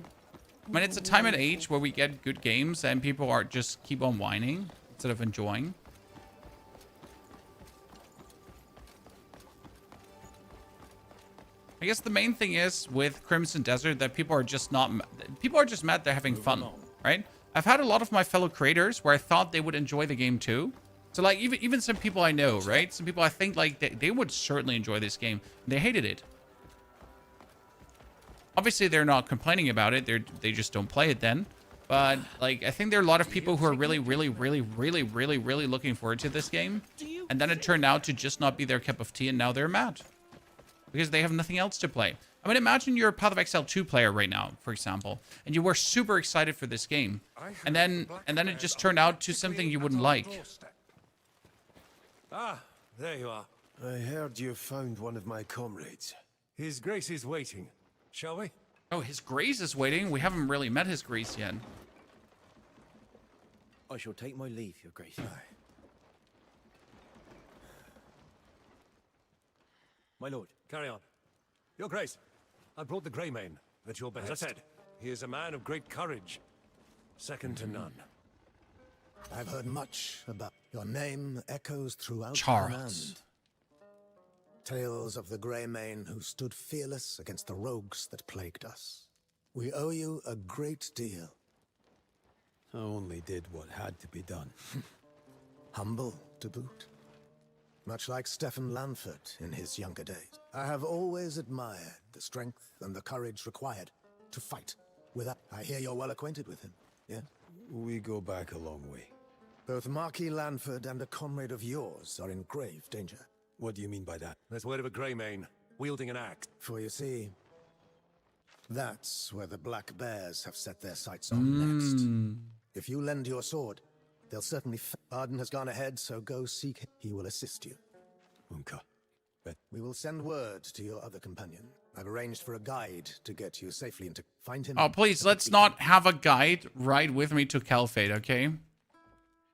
I mean, it's a time and age where we get good games and people are just keep on whining instead of enjoying. I guess the main thing is with Crimson Desert that people are just mad they're having fun, right? I've had a lot of my fellow creators where I thought they would enjoy the game too. So like even some people I know, right? Some people I think like they would certainly enjoy this game. They hated it. Obviously they're not complaining about it. They just don't play it then. But like I think there are a lot of people who are really looking forward to this game. And then it turned out to just not be their cup of tea and now they're mad. Because they have nothing else to play. I mean, imagine you're a Path of Exile 2 player right now, for example, and you were super excited for this game. And then it just turned out to something you wouldn't like. Ah, there you are. I heard you found one of my comrades. His Grace is waiting. Shall we? Oh, His Grace is waiting? We haven't really met His Grace yet. I shall take my leave, Your Grace. My lord. Carry on. Your Grace, I brought the Greymane at your behest. As I said, he is a man of great courage. Second to none. I've heard much about your name echoes throughout Charles. the land. Tales of the Greymane who stood fearless against the rogues that plagued us. We owe you a great deal. I only did what had to be done. Humble to boot. Much like Stefan Lanford in his younger days. I have always admired the strength and the courage required to fight without... I hear you're well acquainted with him, yes? We go back a long way. Both Marquis Lanford and a comrade of yours are in grave danger. What do you mean by that? There's word of a Greymane, wielding an axe. For you see, that's where the Black Bears have set their sights on next. If you lend your sword, they'll certainly... Arden has gone ahead, so go seek him. He will assist you. Unka. We will send word to your other companion. I've arranged for a guide to get you safely into... Find him... Oh, please, let's not have a guide ride with me to Caliphate, okay?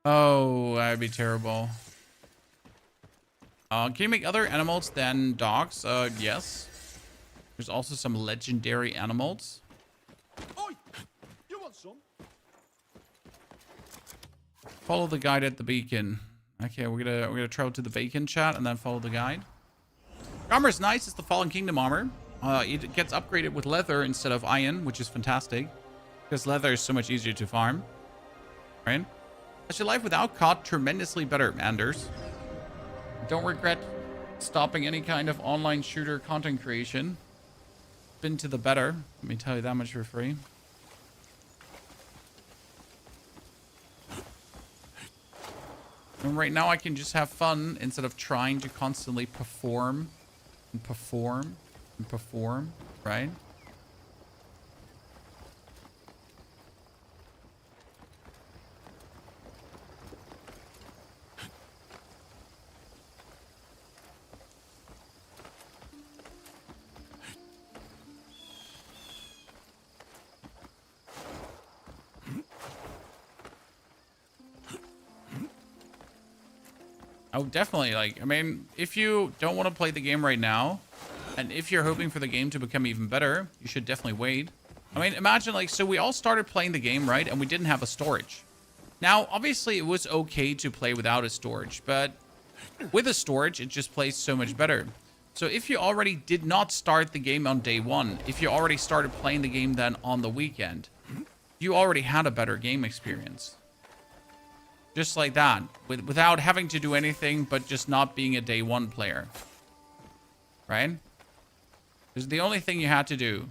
Oh, that'd be terrible. Can you make other animals than dogs? Yes. There's also some legendary animals. Oi! You want some? Follow the guide at the beacon. Okay, we're gonna travel to the beacon, chat, and then follow the guide. Armor is nice. It's the Fallen Kingdom armor. It gets upgraded with leather instead of iron, which is fantastic. Because leather is so much easier to farm. Right? As your life without COD tremendously better, Anders. Don't regret stopping any kind of online shooter content creation. Been to the better. Let me tell you that much for free. And right now I can just have fun instead of trying to constantly perform and perform and perform, right? Oh, definitely. Like, I mean, if you don't want to play the game right now, and if you're hoping for the game to become even better, you should definitely wait. I mean, imagine, like, so we all started playing the game, right? And we didn't have a storage. Now, obviously, it was okay to play without a storage, but with a storage, it just plays so much better. So if you already did not start the game on day one, if you already started playing the game then on the weekend, you already had a better game experience. Just like that, without having to do anything, but just not being a day one player. Right? This is the only thing you had to do.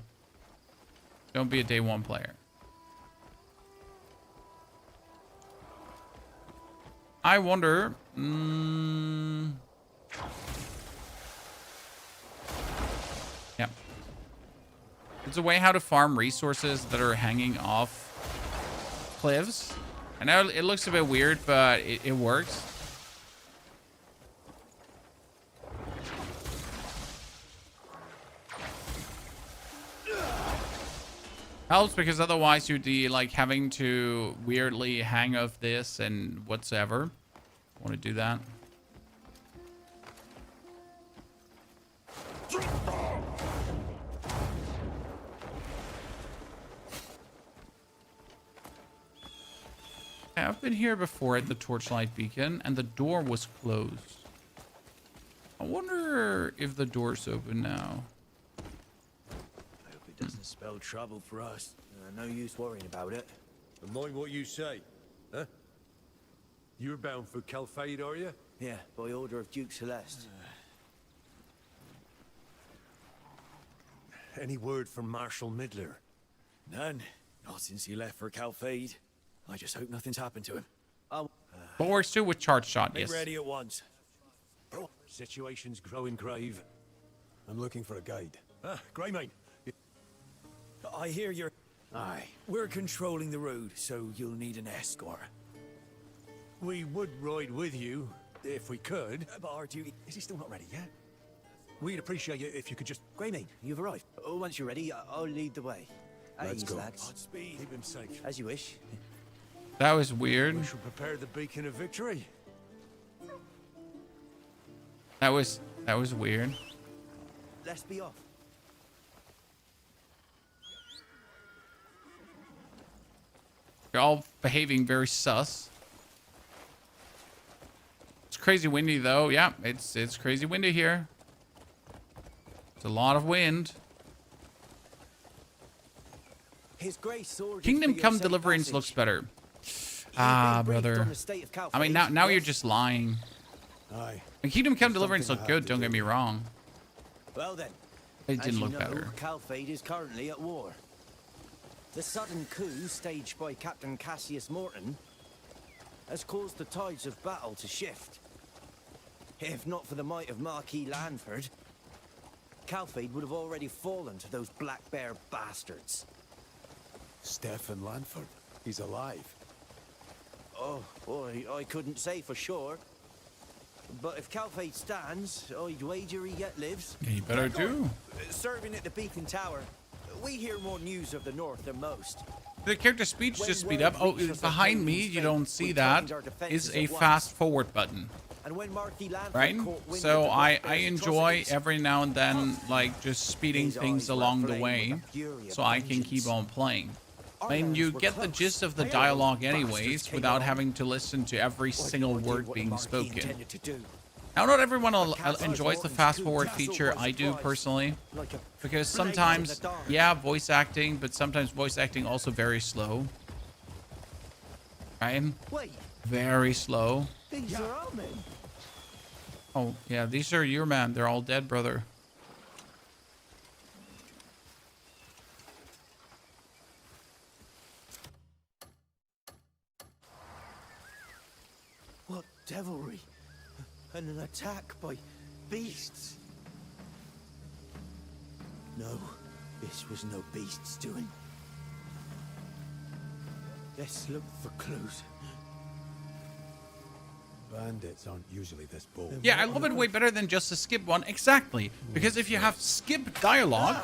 Don't be a day one player. I wonder. Yeah. There's a way how to farm resources that are hanging off cliffs. I know it looks a bit weird, but it works. Helps because otherwise you'd be like having to weirdly hang off this and whatsoever. Want to do that? I've been here before at the torchlight beacon and the door was closed. I wonder if the door's open now. It doesn't spell trouble for us. No use worrying about it. And mind what you say, huh? You're bound for Calfade, are you? Yeah, by order of Duke Celeste. Any word from Marshal Midler? None. Not since he left for Calfade. I just hope nothing's happened to him. But works too with charge shot, Be yes. ready at once. Situation's growing grave. I'm looking for a guide. Greymane. I hear you're... Aye. We're controlling the road, so you'll need an escort. We would ride with you, if we could. But our duty... Is he still not ready yet? We'd appreciate it if you could just... Greymane, you've arrived. Oh, once you're ready, I'll lead the way. Let's go. Lads. Godspeed. Keep him safe. As you wish. That was weird. We should prepare the beacon of victory. That was weird. Let's be off. You're all behaving very sus. It's crazy windy though. Yeah, it's crazy windy here. It's a lot of wind. His Grace sword Kingdom Come Deliverance looks better. Ah, brother. I mean, now you're just lying. Aye. And Kingdom Come Deliverance looked good, don't get me wrong. Well then, It didn't look as you know, better. Calfade is currently at war. The sudden coup staged by Captain Casius Morton has caused the tides of battle to shift. If not for the might of Marquis Lanford, Calfade would have already fallen to those Black Bear bastards. Stefan Lanford. He's alive. Oh, boy, I couldn't say for sure. But if Calfade stands, I'd wager he yet lives. Yeah, you better do. Serving at the Beacon Tower, we hear more news of the North than most. The character speech just speed up. Oh, behind me, you don't see that, is a fast forward button. And when Marquis Lanford Right? caught wind So of the Black I Bear's enjoy atrocities, every now and then, like, just speeding His things eyes were along the aflame way with the fury of so I can vengeance. keep on playing. Our I mean, lands you were get the close. gist of the Pale dialogue bastards anyways came without along. having to listen to every single I word did being what the Marquis spoken. intended to do. Now, not everyone Casius enjoys the Morton's fast coup forward castle feature. was I do surprised, personally. like a Because blade in sometimes, the dark. yeah, voice acting, but sometimes voice acting also very slow. Right? Wait, Very slow. these are our men. Oh, yeah, these are your men. They're all dead, brother. What devilry? And an attack by beasts? No, this was no beast's doing. Let's look for clues. Bandits aren't usually this bold. Yeah, I love it way better than just a skip one. Exactly. Because if you have skip dialogue,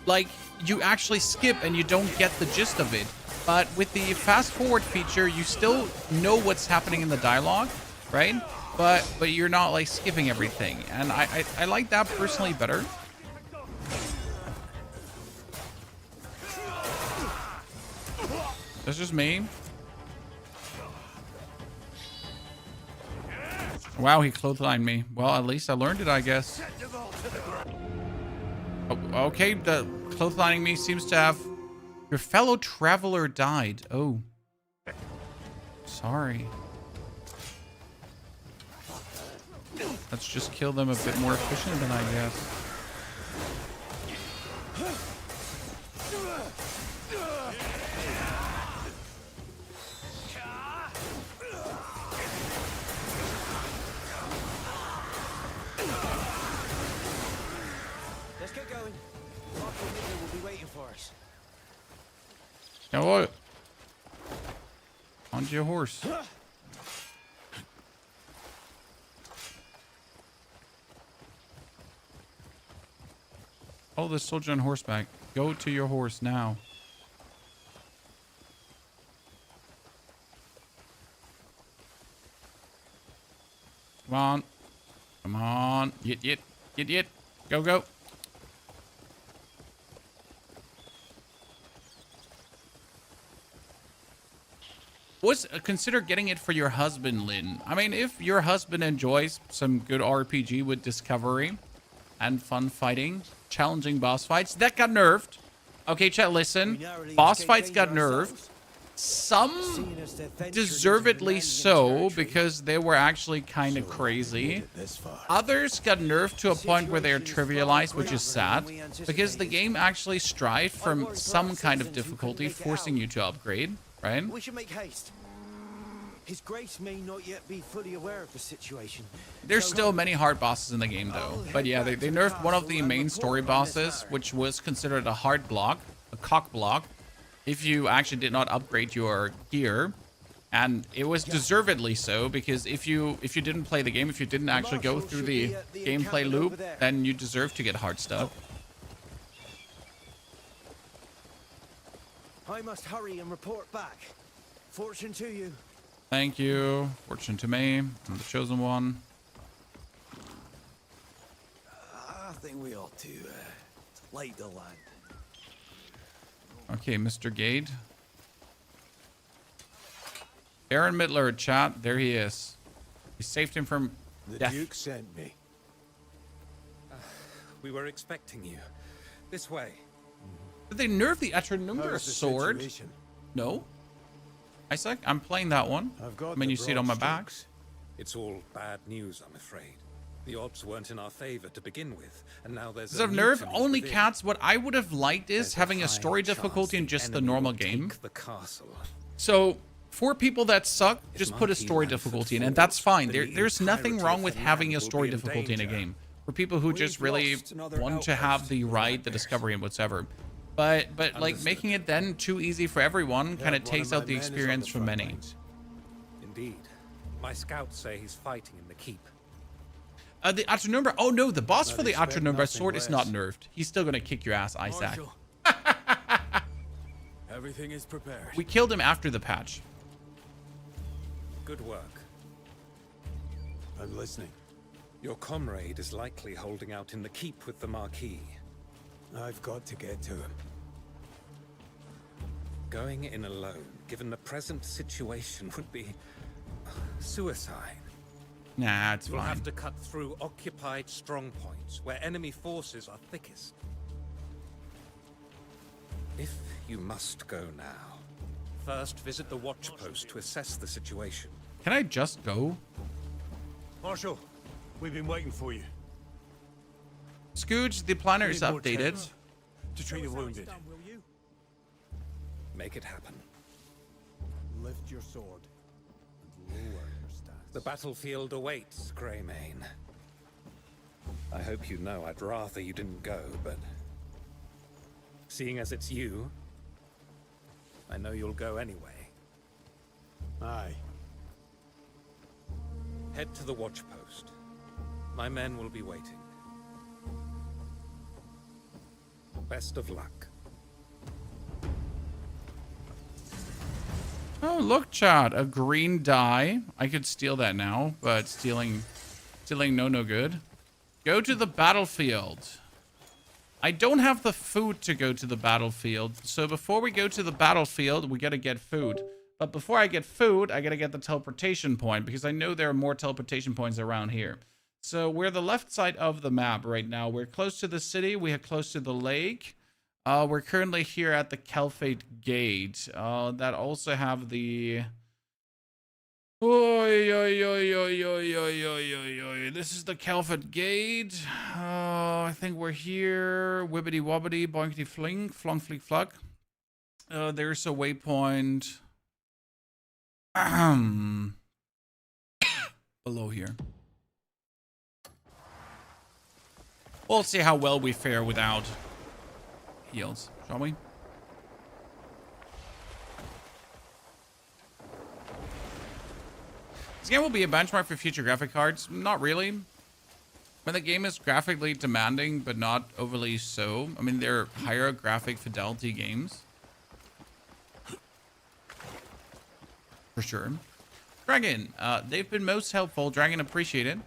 like, you actually skip and you don't get the gist of it. But with the fast forward feature, you still know what's happening in the dialogue, right? But you're not, like, skipping everything. And I like that personally better. That's just me. Wow, he clotheslined me. Well, at least I learned it, I guess. Oh, okay, the clotheslining me seems to have... Your fellow traveler died. Oh. Sorry. Let's just kill them a bit more efficient than I guess. Hello. Onto your horse. Oh, the soldier on horseback. Go to your horse now. Come on. Come on. Get. Go, go. Consider getting it for your husband, Lynn. I mean, if your husband enjoys some good RPG with discovery and fun fighting, challenging boss fights, that got nerfed. Okay, chat, listen. Boss fights got nerfed. Some deservedly so, because they were actually kind of crazy. Others got nerfed to a point where they are trivialized, which is sad, because the game actually strived from some kind of difficulty, forcing you to upgrade, right? We should make haste. His Grace may not yet be fully aware of the situation. There's still many hard bosses in the game, though. But yeah, they nerfed one of the main story bosses, which was considered a hard block, a cock block, if you actually did not upgrade your gear. And it was deservedly so, because if you didn't play the game, if you didn't actually go through the gameplay loop, then you deserve to get hard stuff. I must hurry and report back. Fortune to you. Thank you. Fortune to me. I'm the chosen one. I think we ought to light the land. Okay, Mr. Gade. Aaron Mittler, chat. There he is. He saved him from death. The Duke sent me. We were expecting you. This way. Did they nerf the Atronumber sword? No. Isaac, I'm playing that one. I mean, you see it on my back. It's all bad news, I'm afraid. The odds weren't in our favor to begin with, and now there's a nerf only cats. What I would have liked is having a story difficulty in just the normal game. So for people that suck, just put a story difficulty in, and that's fine. There's nothing wrong with having a story difficulty in a game. For people who just really want to have the ride, the discovery, and whatever. But like making it then too easy for everyone kind of takes out the experience from many. Indeed. My scouts say he's fighting in the keep. The Atronumber. Oh no, the boss for the Atronumber sword is not nerfed. He's still gonna kick your ass, Isaac. Everything is prepared. We killed him after the patch. Good work. I'm listening. Your comrade is likely holding out in the keep with the Marquis. I've got to get to him. Going in alone, given the present situation, would be suicide. Nah, it's We'll fine. have to cut through occupied strongpoints, where enemy forces are thickest. If you must go now, first visit the watch post to assess the situation. Can I just go? Marshal, we've been waiting for you. Scooge, the planner is updated. To treat the wounded. Make it happen. Lift your sword and lower your stance. The battlefield awaits, Greymane. I hope you know I'd rather you didn't go, but seeing as it's you, I know you'll go anyway. Aye. Head to the watch post. My men will be waiting. Best of luck. Oh, look, chat. A green dye. I could steal that now, but stealing no good. Go to the battlefield. I don't have the food to go to the battlefield. So before we go to the battlefield, we got to get food. But before I get food, I got to get the teleportation point, because I know there are more teleportation points around here. So we're the left side of the map right now. We're close to the city. We are close to the lake. We're currently here at the Caliphate Gate. That also have the... Oi, oi, oi, oi, oi, oi, oi, oi, oi. This is the Caliphate Gate. I think we're here. Wibbity wobbity, boinkity fling, flong fleek fluck. There's a waypoint. Below here. We'll see how well we fare without heals, shall we? This game will be a benchmark for future graphic cards. Not really. But the game is graphically demanding, but not overly so. I mean, they're higher graphic fidelity games. For sure. Dragon, they've been most helpful. Dragon, appreciate it.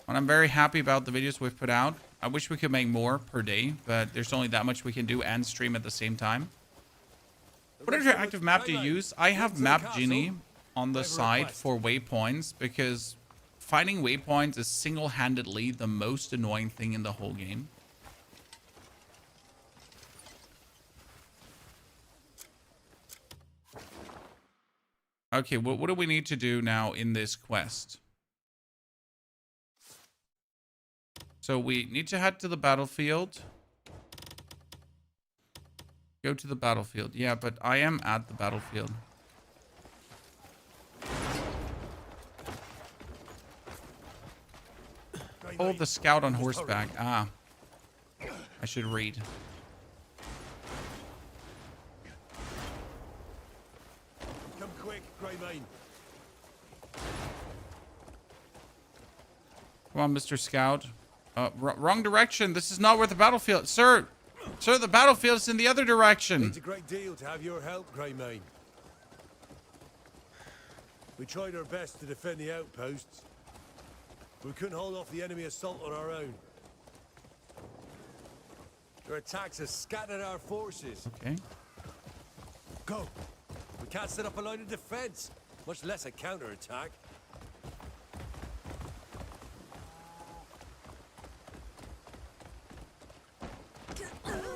And I'm very happy about the videos we've put out. I wish we could make more per day, but there's only that much we can do and stream at the same time. What interactive map do you use? I have Map Genie on the side for waypoints because finding waypoints is single-handedly the most annoying thing in the whole game. Okay, what do we need to do now in this quest? So we need to head to the battlefield. Go to the battlefield. Yeah, but I am at the battlefield. Oh, the scout on horseback. Ah. I should read. Come quick, Greymane. Come on, Mr. Scout. Wrong direction. This is not where the battlefield... Sir! Sir, the battlefield is in the other direction. It's a great deal to have your help, Greymane. We tried our best to defend the outposts. We couldn't hold off the enemy assault on our own. Their attacks have scattered our forces. Okay. Go! We can't set up a line of defense, much less a counterattack.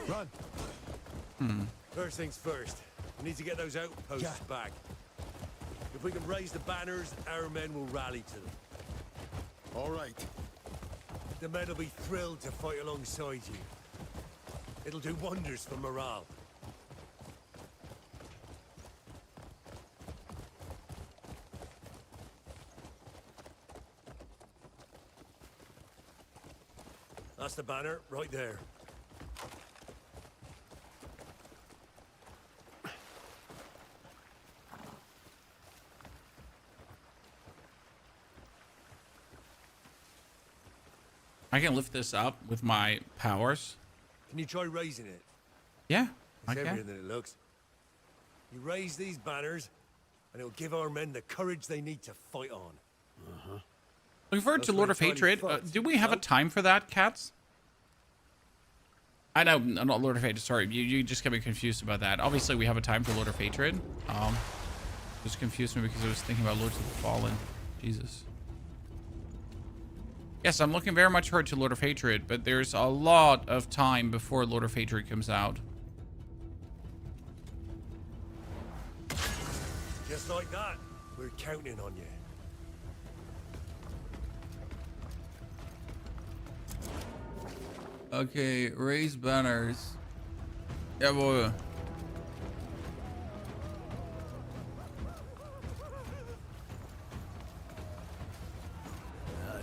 Run! First things first. We need to get those outposts back. If we can raise the banners, our men will rally to them. All right. The men will be thrilled to fight alongside you. It'll do wonders for morale. That's the banner, right there. I can lift this up with my powers. Can you try raising it? Yeah, It's I heavier can. than it looks. You raise these banners, and it'll give our men the courage they need to fight on. Looking forward to Lord of Hatred. Do we have a time for that, cats? I know, not Lord of Hatred. Sorry, you just got me confused about that. Obviously, we have a time for Lord of Hatred. Just confused me because I was thinking about Lords of the Fallen. Jesus. Yes, I'm looking very much forward to Lord of Hatred, but there's a lot of time before Lord of Hatred comes out. Just like that, we're counting on you. Okay, raise banners. Yeah, boy.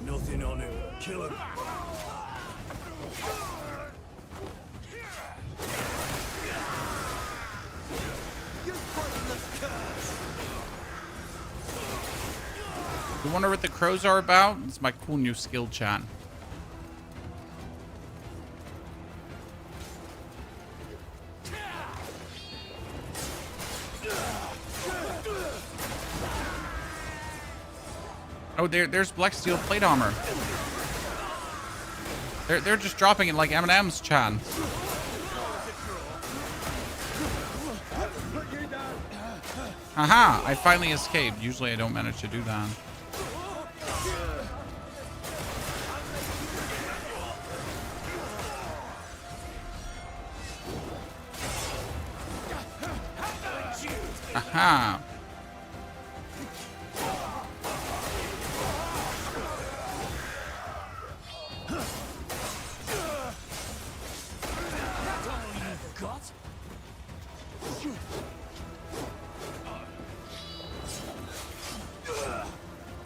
Nothing on him. Kill him. You wonder what the crows are about? It's my cool new skill, chat. Oh, there's black steel plate armor. They're just dropping it like M&M's, Chan. Haha, I finally escaped. Usually I don't manage to do that. Aha.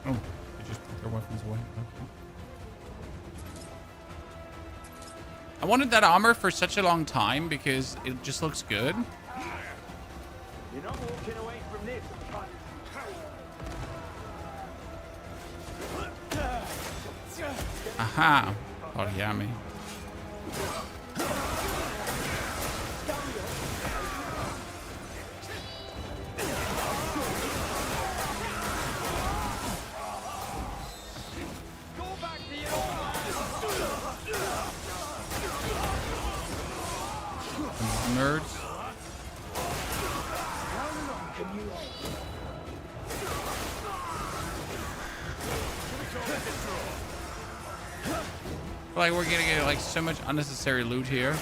Oh, they just put their weapons away. Okay. I wanted that armor for such a long time because it just looks good. You're not walking away from this. Ha! Oh, yeah, me. Nerds. Like we're gonna get like so much unnecessary loot here.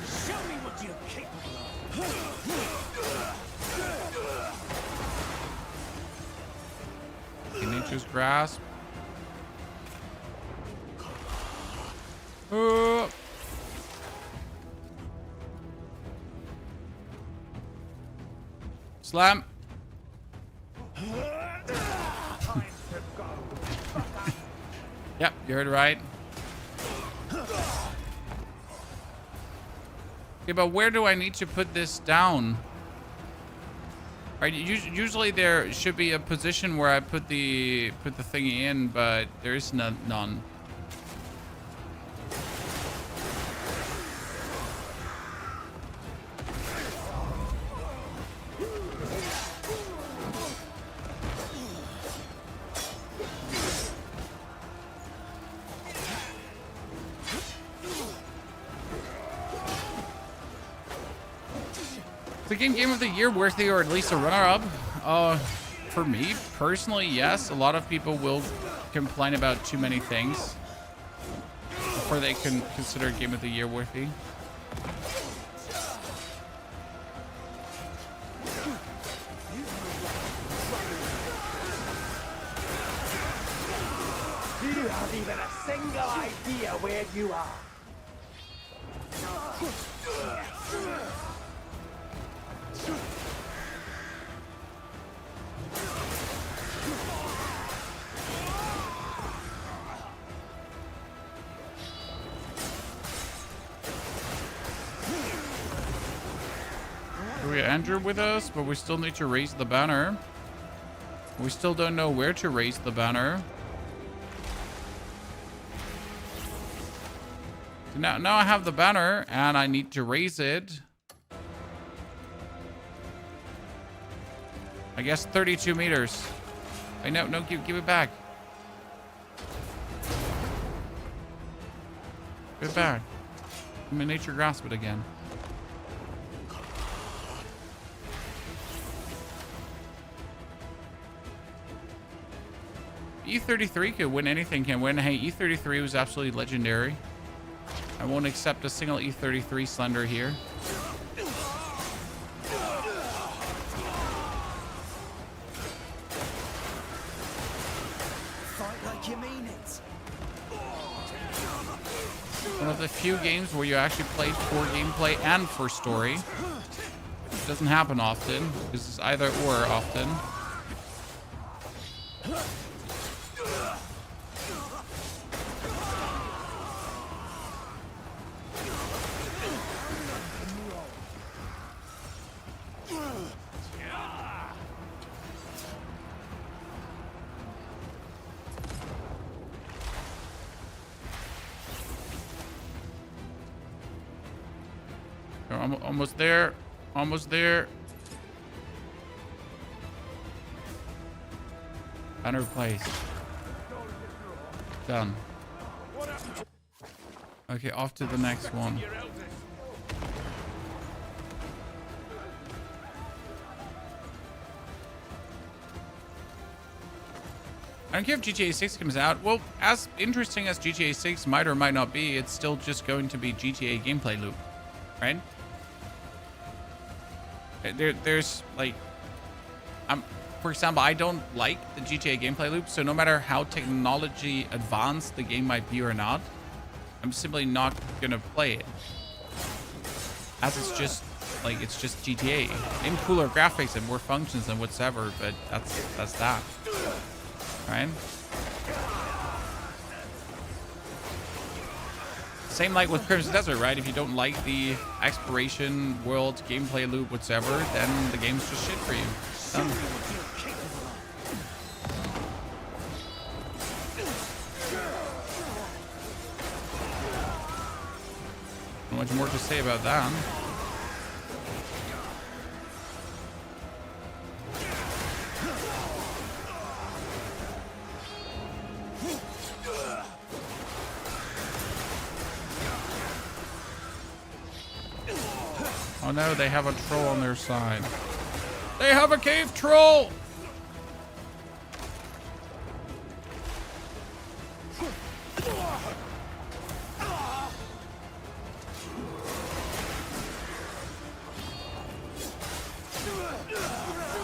Show me what you're capable of. Nature's grasp. Slam. Yep, you heard it right. Okay, but where do I need to put this down? Right, usually there should be a position where I put the thingy in, but there is none. The game of the year worthy, or at least a runner-up? For me personally, yes. A lot of people will complain about too many things before they can consider a game of the year worthy. You have even a single idea where you are. We got Andrew with us, but we still need to raise the banner. We still don't know where to raise the banner. So now I have the banner and I need to raise it. I guess 32 meters. No, give it back. Give it back. I'm in nature grasp it again. E33 could win anything, can win. Hey, E33 was absolutely legendary. I won't accept a single E33 slender here. One of the few games where you actually play for gameplay and for story. It doesn't happen often, because it's either or often. Almost there. Almost there. Banner placed. Done. Okay, off to the next one. I don't care if GTA 6 comes out. Well, as interesting as GTA 6 might or might not be, it's still just going to be GTA gameplay loop, right? There's like, for example, I don't like the GTA gameplay loop, so no matter how technology advanced the game might be or not, I'm simply not gonna play it. As it's just like, it's just GTA. In cooler graphics and more functions and whatsoever, but that's that. Right? Same like with Crimson Desert, right? If you don't like the exploration, world, gameplay loop, whatsoever, then the game's just shit for you. Done. much more to say about that. Oh no, they have a troll on their side. They have a cave troll!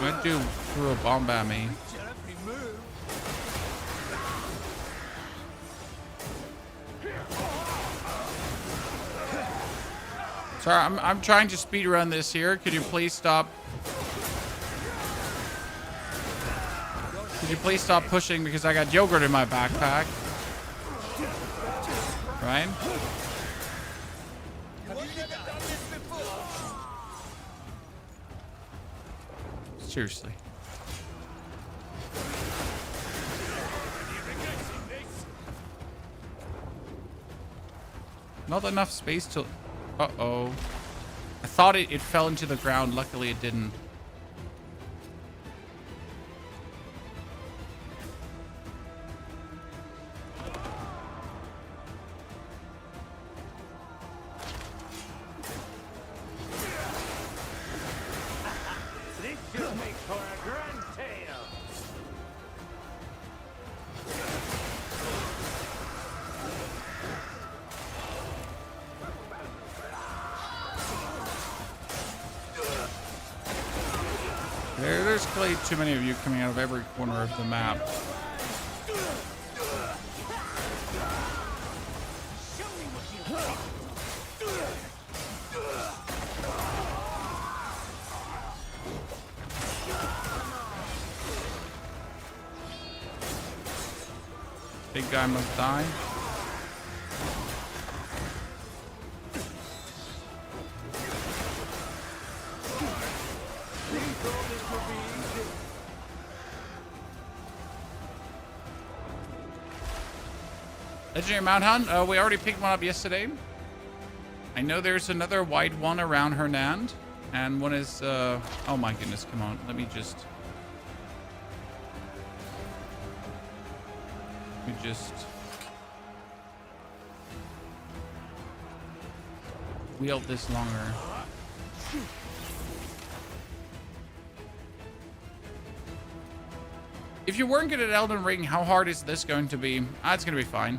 That dude threw a bomb at me. Sorry, I'm trying to speed run this here. Could you please stop? Could you please stop pushing because I got yogurt in my backpack? Right? Seriously. Not enough space to... Uh-oh. I thought it fell into the ground. Luckily, it didn't. This should make for a grand tale. There's clearly too many of you coming out of every corner of the map. Big guy must die. Legendary Mount Hunt, we already picked one up yesterday. I know there's another white one around Hernand, and one is, oh my goodness, come on, let me just wield this longer. If you weren't good at Elden Ring, how hard is this going to be? It's going to be fine.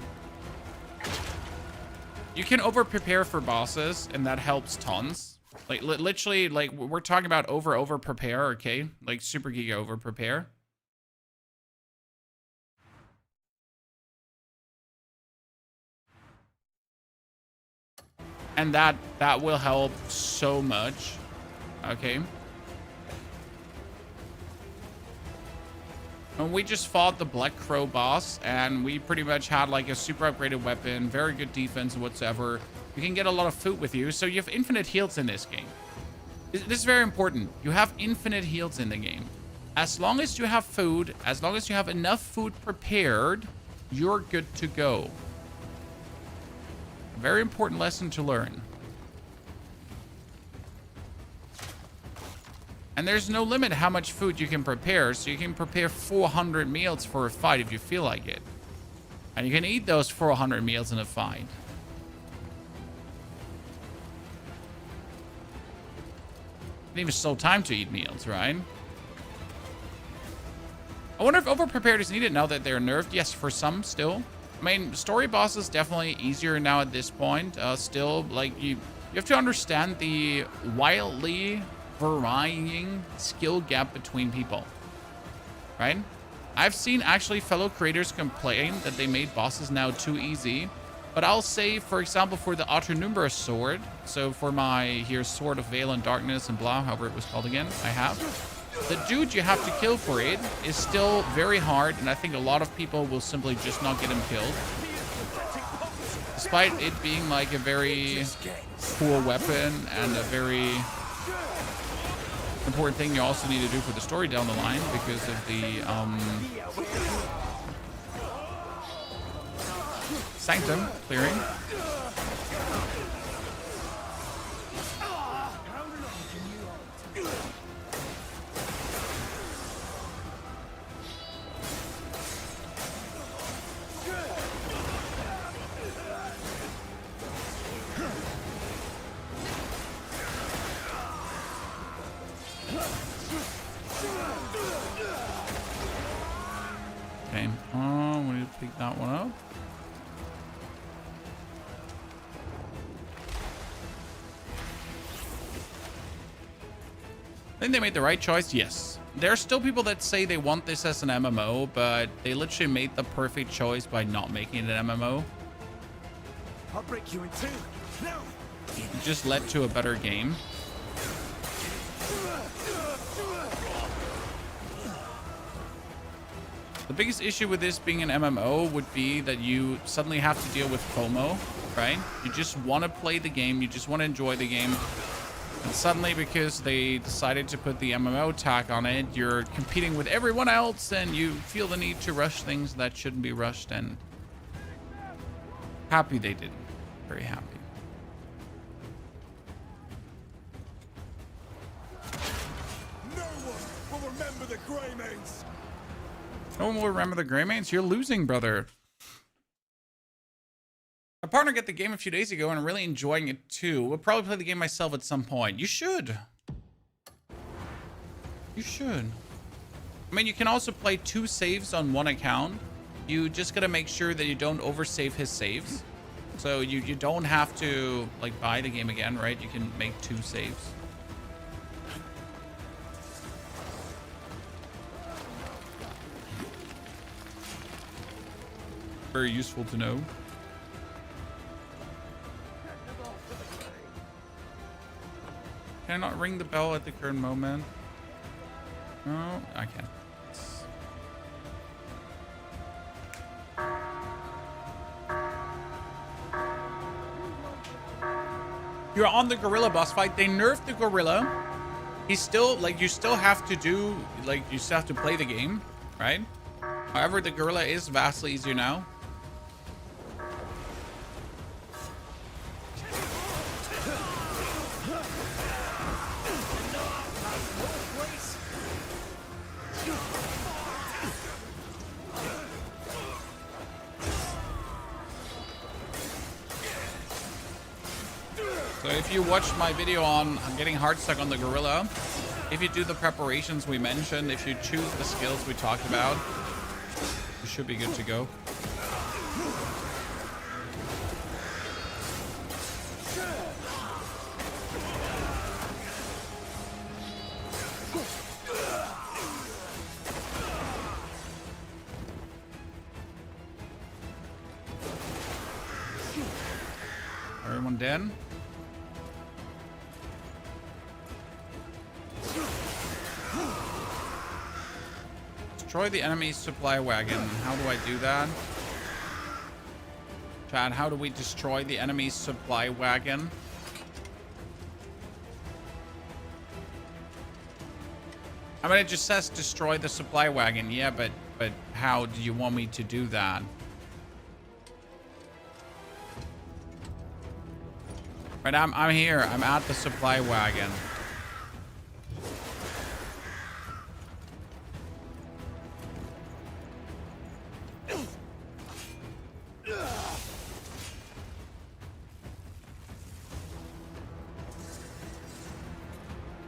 You can over-prepare for bosses, and that helps tons. Like, literally, like, we're talking about over-prepare, okay? Like, super giga over-prepare. And that will help so much, okay? And we just fought the Black Crow boss, and we pretty much had like a super upgraded weapon, very good defense whatsoever. You can get a lot of food with you, so you have infinite heals in this game. This is very important. You have infinite heals in the game. As long as you have food, as long as you have enough food prepared, you're good to go. Very important lesson to learn. And there's no limit how much food you can prepare, so you can prepare 400 meals for a fight if you feel like it. And you can eat those 400 meals in a fight. And even still time to eat meals, right? I wonder if overprepared is needed now that they're nerfed. Yes, for some still. I mean, story bosses definitely easier now at this point. Still, like, you have to understand the wildly varying skill gap between people, right? I've seen actually fellow creators complain that they made bosses now too easy, but I'll say, for example, for the Autrunumbra sword, so for my here Sword of Veil and Darkness and blah, however it was called again, I have the dude you have to kill for it is still very hard, and I think a lot of people will simply just not get him killed, despite it being like a very cool weapon and a very important thing you also need to do for the story down the line because of the Sanctum clearing. Okay. We need to pick that one up. I think they made the right choice. Yes. There are still people that say they want this as an MMO, but they literally made the perfect choice by not making it an MMO. I'll break you in two. No. It just led to a better game. The biggest issue with this being an MMO would be that you suddenly have to deal with FOMO, right? You just want to play the game. You just want to enjoy the game. And suddenly, because they decided to put the MMO tag on it, you're competing with everyone else and you feel the need to rush things that shouldn't be rushed. And happy they didn't. Very happy. No one will remember the Greymanes. No one will remember the Greymanes? You're losing, brother. My partner got the game a few days ago and I'm really enjoying it too. We'll probably play the game myself at some point. You should. You should. I mean, you can also play 2 saves on 1 account. You just gotta make sure that you don't oversave his saves. So you don't have to like buy the game again, right? You can make 2 saves. Very useful to know. Can I not ring the bell at the current moment? No, I can. You're on the gorilla boss fight. They nerfed the gorilla. He's still like, you still have to do like, you still have to play the game, right? However, the gorilla is vastly easier now. So if you watched my video on getting hard stuck on the gorilla, if you do the preparations we mentioned, if you choose the skills we talked about, you should be good to go. Everyone dead? Destroy the enemy's supply wagon. How do I do that? Chad, how do we destroy the enemy's supply wagon? I mean, it just says destroy the supply wagon. Yeah, but how do you want me to do that? Right, I'm here. I'm at the supply wagon.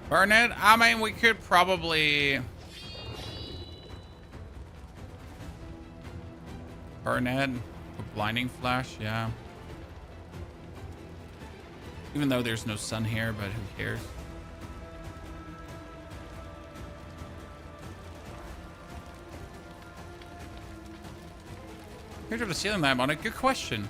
Burn it? I mean, we could probably burn it with blinding flash, yeah. Even though there's no sun here, but who cares? Here's the ceiling lamp on it. Good question.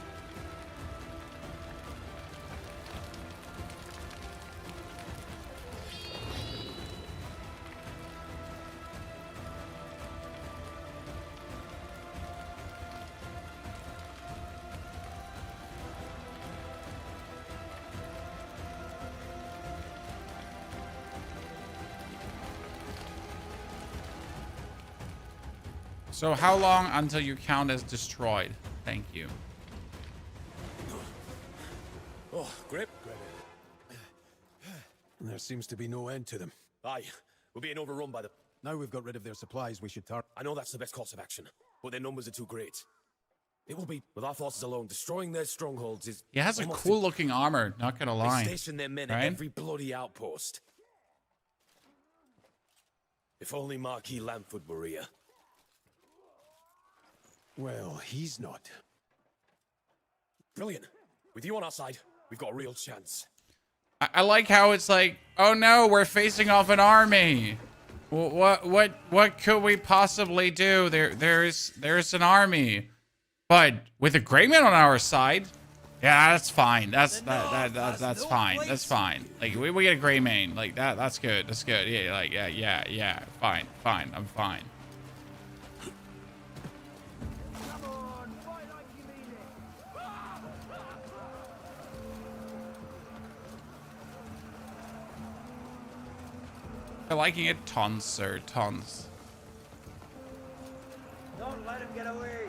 So how long until you count as destroyed? Thank you. Oh, grip. There seems to be no end to them. Aye, we're being overrun by the... Now we've got rid of their supplies, we should target. I know that's the best course of action, but their numbers are too great. It will be, with our forces alone, destroying their strongholds is... He has a cool looking armor, not gonna lie. They station their men right? at every bloody outpost. If only Marquis Lamford were here. Well, he's not. Brilliant. With you on our side, we've got a real chance. I like how it's like, oh no, we're facing off an army. What could we possibly do? There's an army, but with a Greyman on our side, yeah, that's fine. That's fine. That's fine. Like we get a Greyman, like that's good. That's good. Yeah, like yeah. Fine. I'm fine. I'm liking it, tons, sir, tons. Don't let him get away.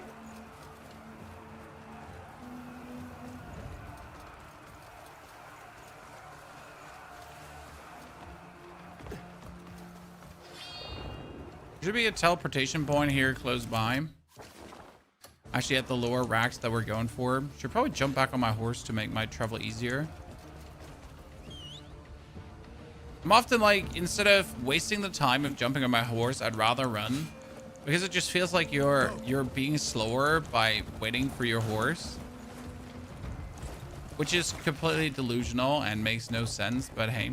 Should be a teleportation point here close by. Actually, at the lower racks that we're going for. Should probably jump back on my horse to make my travel easier. I'm often like, instead of wasting the time of jumping on my horse, I'd rather run. Because it just feels like you're being slower by waiting for your horse. Which is completely delusional and makes no sense, but hey.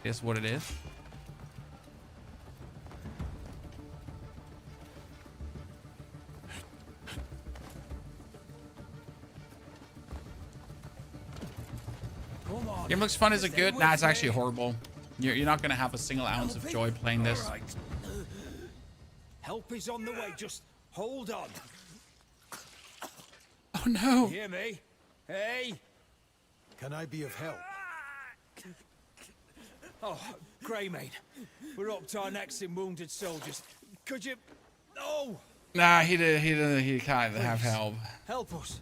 It's what it is. Game looks fun. Is it good? Nah, it's actually horrible. You're not going to have a single ounce of joy playing this. All right. Help is on the way. Just hold on. Oh no. You hear me? Hey. Can I be of help? Oh, Greymane. We're up to our necks in wounded soldiers. Could you... Oh! Nah, he can't have help. Help us.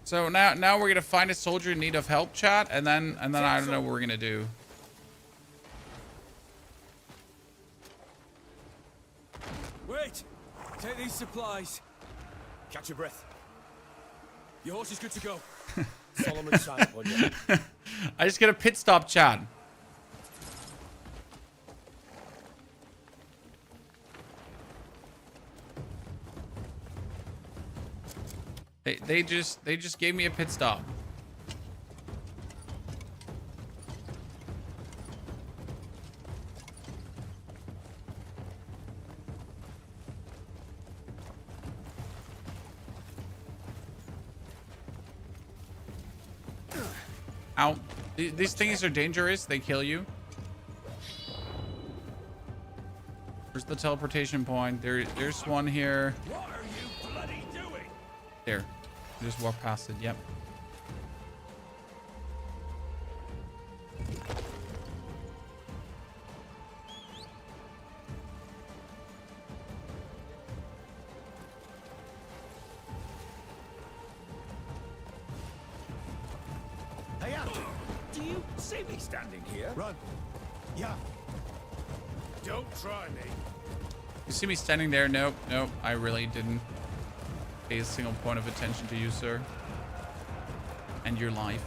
So now we're gonna find a soldier in need of help, chat, and then I don't know what we're gonna do. Wait! Take these supplies. Catch your breath. Your horse is good to go. Solomon's sign up on you. I just get a pit stop, chat. They just gave me a pit stop. Ow. These things are dangerous. They kill you. Where's the teleportation point? There's one here. What are you bloody doing? There. Just walk past it. Yep. Hey, Al, do you see me standing here? Run. Yeah. Don't try me. You see me standing there? Nope. I really didn't pay a single point of attention to you, sir. And your life.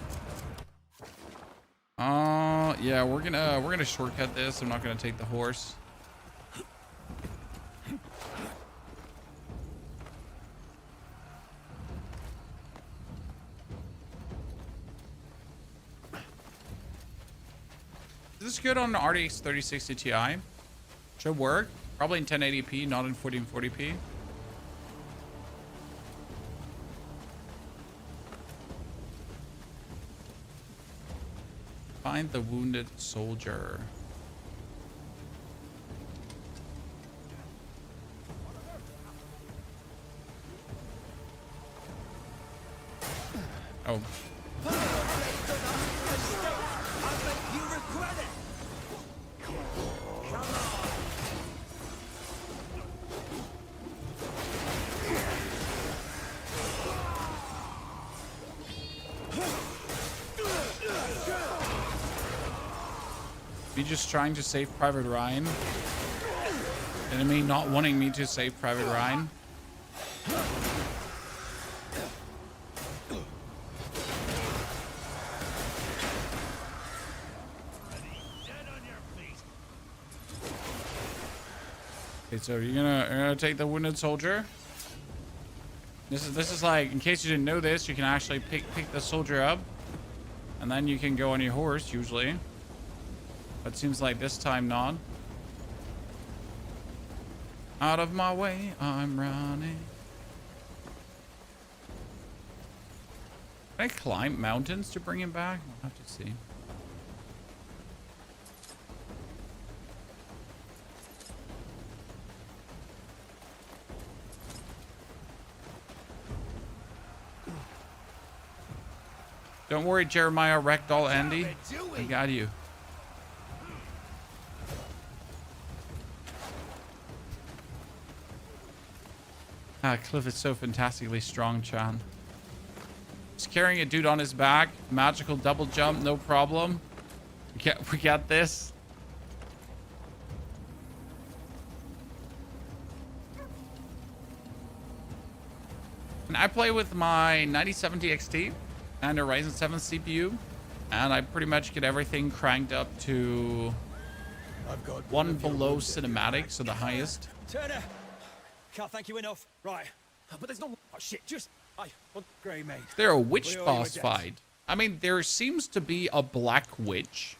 Yeah, we're gonna shortcut this. I'm not gonna take the horse. Is this good on an RTX 3060 Ti? Should work. Probably in 1080p, not in 1440p. Find the wounded soldier. Oh. Me just trying to save Private Ryan. Enemy not wanting me to save Private Ryan. Okay, so you're gonna take the wounded soldier. This is like, in case you didn't know this, you can actually pick the soldier up, and then you can go on your horse usually. But it seems like this time not. Out of my way, I'm running. Can I climb mountains to bring him back? I'll have to see. Don't worry, Jeremiah Ragdoll Andy. I got you. Ah, Cliff is so fantastically strong, Chan. Just carrying a dude on his back. Magical double jump, no problem. We got this. And I play with my 9070 XT and a Ryzen 7 CPU, and I pretty much get everything cranked up to one below cinematic, so the highest. Turner! Can't thank you enough. Right. But there's no... Oh, shit. Just... Grey mate. They're a witch boss fight. I mean, there seems to be a black witch.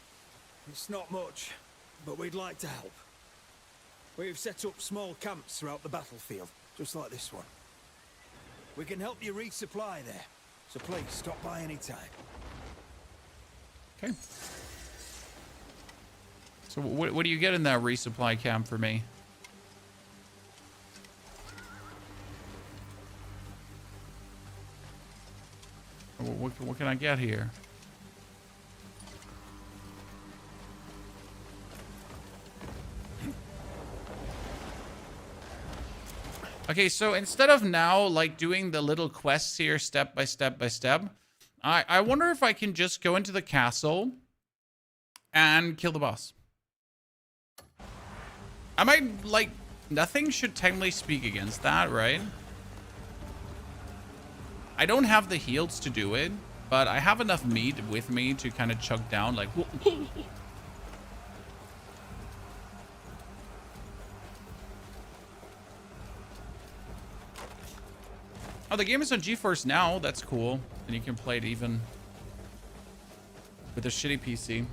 It's not much, but we'd like to help. We've set up small camps throughout the battlefield, just like this one. We can help you resupply there, so please stop by any time. Okay. So what do you get in that resupply camp for me? What can I get here? Okay, so instead of now like doing the little quests here step by step by step, I wonder if I can just go into the castle and kill the boss. I might, like, nothing should technically speak against that, right? I don't have the heals to do it, but I have enough meat with me to kind of chug down, like... Oh, the game is on GeForce Now. That's cool. And you can play it even with a shitty PC.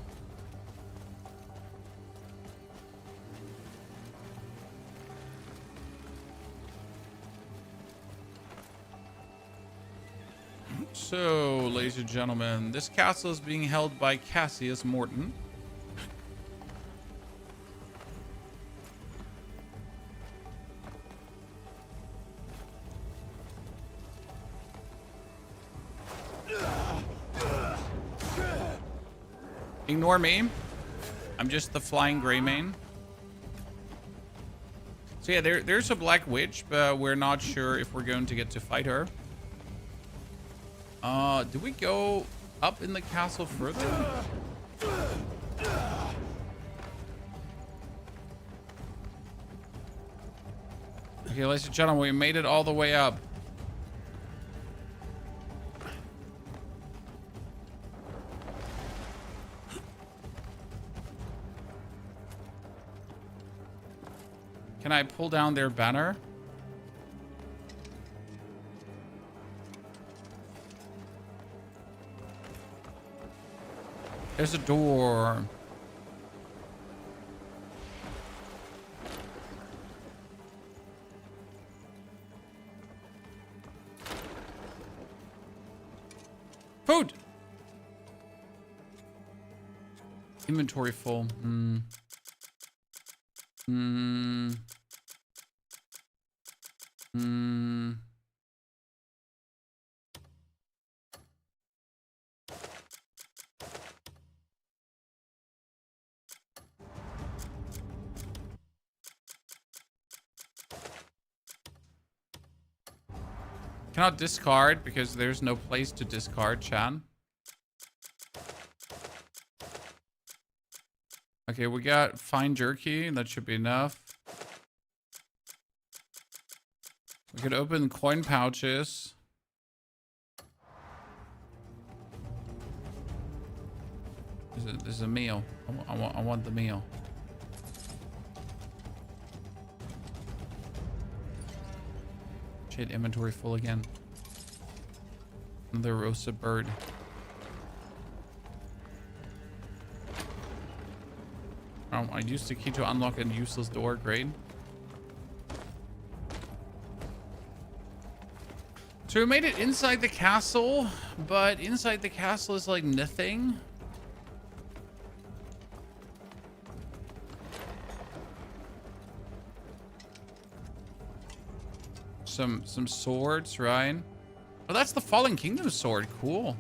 So, ladies and gentlemen, this castle is being held by Casius Morton. Ignore me. I'm just the flying gray mane. So yeah, there's a black witch, but we're not sure if we're going to get to fight her. Do we go up in the castle further? Okay, ladies and gentlemen, we made it all the way up. Can I pull down their banner? There's a door. Food. Inventory full. Cannot discard because there's no place to discard, Chan. Okay, we got fine jerky. That should be enough. We could open coin pouches. There's a meal. I want the meal. Shit, inventory full again. Another roasted bird. Oh, I used the key to unlock a useless door. Great. So we made it inside the castle, but inside the castle is like nothing. Some swords, right? Oh, that's the Fallen Kingdom sword. Cool.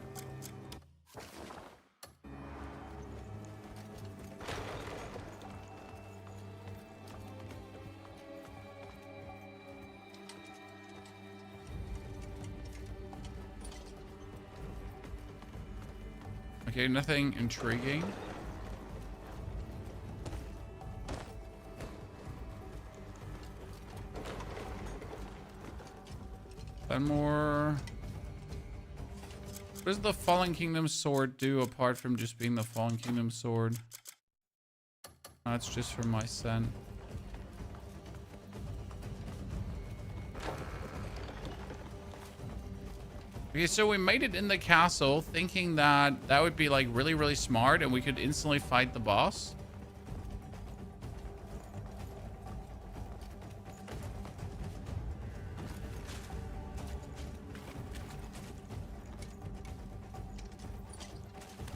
Okay, nothing intriguing. One more. What does the Fallen Kingdom sword do apart from just being the Fallen Kingdom sword? That's just for my scent. Okay, so we made it in the castle thinking that that would be like really, really smart and we could instantly fight the boss.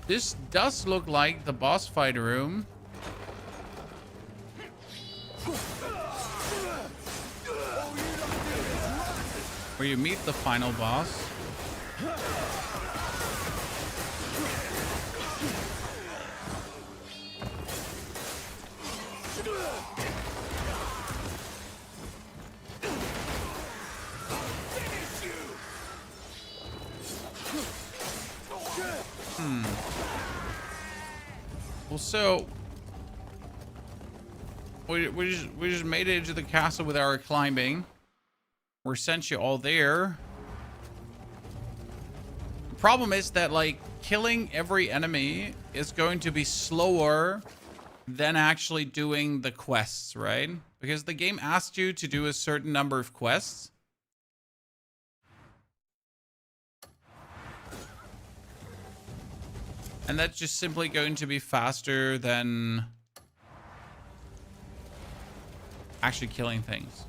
This does look like the boss fight room. Where you meet the final boss. Well, so we just made it into the castle with our climbing. We're essentially all there. The problem is that like killing every enemy is going to be slower than actually doing the quests, right? Because the game asks you to do a certain number of quests. And that's just simply going to be faster than actually killing things.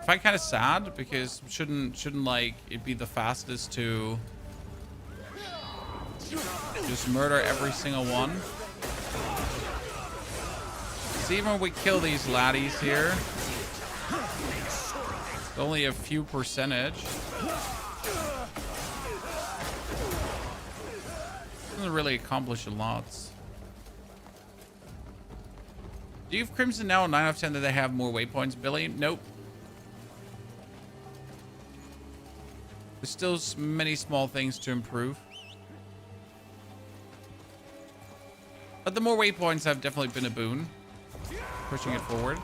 I find kind of sad because shouldn't like it be the fastest to just murder every single one. See, even when we kill these laddies here, it's only a few percentage. Doesn't really accomplish a lot. Do you have Crimson now? 9 out of 10 that they have more waypoints, Billy? Nope. There's still many small things to improve. But the more waypoints have definitely been a boon. Pushing it forward.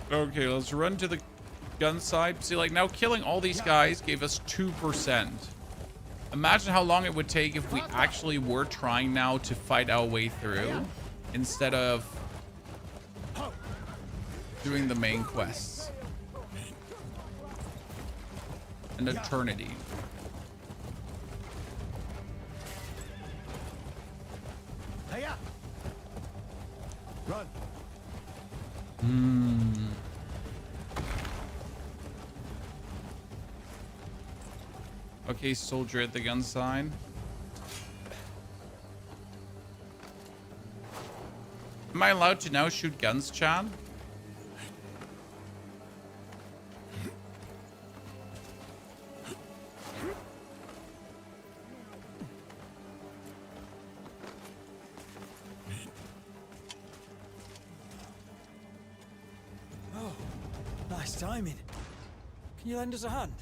Okay, let's run to the gun side. See, like now killing all these guys gave us 2%. Imagine how long it would take if we actually were trying now to fight our way through instead of doing the main quests. An eternity. Run. Okay, soldier at the gun side. Am I allowed to now shoot guns, Chad? Oh, nice timing. Can you lend us a hand?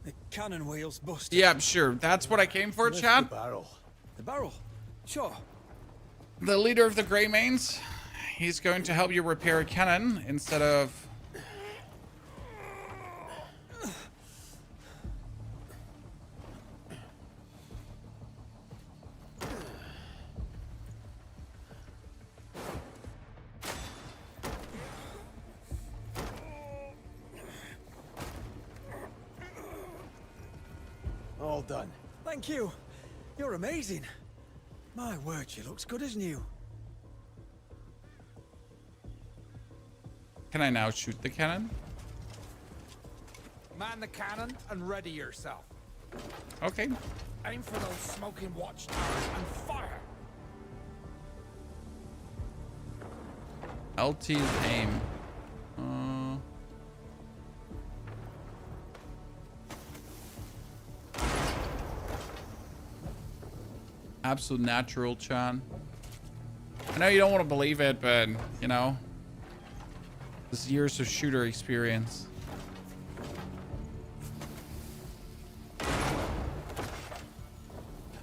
The cannon wheel's busted. Yeah, sure. That's what I came for, Chad. The barrel. The barrel? Sure. The leader of the Greymanes. He's going to help you repair a cannon instead of... All done. Thank you. You're amazing. My word, she looks good as new. Can I now shoot the cannon? Man the cannon and ready yourself. Okay. Aim for those smoking watchtowers and fire. LT is aim. Absolute natural, Chan. I know you don't want to believe it, but you know, this years of shooter experience.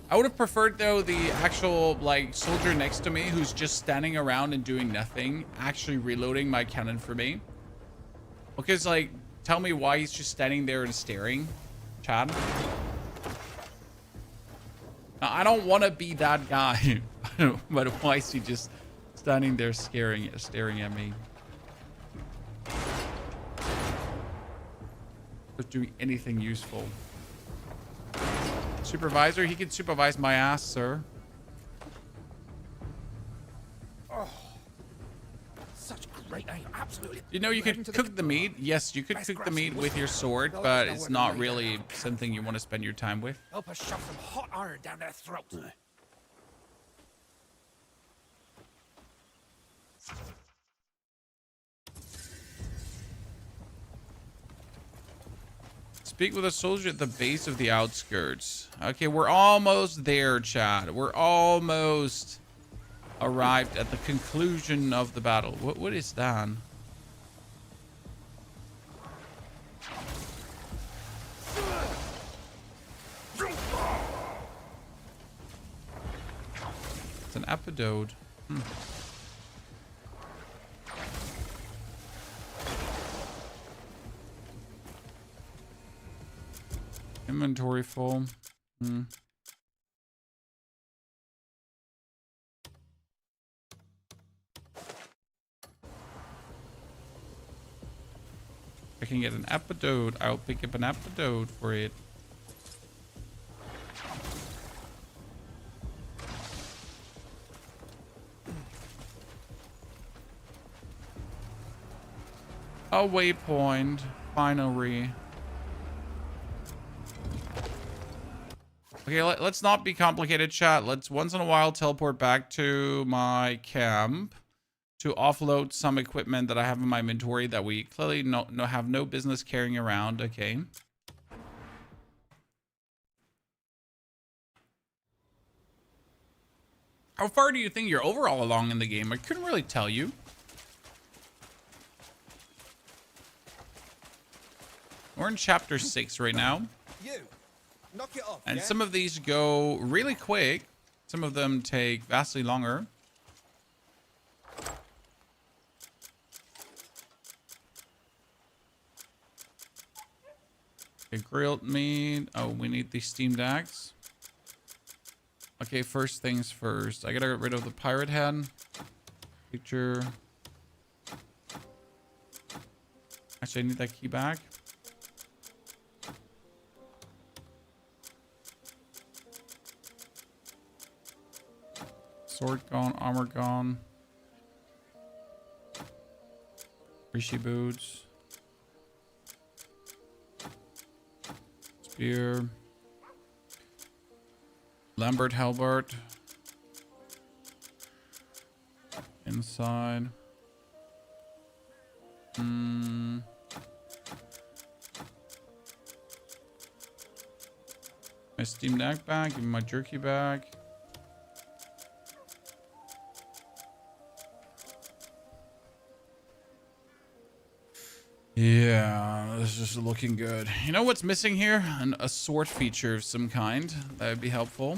I would have preferred though the actual like soldier next to me who's just standing around and doing nothing actually reloading my cannon for me. Because like, tell me why he's just standing there and staring, Chad. Now, I don't want to be that guy, but why is he just standing there staring at me? Not doing anything useful. Supervisor, he can supervise my ass, sir. Oh, such great aim, absolutely. You know, you could cook the meat. Yes, you could cook the meat with your sword, but it's not really something you want to spend your time with. Help us shove some hot iron down their throats. Speak with a soldier at the base of the outskirts. Okay, we're almost there, Chad. We're almost arrived at the conclusion of the battle. What is that? It's an apodode. Inventory full. I can get an apodode. I'll pick up an apodode for it. A waypoint. Finally. Okay, let's not be complicated, chat. Let's once in a while teleport back to my camp to offload some equipment that I have in my inventory that we clearly have no business carrying around. Okay. How far do you think you're overall along in the game? I couldn't really tell you. We're in chapter 6 right now. You. Knock it off, And yeah? some of these go really quick. Some of them take vastly longer. Okay, grilled meat. Oh, we need the steamed axe. Okay, first things first. I gotta get rid of the pirate head. Picture. Actually, I need that key back. Sword gone, armor gone. Rishi boots. Spear. Lambert halberd. Inside. My steam deck bag, give me my jerky bag. Yeah, this is looking good. You know what's missing here? A sort feature of some kind. That would be helpful.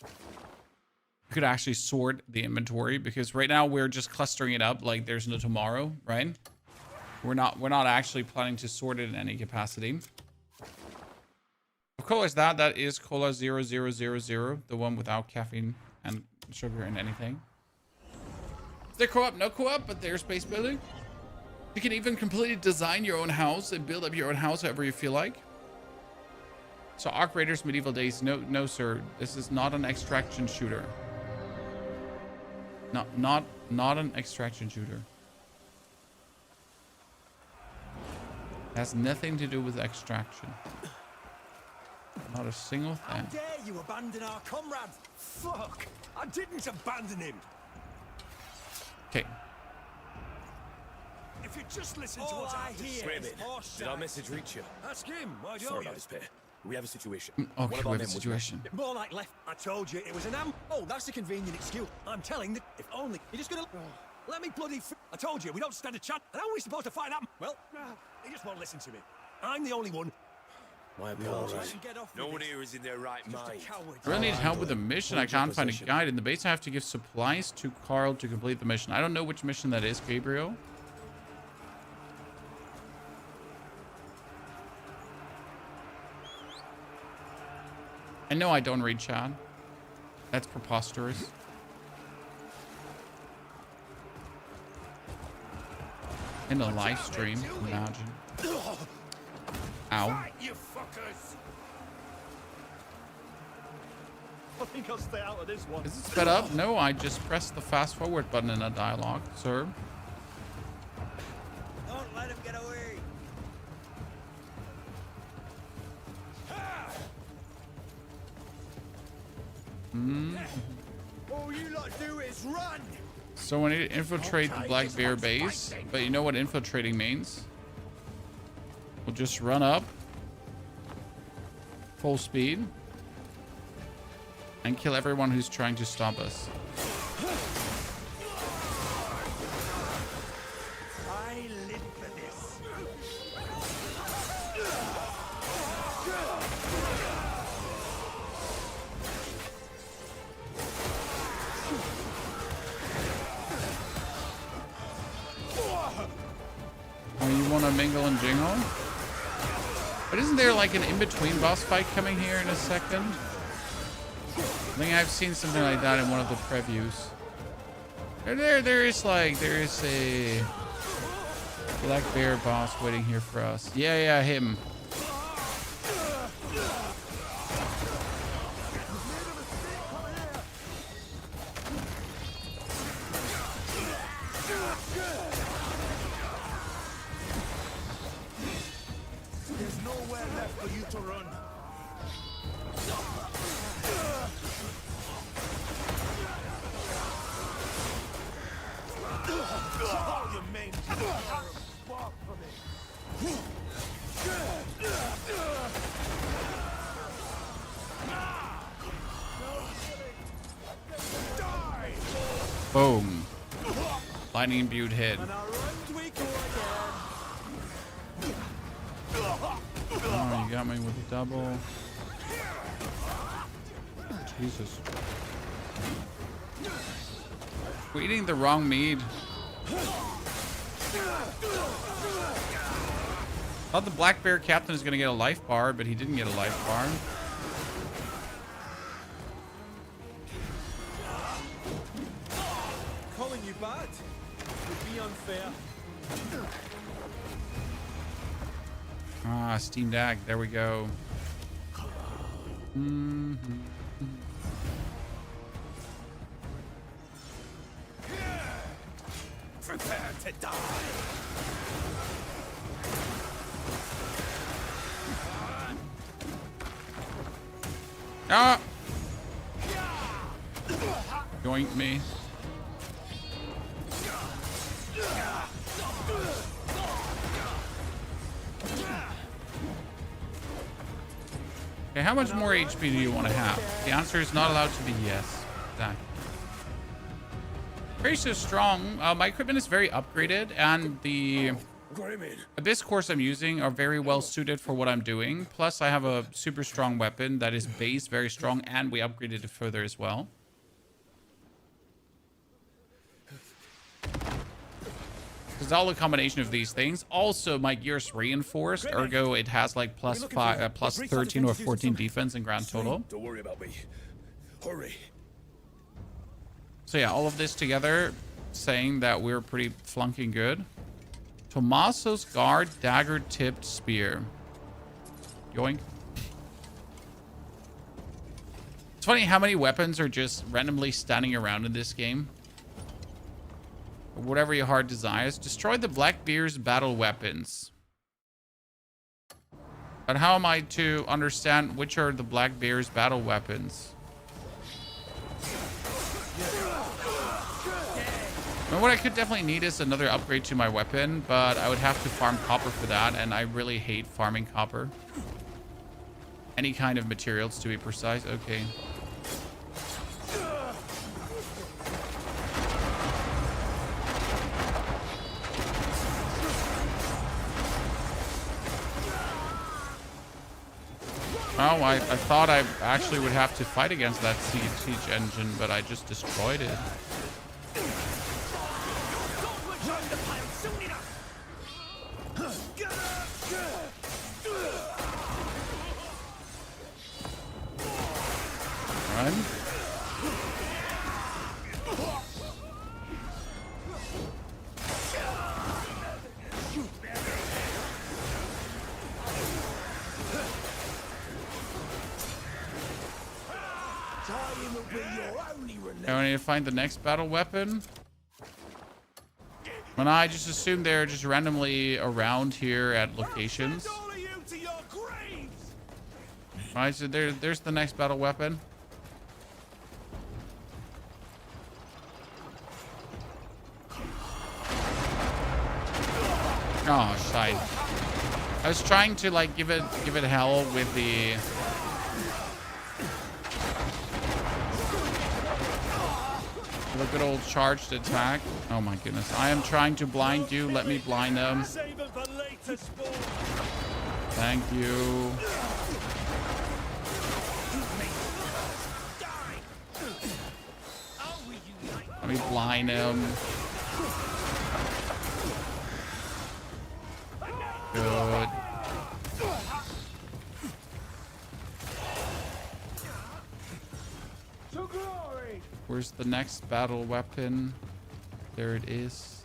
We could actually sort the inventory because right now we're just clustering it up like there's no tomorrow, right? We're not actually planning to sort it in any capacity. Of course, that is Cola 0000, the one without caffeine and sugar and anything. Is there co-op? No co-op, but there's base building. You can even completely design your own house and build up your own house however you feel like. So Arc Raiders Medieval Days, no sir. This is not an extraction shooter. Not an extraction shooter. Has nothing to do with extraction. Not a single thing. How dare you abandon our comrade? Fuck! I didn't abandon him. Okay. If you just listen to what I hear, Did our message reach you? Ask him. Why don't Sorry you? about this, Pear. We have a situation. Okay, One of we our have a men was situation. More like left. I told you it was an Oh, that's a convenient excuse. I'm telling that if only you're just gonna let me bloody. I told you we don't stand a chance. And how are we supposed to fight that? Well, he just won't listen to me. I'm the only one. My apologies. No one here is in their right mind. I really need help with the mission. I can't find a guide. In the base, I have to give supplies to Carl to complete the mission. I don't know which mission that is, Gabriel. I know I don't read chat. That's preposterous. In a live stream, imagine. Ow. You fuckers! I think I'll stay out of this one. Is it sped up? No, I just pressed the fast forward button in a dialogue, sir. Don't let him get away. All you lot do is run. So we need to infiltrate the Black Bear base, but you know what infiltrating means? We'll just run up full speed and kill everyone who's trying to stop us. I live for this. Oh, you want to mingle and jingle? But isn't there like an in-between boss fight coming here in a second? I think I've seen something like that in one of the previews. There is a Black Bear boss waiting here for us. Yeah, him. There's nowhere left for you to run. Oh, you maimed me. Walk for me. Die! Boom. Lightning imbued head. Oh, you got me with a double. Jesus. We're eating the wrong mead. Thought the Black Bear captain is going to get a life bar, but he didn't get a life bar. Calling you bad would be unfair. Ah, Steam Dag. There we go. Prepare to die. Ah! Yoink me. Okay, how much more HP do you want to have? The answer is not allowed to be yes. Exactly. Very so strong. My equipment is very upgraded, and the Abyss cores I'm using are very well suited for what I'm doing. Plus, I have a super strong weapon that is base very strong, and we upgraded it further as well. It's all a combination of these things. Also, my gear's reinforced, ergo it has like plus 13 or 14 defense in grand total. Don't worry about me. Hurry. So yeah, all of this together saying that we're pretty flunking good. Tommaso's guard dagger tipped spear. Yoink. It's funny how many weapons are just randomly standing around in this game. Whatever your heart desires. Destroy the Blackbeard's battle weapons. But how am I to understand which are the Blackbeard's battle weapons? Well, what I could definitely need is another upgrade to my weapon, but I would have to farm copper for that, and I really hate farming copper. Any kind of materials, to be precise. Okay. Oh, I thought I actually would have to fight against that siege engine, but I just destroyed it. Run. I need to find the next battle weapon. And I just assume they're just randomly around here at locations. Alright, so there's the next battle weapon. Oh, shite. I was trying to like give it hell with the good old charged attack. Oh my goodness. I am trying to blind you. Let me blind them. Thank you. Let me blind him. Good. Where's the next battle weapon? There it is.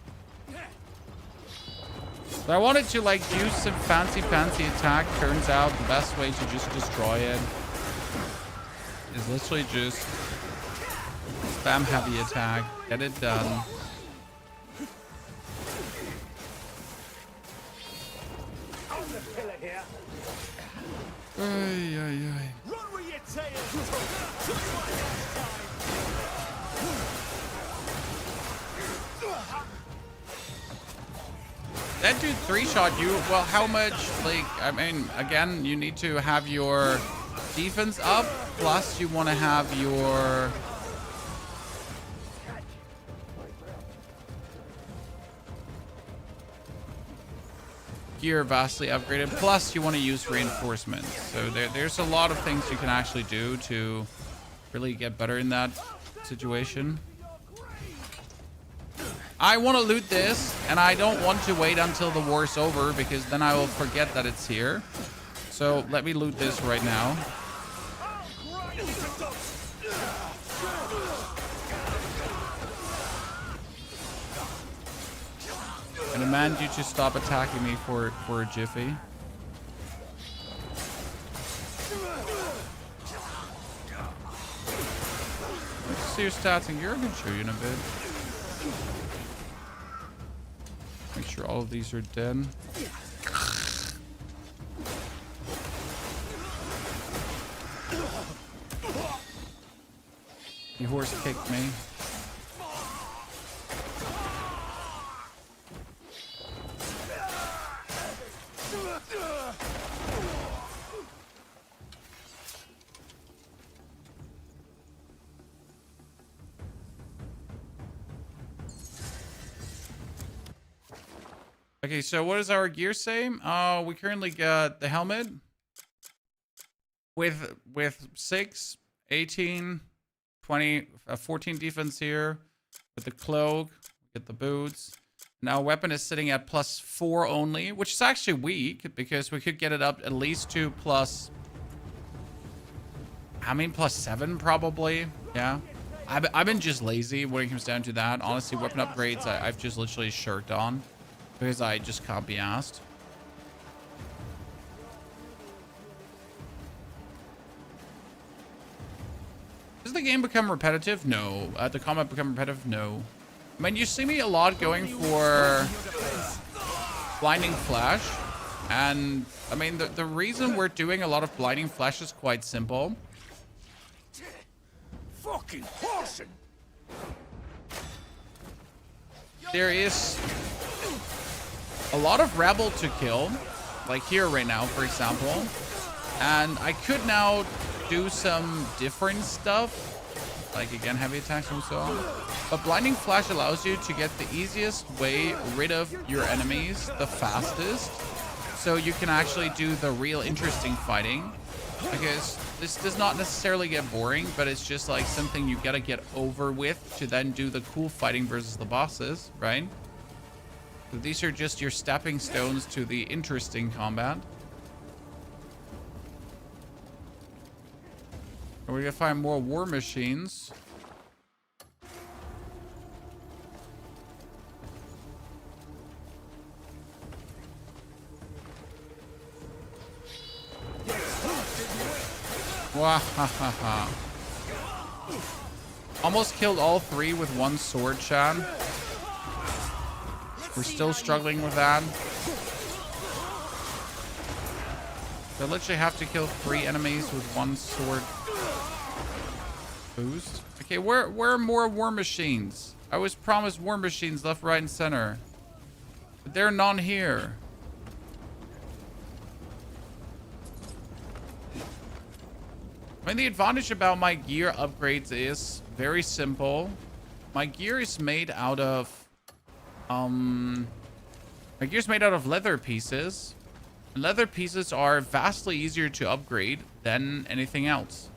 But I wanted to like use some fancy attack. Turns out the best way to just destroy it is literally just spam heavy attack. Get it done. Ay, ay, ay. That dude 3-shot you. Well, how much? Like, I mean, again, you need to have your defense up. Plus, you want to have your gear vastly upgraded. Plus, you want to use reinforcements. So there's a lot of things you can actually do to really get better in that situation. I want to loot this, and I don't want to wait until the war's over because then I will forget that it's here. So let me loot this right now. I demand you to stop attacking me for a jiffy. Let's see your stats and gear. I can show you in a bit. Make sure all of these are dead. You horse kicked me. Okay, so what does our gear say? We currently got the helmet with 6, 18, 20, 14 defense here. With the cloak, we get the boots. Now weapon is sitting at +4 only, which is actually weak because we could get it up at least to +7 probably. Yeah. I've been just lazy when it comes down to that. Honestly, weapon upgrades I've just literally shirked on. Because I just can't be asked. Does the game become repetitive? No. The combat become repetitive? No. I mean, you see me a lot going for Blinding Flash. And, I mean, the reason we're doing a lot of Blinding Flash is quite simple. Fucking horsing! There is a lot of rabble to kill. Like here right now, for example. And I could now do some different stuff. Like, again, heavy attacks and so on. But Blinding Flash allows you to get the easiest way rid of your enemies the fastest. So you can actually do the real interesting fighting. Because this does not necessarily get boring, but it's just like something you gotta get over with to then do the cool fighting versus the bosses, right? So these are just your stepping stones to the interesting combat. We're gonna find more war machines. Wahahaha. Almost killed all three with one sword, Chad. We're still struggling with that. So I literally have to kill 3 enemies with one sword boost. Okay, where are more war machines? I was promised war machines left, right, and center. But there are none here. I mean, the advantage about my gear upgrades is very simple. My gear is made out of leather pieces. And leather pieces are vastly easier to upgrade than anything else.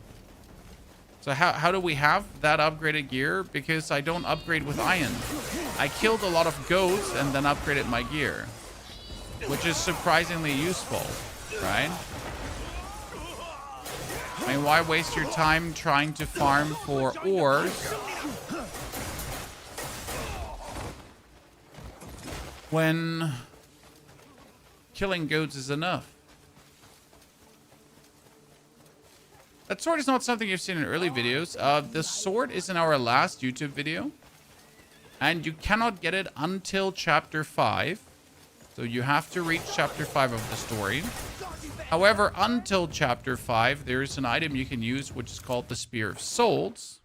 So how do we have that upgraded gear? Because I don't upgrade with iron. I killed a lot of goats and then upgraded my gear, which is surprisingly useful, right? I mean, why waste your time trying to farm for ores when killing goats is enough? That sword is not something you've seen in early videos. The sword is in our last YouTube video. And you cannot get it until chapter 5. So you have to reach chapter 5 of the story. However, until chapter 5, there is an item you can use which is called the Spear of Souls.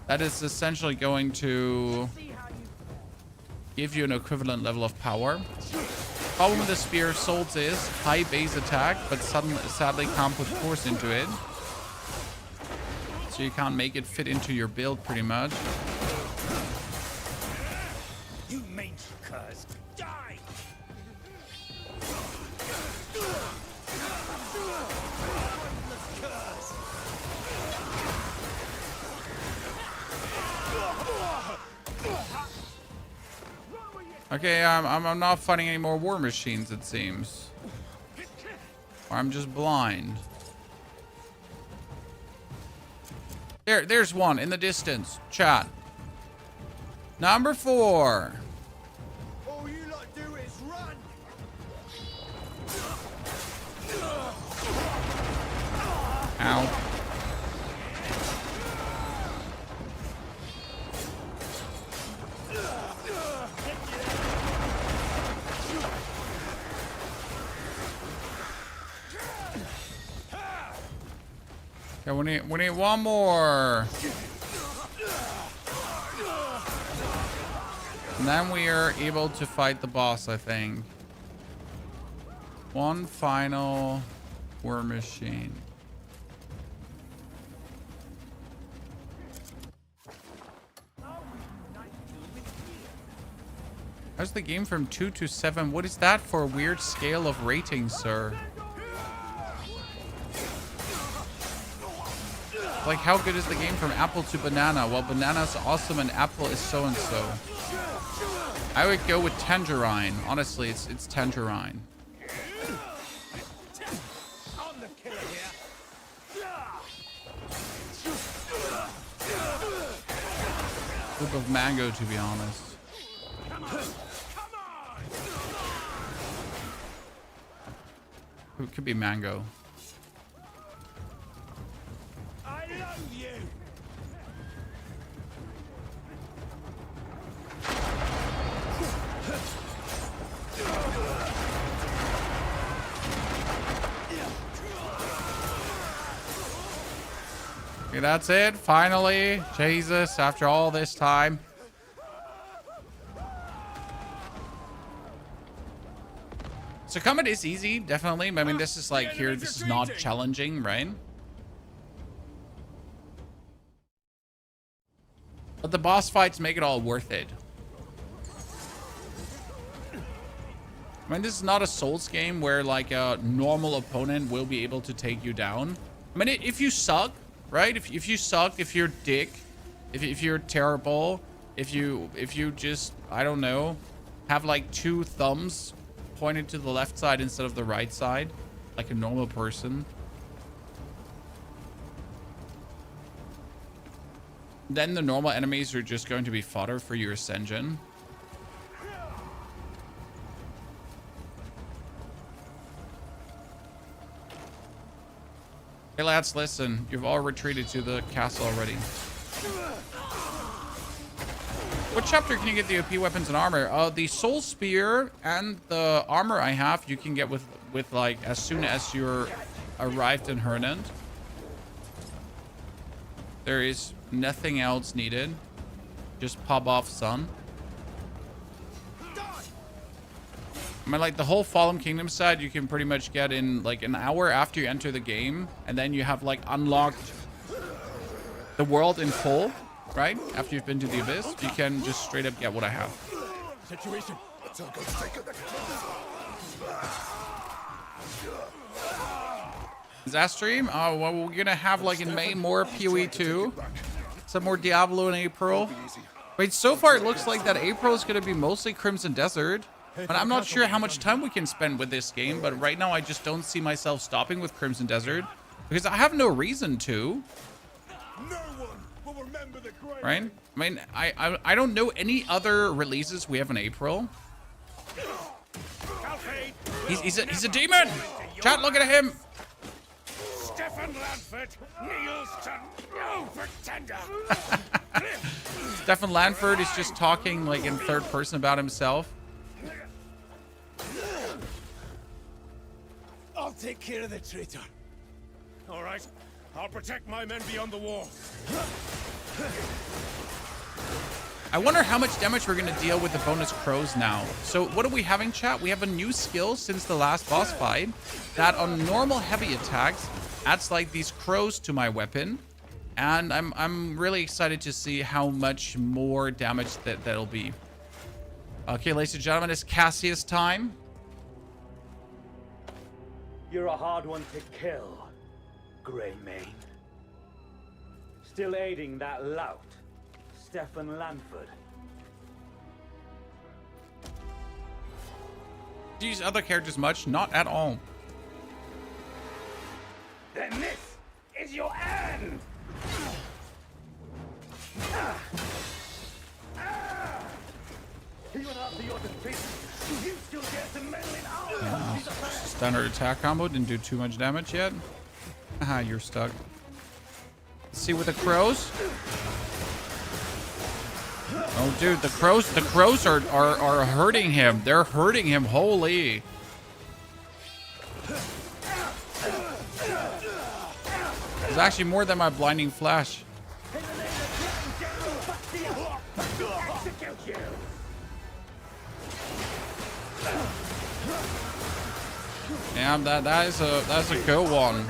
That is essentially going to give you an equivalent level of power. Problem with the Spear of Souls is high base attack, but sadly can't put force into it. So you can't make it fit into your build pretty much. You mangy curs, die! Okay, I'm not fighting any more war machines, it seems. Or I'm just blind. There's one in the distance. Chat. Number 4. All you lot do is run! Ow. Okay, we need one more. And then we are able to fight the boss, I think. One final war machine. How's the game from 2 to 7? What is that for a weird scale of rating, sir? Like, how good is the game from apple to banana? Well, banana's awesome and apple is so-and-so. I would go with tangerine. Honestly, it's tangerine. Scoop of mango, to be honest. It could be mango. I love you! Okay, that's it. Finally. Jesus, after all this time. So combat is easy, definitely. I mean, this is like here, this is not challenging, right? But the boss fights make it all worth it. I mean, this is not a Souls game where like a normal opponent will be able to take you down. I mean, if you suck, right? If you suck, if you're dick, if you're terrible, if you just, I don't know, have like 2 thumbs pointed to the left side instead of the right side, like a normal person, then the normal enemies are just going to be fodder for your Ascension. Hey lads, listen, you've all retreated to the castle already. What chapter can you get the OP weapons and armor? The soul spear and the armor I have, you can get with like as soon as you're arrived in Hernand. There is nothing else needed. Just pop off sun. I mean, like the whole Fallen Kingdom side, you can pretty much get in like an hour after you enter the game, and then you have like unlocked the world in full. Right? After you've been to the Abyss, you can just straight up get what I have. Situation. Is that stream? Oh, well, we're gonna have like in May more PoE 2. Some more Diablo in April. Wait, so far it looks like that April is gonna be mostly Crimson Desert. But I'm not sure how much time we can spend with this game, but right now I just don't see myself stopping with Crimson Desert. Because I have no reason to. Right? I mean, I don't know any other releases we have in April. He's a demon! Chat, look at him! Stefan Lanford kneels to no pretender. Stefan Lanford is just talking like in third person about himself. I'll take care of the traitor. All right, I'll protect my men beyond the wall. I wonder how much damage we're going to deal with the bonus crows now. So what are we having, chat? We have a new skill since the last boss fight that on normal heavy attacks adds like these crows to my weapon. And I'm really excited to see how much more damage that'll be. Okay, ladies and gentlemen, it's Casius time. You're a hard one to kill, Greymane. Still aiding that lout, Stefan Lanford. Do you use other characters much? Not at all. Then this is your end! Even after your defeat, you still get to meddle in our Standard attack combo didn't do too much damage yet. Haha, you're stuck. Let's see with the crows. Oh, dude, the crows are hurting him. They're hurting him. Holy. It's actually more than my blinding flash. Damn, that's a good one.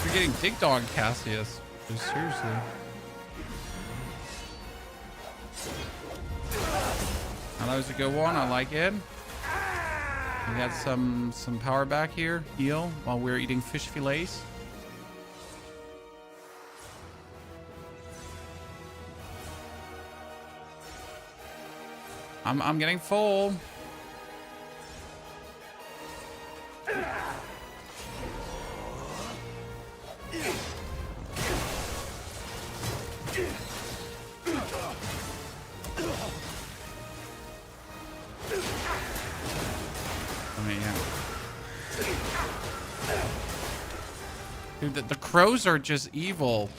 You're getting dicked on, Casius. Seriously. Now that was a good one. I like it. We got some power back here. Heal while we're eating fish fillets. I'm getting full. Dude, the crows are just evil.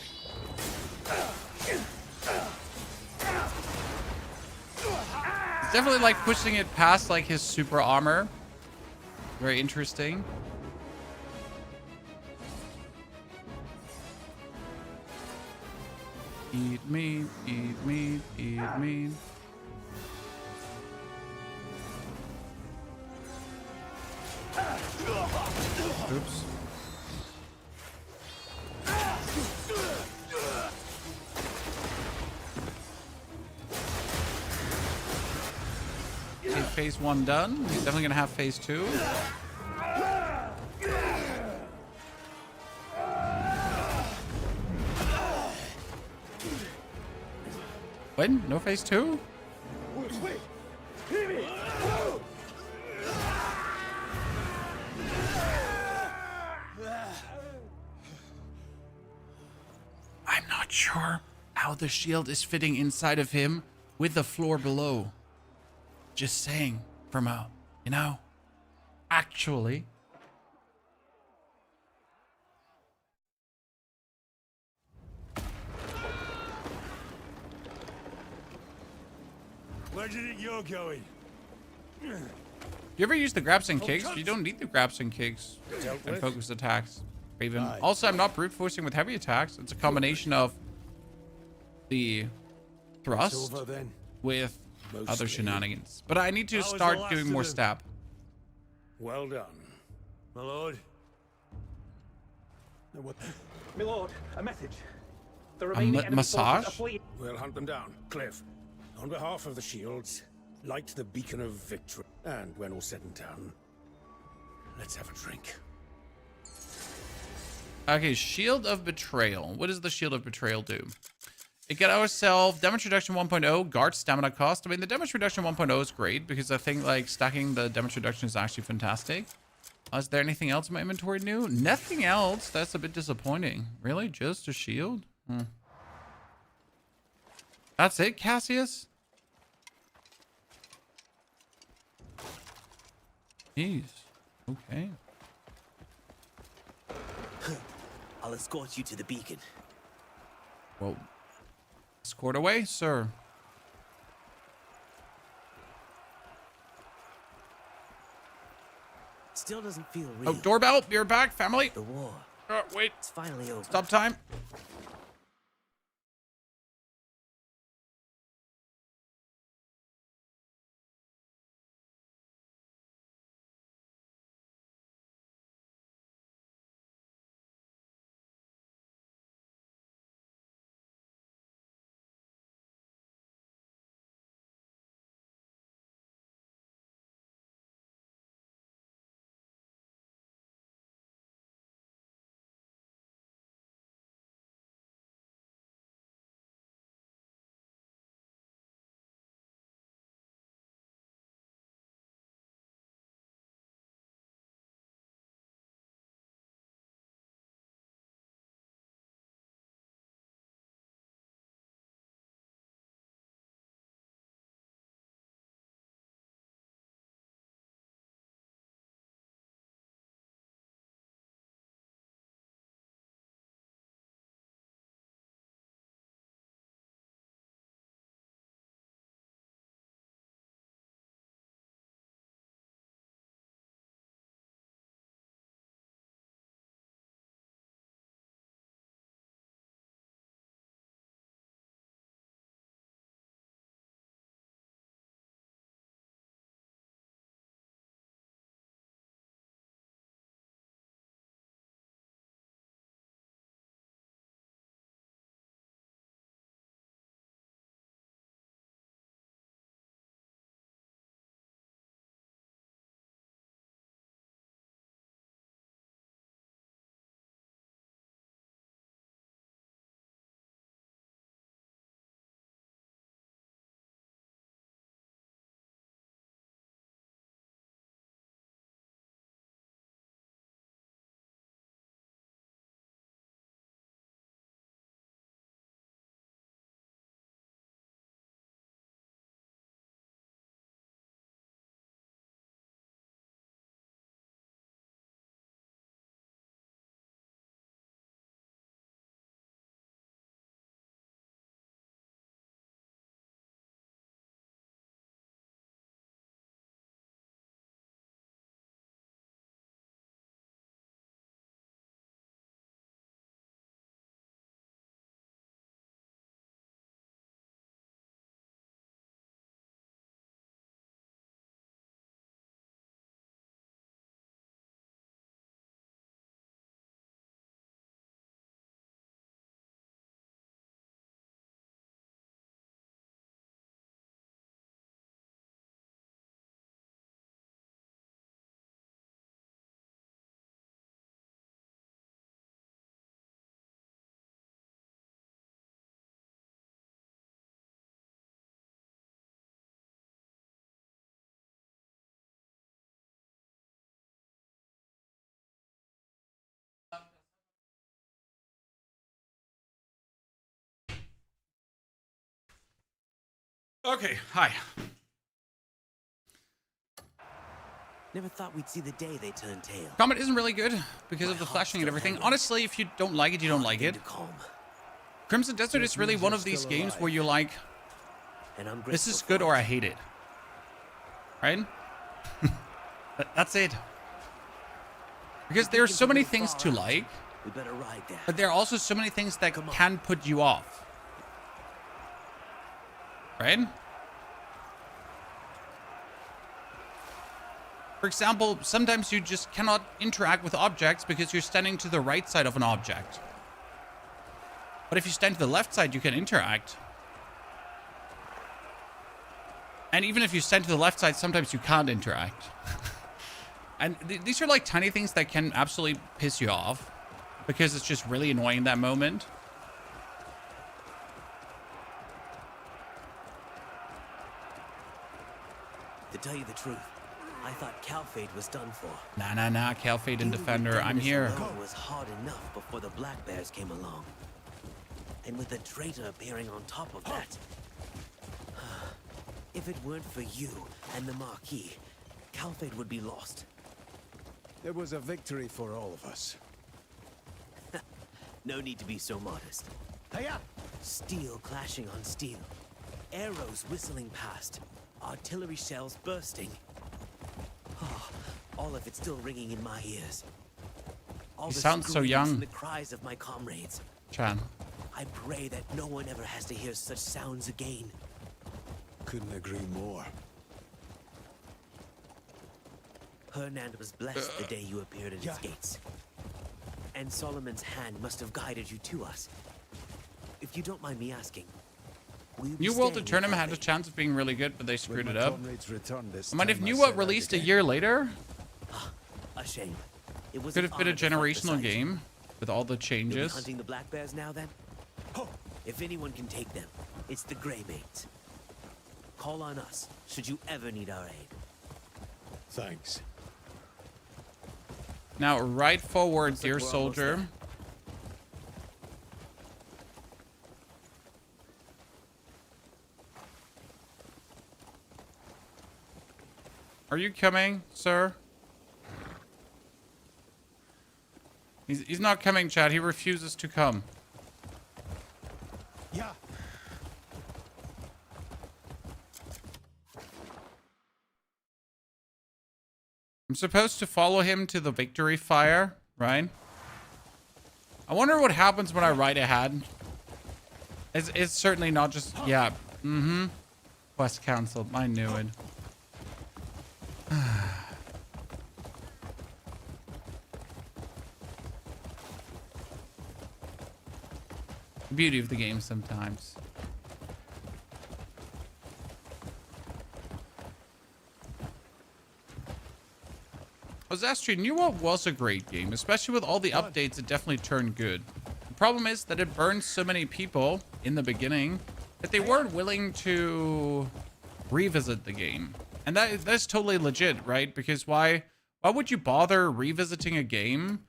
definitely like pushing it past like his super armor. Very interesting. Eat meat, eat meat, eat meat. Oops. Okay, phase 1 done. He's definitely gonna have phase 2. When? No phase 2? I'm not sure how the shield is fitting inside of him with the floor below. Just saying, from a, you know, actually. Where do you think you're going? You ever use the grabs and kicks? You don't need the grabs and kicks and focus attacks. Even. Also, I'm not brute forcing with heavy attacks. It's a combination of the thrust with other shenanigans. But I need to start doing more stab. Well done. My lord. My lord, a message. The A remaining enemy massage? forces are fleeing. We'll hunt them down. Cliff, on behalf of the shields, light the beacon of victory. And when all's said and done, let's have a drink. Okay, Shield of Betrayal. What does the Shield of Betrayal do? It get ourselves damage reduction 1.0, guard stamina cost. I mean, the damage reduction 1.0 is great because I think like stacking the damage reduction is actually fantastic. Is there anything else in my inventory new? Nothing else. That's a bit disappointing. Really? Just a shield? That's it, Casius? Jeez. Okay. I'll escort you to the beacon. Well, escort away, sir. Still doesn't feel real. Oh, doorbell. You're back, family. The war. Wait. It's finally over. Stop time. Okay, hi. Never thought we'd see the day they turn tail. Combat isn't really good because of the flashing and everything. Honestly, if you don't like it, you don't like it. Crimson Desert is really one of these games where you're like, this is good or I hate it. Right? That's it. Because there are so many things to like, but there are also so many things that can put you off. Right? For example, sometimes you just cannot interact with objects because you're standing to the right side of an object. But if you stand to the left side, you can interact. And even if you stand to the left side, sometimes you can't interact. And these are like tiny things that can absolutely piss you off because it's just really annoying in that moment. To tell you the truth, I thought Calfade was done for. Nah, Calfade and Defender, I'm here. It was hard enough before the Black Bears came along. And with the traitor appearing on top of that. If it weren't for you and the Marquis, Calfade would be lost. It was a victory for all of us. No need to be so modest. Hiya! Steel clashing on steel. Arrows whistling past. Artillery shells bursting. Oh, all of it still ringing in my ears. All You the sound so screams young. and the cries of my comrades. Chan. I pray that no one ever has to hear such sounds again. Couldn't agree more. Hernand was blessed the day you appeared at its gates. And Solomon's hand must have guided you to us. If you don't mind me asking, New World to Tournament had a chance of being really good, but they screwed it up. I mean, if New World released a year later, a shame. It was could have been a generational game with all the You'll be changes. hunting the Black Bears now then? If anyone can take them, it's the Greymaids. Call on us, should you ever need our aid. Thanks. Now, right forward, dear soldier. Are you coming, sir? He's not coming, Chad. He refuses to come. Yeah. I'm supposed to follow him to the victory fire, right? I wonder what happens when I ride ahead. It's certainly not just... Yeah. Mm-hmm. Quest canceled. I knew it. The beauty of the game sometimes. Zastri, New World was a great game, especially with all the updates. It definitely turned good. The problem is that it burned so many people in the beginning that they weren't willing to revisit the game. And that's totally legit, right? Because why would you bother revisiting a game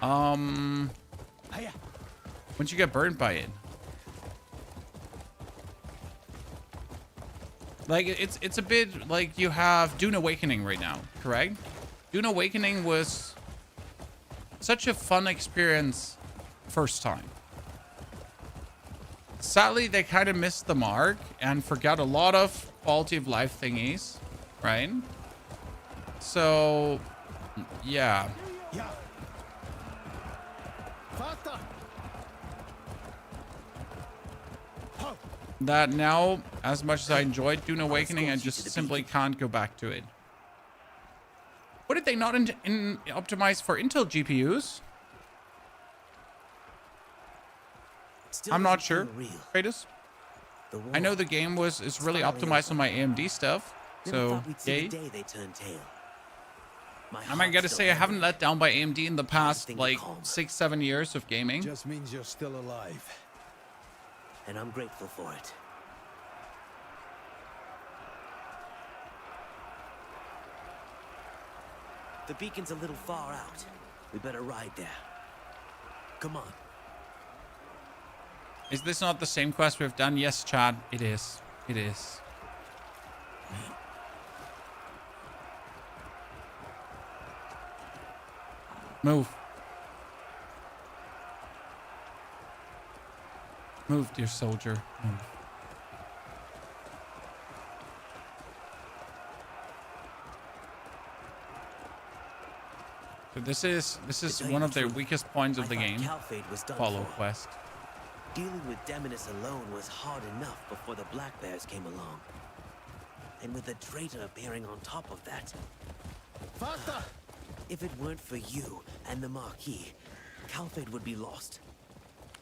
once you get burned by it? Like, it's a bit like you have Dune Awakening right now, correct? Dune Awakening was such a fun experience first time. Sadly, they kind of missed the mark and forgot a lot of quality of life thingies, right? So, yeah. That now, as much as I enjoyed Dune Awakening, I just simply can't go back to it. What did they not optimize for Intel GPUs? I'm not sure. Kratos? I know the game is really optimized on my AMD stuff. So, yay. I gotta say, I haven't let down by AMD in the past, like, 6-7 years of gaming. Just means you're still alive. And I'm grateful for it. The beacon's a little far out. We better ride there. Come on. Is this not the same quest we've done? Yes, Chad, it is. It is. Move. Move, dear soldier. Move. So this is one of the weakest points of the game. Follow quest. Dealing with Demeniss alone was hard enough before the Black Bears came along. And with the traitor appearing on top of that. Faster! If it weren't for you and the Marquis, Calfade would be lost.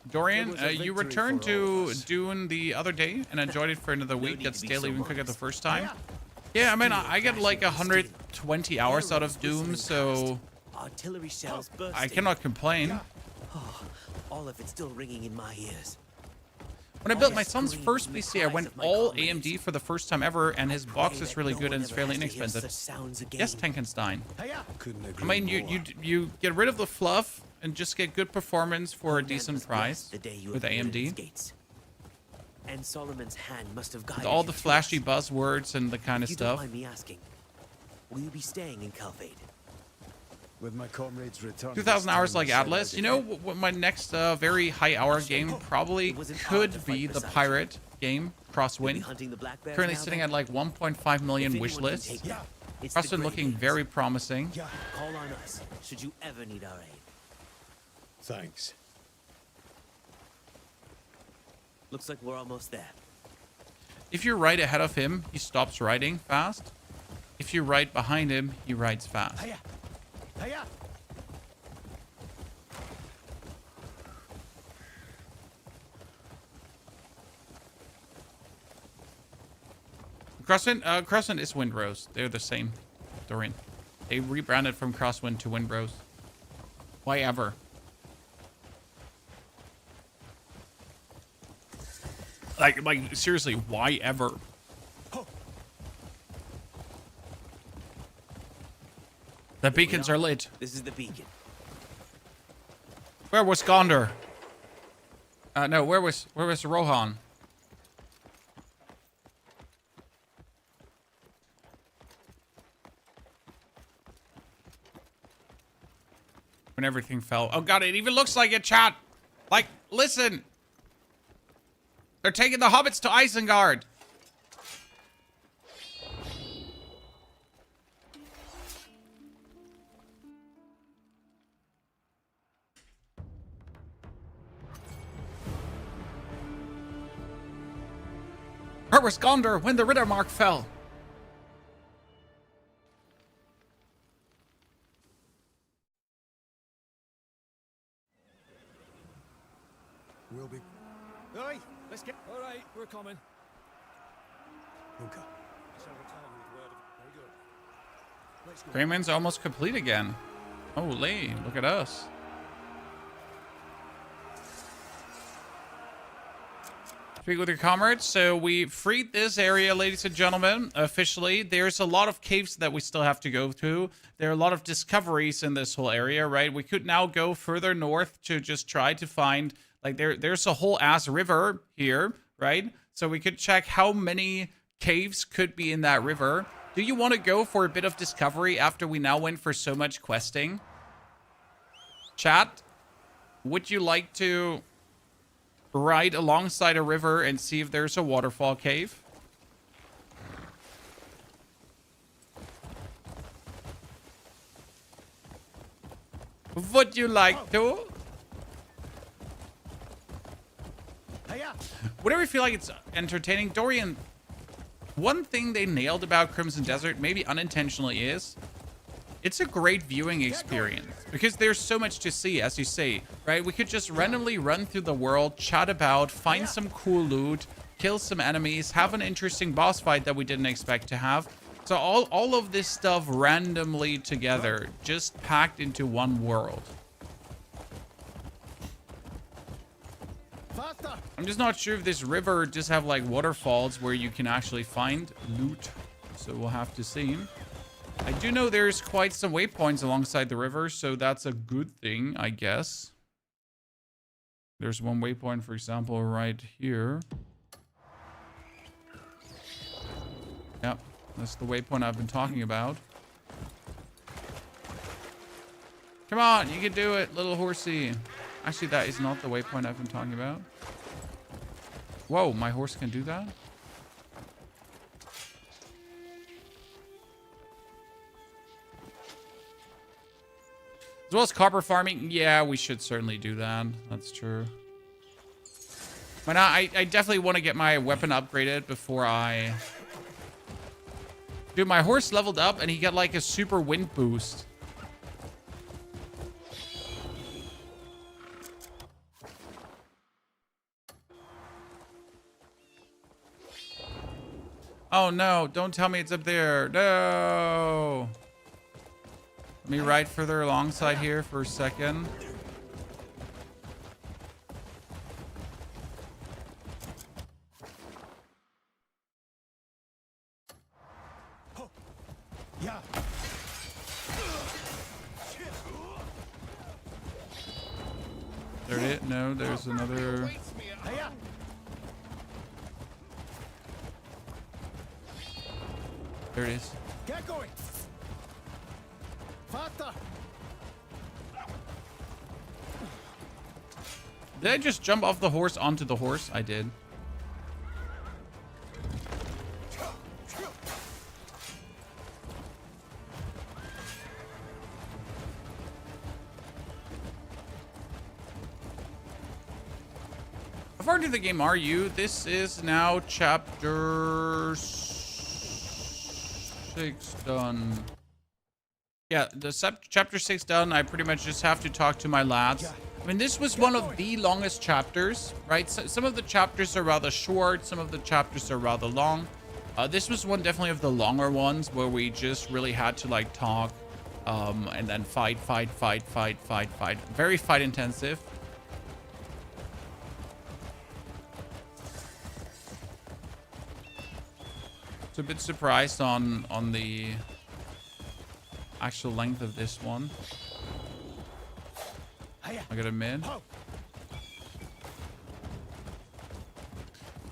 Dorian, you returned to Dune the other day and enjoyed it for another week. That's daily even quicker the first time. Yeah, I mean, I get like 120 hours out of Doom, so Artillery shells bursting. I cannot complain. Oh, all of it still ringing in my ears. When I built my son's first PC, I went all AMD for the first time ever, and his box is really good and it's fairly inexpensive. Yes, Tankenstein. I mean, you get rid of the fluff and just get good performance for a decent price with AMD. And Solomon's hand must have guided with all the flashy buzzwords and the kind of stuff. Don't mind me asking, will you be staying in Calfade? With my comrades' return. 2,000 hours like Atlas. You know what my next very high hour game probably could be the pirate game, Crosswind. Currently sitting at like 1.5 million wish list. Crosswind looking very promising. Call on us should you ever need our aid. Thanks. Looks like we're almost there. If you're right ahead of him, he stops riding fast. If you're right behind him, he rides fast. Crosswind is Windrose. They're the same, Dorian. They rebranded from Crosswind to Windrose. Why ever? Like seriously, why ever? The beacons are lit. This is the beacon. Where was Gondor? No, where was Rohan? When everything fell. Oh god, it even looks like it, chat. Like, listen. They're taking the hobbits to Isengard. Where was Gondor when the Riddermark fell? We'll be... Oi! Let's get... All right, we're coming. Okay. Very good. Greyman's almost complete again. Holy, look at us. Speak with your comrades. So we freed this area, ladies and gentlemen, officially. There's a lot of caves that we still have to go through. There are a lot of discoveries in this whole area, right? We could now go further north to just try to find... Like, there's a whole ass river here, right? So we could check how many caves could be in that river. Do you want to go for a bit of discovery after we now went for so much questing? Chat, would you like to ride alongside a river and see if there's a waterfall cave? Would you like to? Whatever you feel like it's entertaining. Dorian, one thing they nailed about Crimson Desert, maybe unintentionally, is it's a great viewing experience because there's so much to see, as you say, right? We could just randomly run through the world, chat about, find some cool loot, kill some enemies, have an interesting boss fight that we didn't expect to have. So all of this stuff randomly together, just packed into one world. I'm just not sure if this river just have like waterfalls where you can actually find loot. So we'll have to see. I do know there's quite some waypoints alongside the river, so that's a good thing, I guess. There's one waypoint, for example, right here. Yep. That's the waypoint I've been talking about. Come on, you can do it, little horsey. Actually, that is not the waypoint I've been talking about. Whoa, my horse can do that? As well as copper farming. Yeah, we should certainly do that. That's true. But now I definitely want to get my weapon upgraded before I... Dude, my horse leveled up and he got like a super wind boost. Oh no, don't tell me it's up there. No. Let me ride further alongside here for a second. Yeah. There it is. No, there's another. There it is. Get going. Faster. Did I just jump off the horse onto the horse? I did. How far into the game are you? This is now chapter 6 done. Yeah, the chapter 6 done. I pretty much just have to talk to my lads. I mean, this was one of the longest chapters, right? So, some of the chapters are rather short. Some of the chapters are rather long. This was one definitely of the longer ones where we just really had to like talk and then fight. Very fight intensive. So a bit surprised on the actual length of this one. I got a mid.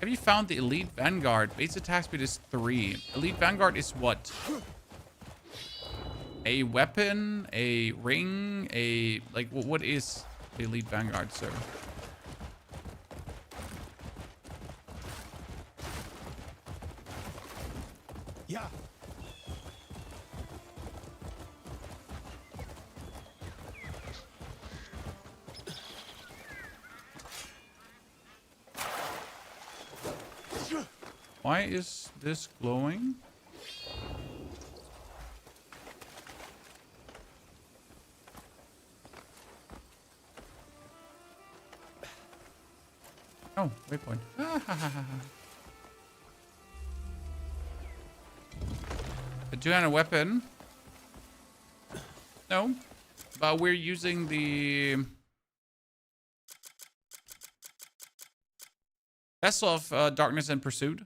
Have you found the Elite Vanguard? Base attack speed is 3. Elite Vanguard is what? A weapon? A ring? A... Like, what is the Elite Vanguard, sir? Yeah. Why is this glowing? Oh, waypoint. A two-handed weapon. No, but we're using the Vessel of Darkness and Pursuit.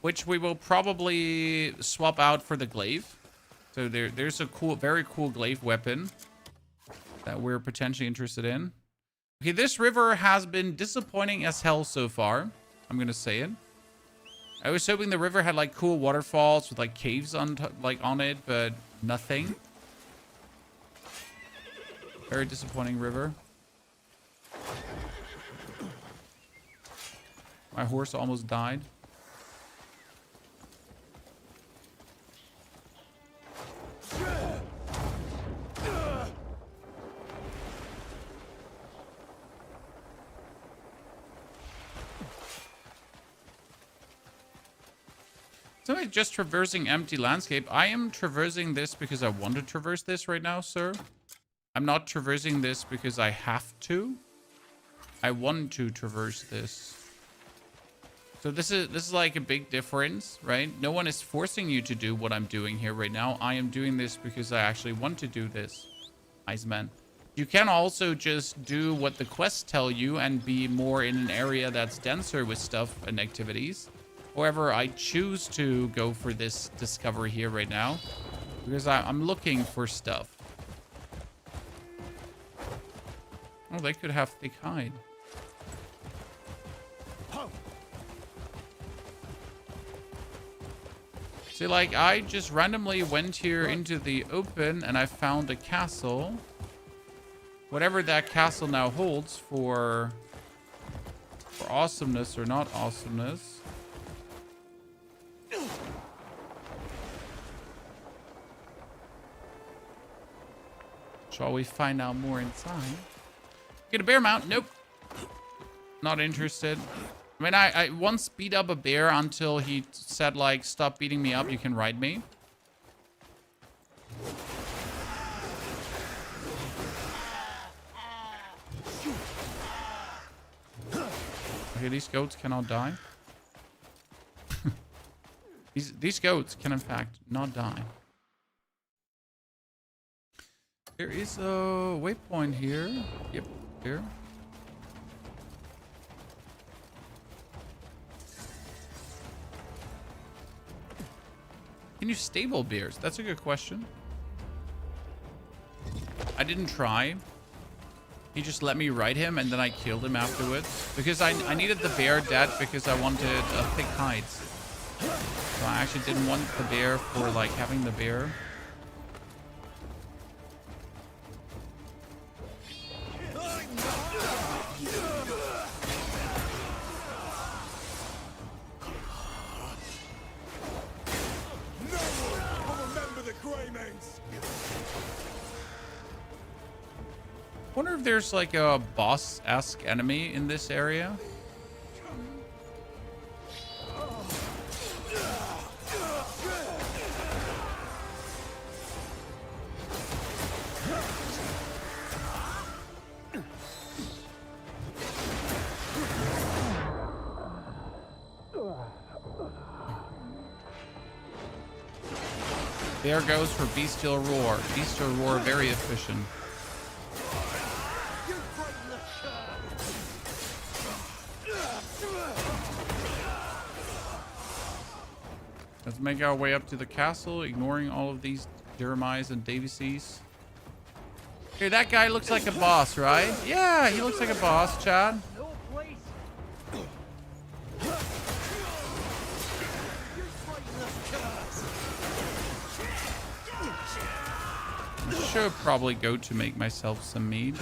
Which we will probably swap out for the glaive. So there's a cool, very cool glaive weapon that we're potentially interested in. Okay, this river has been disappointing as hell so far. I'm gonna say it. I was hoping the river had like cool waterfalls with like caves on it, but nothing. Very disappointing river. My horse almost died. Somebody just traversing empty landscape. I am traversing this because I want to traverse this right now, sir. I'm not traversing this because I have to. I want to traverse this. So this is like a big difference, right? No one is forcing you to do what I'm doing here right now. I am doing this because I actually want to do this. Nice man. You can also just do what the quests tell you and be more in an area that's denser with stuff and activities. However, I choose to go for this discovery here right now because I'm looking for stuff. Oh, they could have thick hide. See, like, I just randomly went here into the open and I found a castle. Whatever that castle now holds for awesomeness or not awesomeness. Shall we find out more inside? Get a bear mount? Nope. Not interested. I mean, I once beat up a bear until he said, like, stop beating me up, you can ride me. Okay, these goats cannot die. These goats can, in fact, not die. There is a waypoint here. Yep, here. Can you stable bears? That's a good question. I didn't try. He just let me ride him and then I killed him afterwards. Because I needed the bear dead because I wanted thick hides. So I actually didn't want the bear for like having the bear. I wonder if there's like a boss-esque enemy in this area. There goes for Bestial Roar. Bestial Roar, very efficient. Let's make our way up to the castle, ignoring all of these Jeremiahs and Davises. Hey, that guy looks like a boss, right? Yeah, he looks like a boss, Chad. I should probably go to make myself some mead.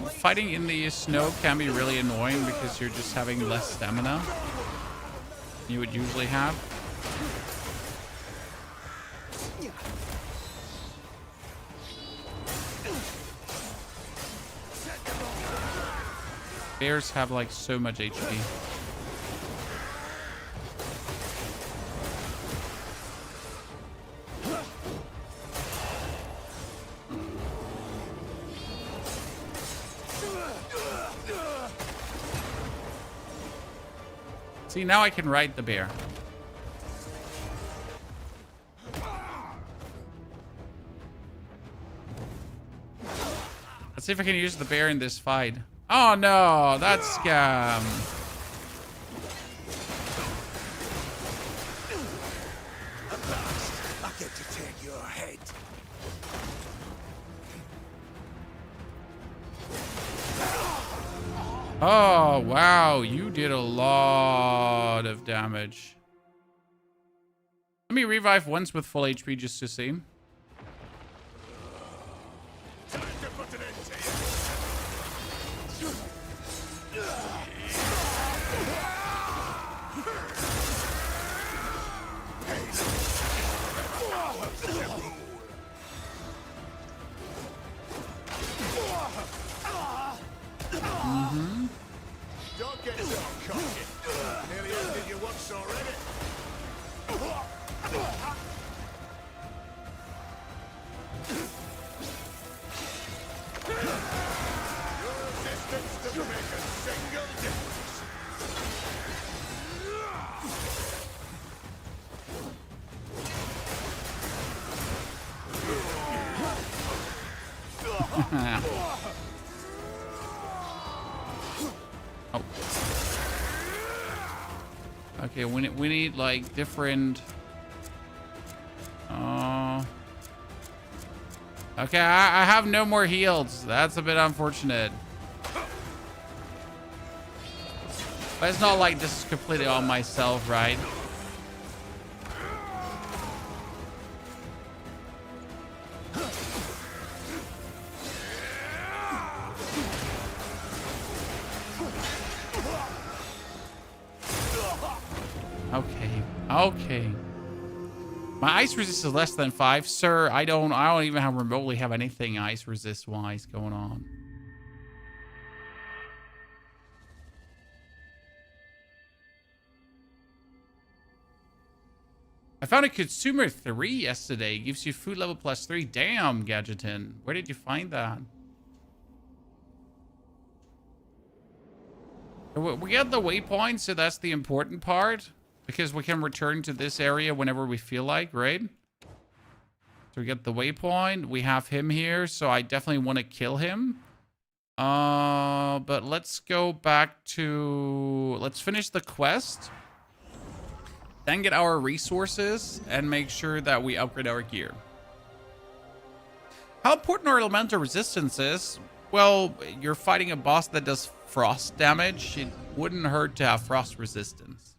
Fighting in the snow can be really annoying because you're just having less stamina than you would usually have. Bears have like so much HP. See, now I can ride the bear. Let's see if I can use the bear in this fight. Oh no, that's scam. I get to take your head. Oh, wow. You did a lot of damage. Let me revive once with full HP just to see. Don't get so cocky. Nearly ended your once already. Your resistance doesn't make a single difference. Okay, we need like different. Okay, I have no more heals. That's a bit unfortunate. But it's not like this is completely on myself, right? Okay. My ice resist is less than 5, sir. I don't even remotely have anything ice resist wise going on. I found a consumer 3 yesterday. Gives you food level +3. Damn, Gadgetin. Where did you find that? We got the waypoint, so that's the important part. Because we can return to this area whenever we feel like, right? So we get the waypoint. We have him here, so I definitely want to kill him. But let's go back to... Let's finish the quest. Then get our resources and make sure that we upgrade our gear. How important are elemental resistances? Well, you're fighting a boss that does frost damage. It wouldn't hurt to have frost resistance.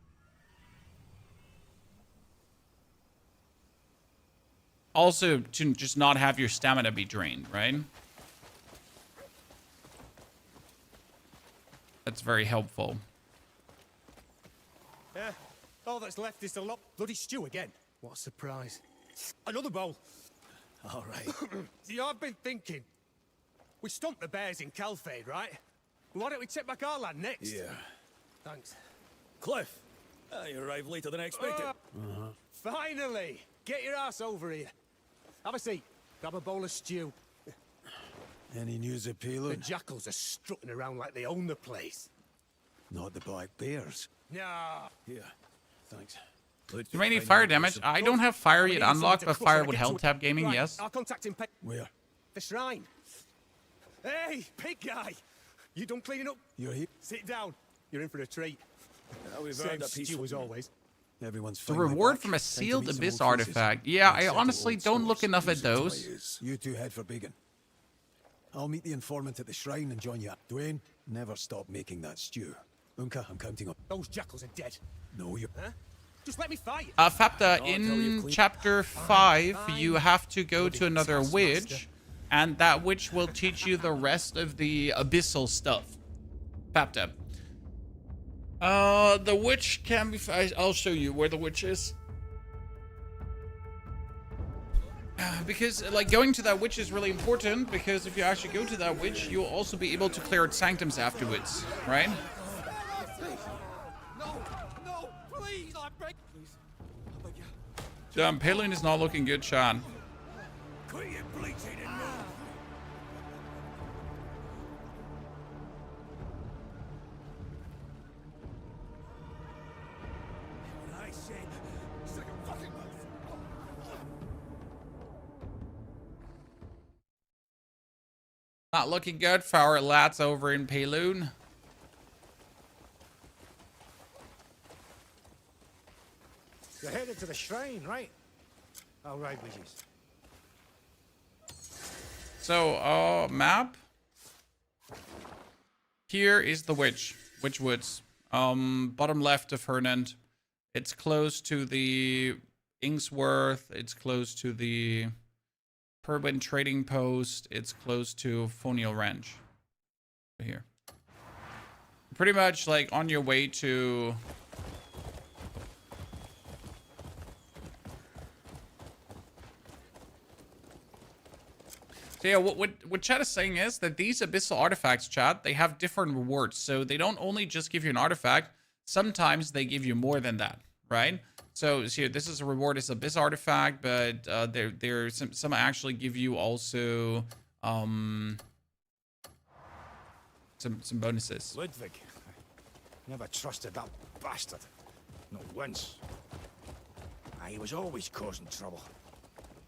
Also, to just not have your stamina be drained, right? That's very helpful. Yeah, all that's left is the bloody stew again. What a surprise. Another bowl. All right. See, I've been thinking. We stomped the bears in Calfade, right? Why don't we take back our land next? Yeah. Thanks. Cliff, you arrived later than expected. Finally! Get your ass over here. Have a seat. Grab a bowl of stew. Any news of Pywel? The jackals are strutting around like they own the place. Not the black bears. Nah. Here. Thanks. You may need fire damage. I don't have fire yet unlocked, but fire would help Tab Gaming, right, yes. I'll contact him. Where? The shrine. Hey, pig guy! You done cleaning up? You're here? Sit down. You're in for a treat. We've Same earned a piece stew from as you. always. Everyone's The fine. reward from a sealed abyss artifact. Yeah, I honestly don't look enough at those. You two head for Beacon. I'll meet the informant at the shrine and join you. Dwayne, never stop making that stew. Unka, I'm counting on. Those jackals are dead. No, you. Huh? Just let me fight. Fapta, in chapter 5, you have to go to another witch, and that witch will teach you the rest of the abyssal stuff. Fapta. The witch can be... I'll show you where the witch is. Because, like, going to that witch is really important, because if you actually go to that witch, you'll also be able to clear its sanctums afterwards, right? No, please, I beg. Please, I beg you. Damn, Palin is not looking good, Sean. Quit your bleating and move. What I said, it's like a fucking mouth. Not looking good for our lads over in Paloon. You're headed to the shrine, right? I'll ride with you. So, map. Here is the witch. Witch Woods. Bottom left of Hernand. It's close to the Ingsworth. It's close to the Purwin Trading Post. It's close to Fonial Ranch. Here. Pretty much like on your way to... So yeah, what chat is saying is that these abyssal artifacts, chat, they have different rewards. So they don't only just give you an artifact, sometimes they give you more than that, right? So here, this is a reward, it's abyss artifact, but there's some actually give you also some bonuses. Ludwig. Never trusted that bastard. Not once. He was always causing trouble.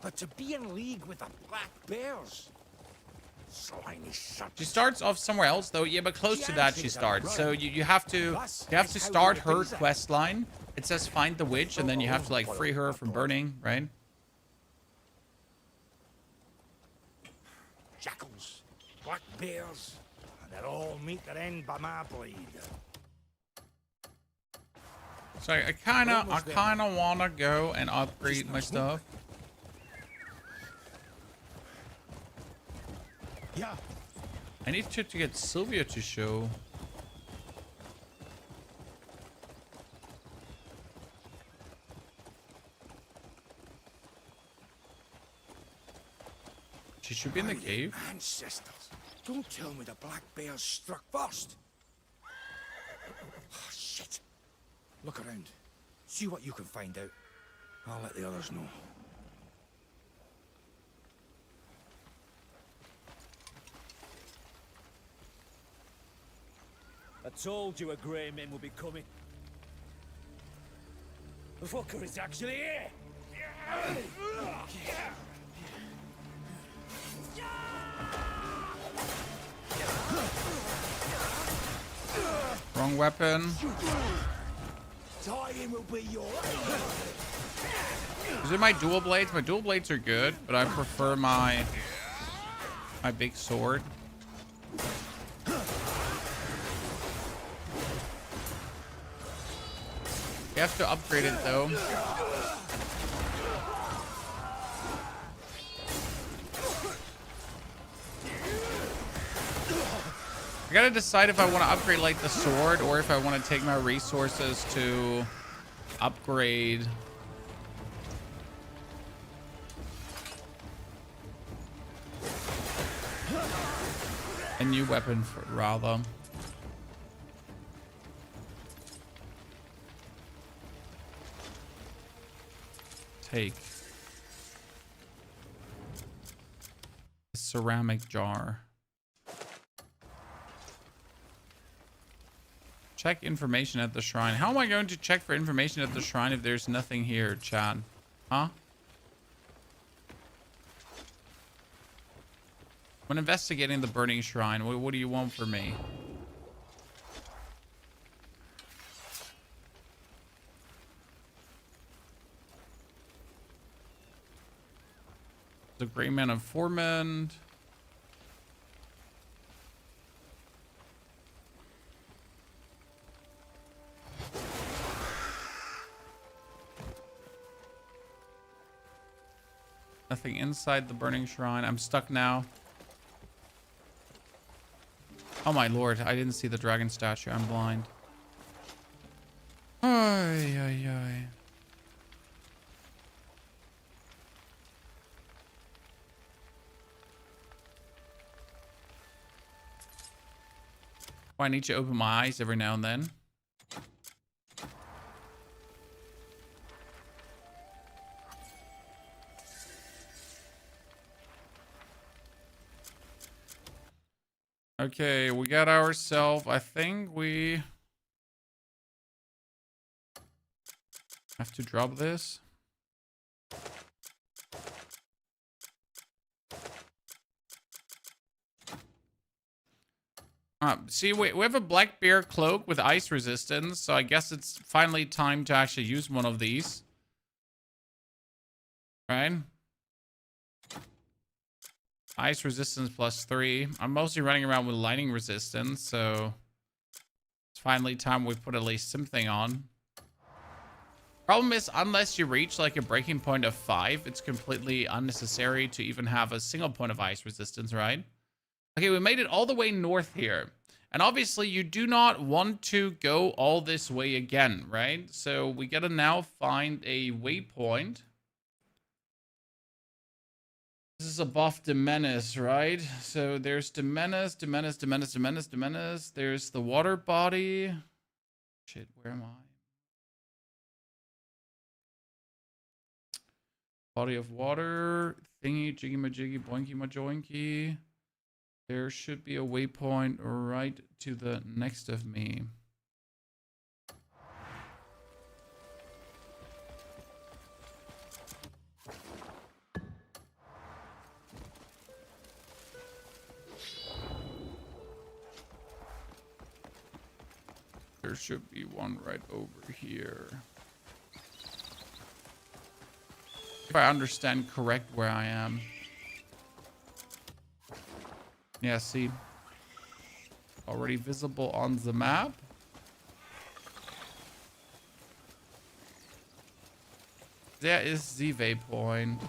But to be in league with the Black Bears... She starts off somewhere else though. Yeah, but close to that she starts. So you have to start her quest line. It says find the witch, and then you have to like free her from burning, right? Jackals, black bears, and they'll all meet their end by my blade. So I kind of want to go and upgrade my stuff. Yeah. I need to get Sylvia to show. She should be in the cave. Ancestors, don't tell me the black bears struck first. Oh, shit. Look around. See what you can find out. I'll let the others know. I told you a grey men would be coming. The fucker is actually here! Wrong weapon. Time will be your Is it my dual blades? My dual blades are good, but I prefer my big sword. You have to upgrade it though. I gotta decide if I want to upgrade like the sword or if I want to take my resources to upgrade a new weapon for rather. Take a ceramic jar. Check information at the shrine. How am I going to check for information at the shrine if there's nothing here, Chad? Huh? I'm investigating the burning shrine. What do you want from me? The Gray Man of Formand. Nothing inside the burning shrine. I'm stuck now. Oh my lord, I didn't see the dragon statue. I'm blind. Ay, ay, ay. I need to open my eyes every now and then. Okay, we got ourselves, I think we have to drop this. See, we have a black bear cloak with ice resistance, so I guess it's finally time to actually use one of these. Right? Ice resistance +3. I'm mostly running around with lightning resistance, so it's finally time we put at least something on. Problem is, unless you reach like a breaking point of 5, it's completely unnecessary to even have a single point of ice resistance, right? Okay, we made it all the way north here. And obviously, you do not want to go all this way again, right? So we gotta now find a waypoint. This is above Demeniss, right? So there's Demeniss. There's the water body. Shit, where am I? Body of water. Thingy, jiggy majiggy, boinky majoinky. There should be a waypoint right to the next of me. There should be one right over here. If I understand correct where I am. Yeah, see. Already visible on the map. There is the waypoint.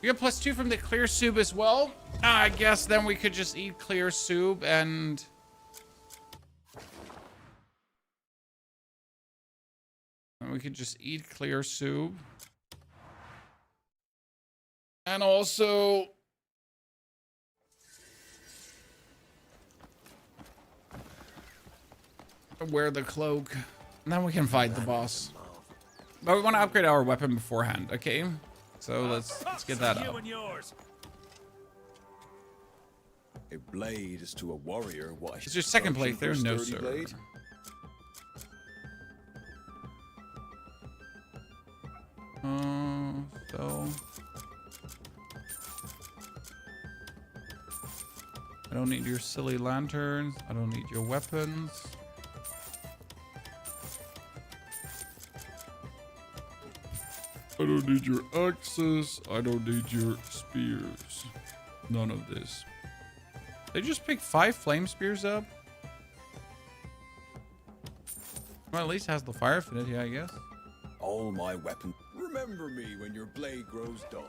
We get +2 from the clear soup as well. I guess then we could just eat clear soup and... we could just eat clear soup. And also... wear the cloak. And then we can fight the boss. But we want to upgrade our weapon beforehand, okay? So let's get that up. A blade is to a warrior what Is your second playthrough? No, sir. Blade? So I don't need your silly lanterns. I don't need your weapons. I don't need your axes. I don't need your spears. None of this. They just picked 5 flame spears up. Well, at least it has the fire affinity, I guess. All my weapons. Remember me when your blade grows dull.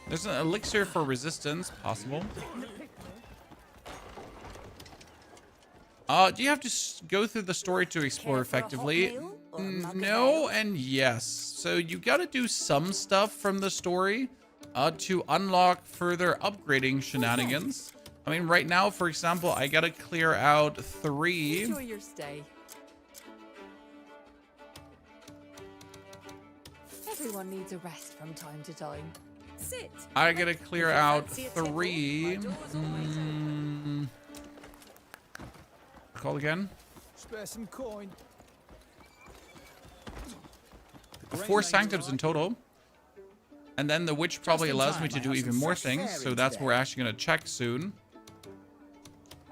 There's an elixir for resistance, possible. Do you have to go through the story to explore effectively? No and yes. So you gotta do some stuff from the story to unlock further upgrading shenanigans. I mean, right now, for example, I gotta clear out 3. Enjoy your stay. Everyone needs a rest from time to time. Sit. I gotta clear out 3. Call again. Spare some coin. 4 sanctums in total. And then the witch probably allows me to do even more things. So that's what we're actually gonna check soon.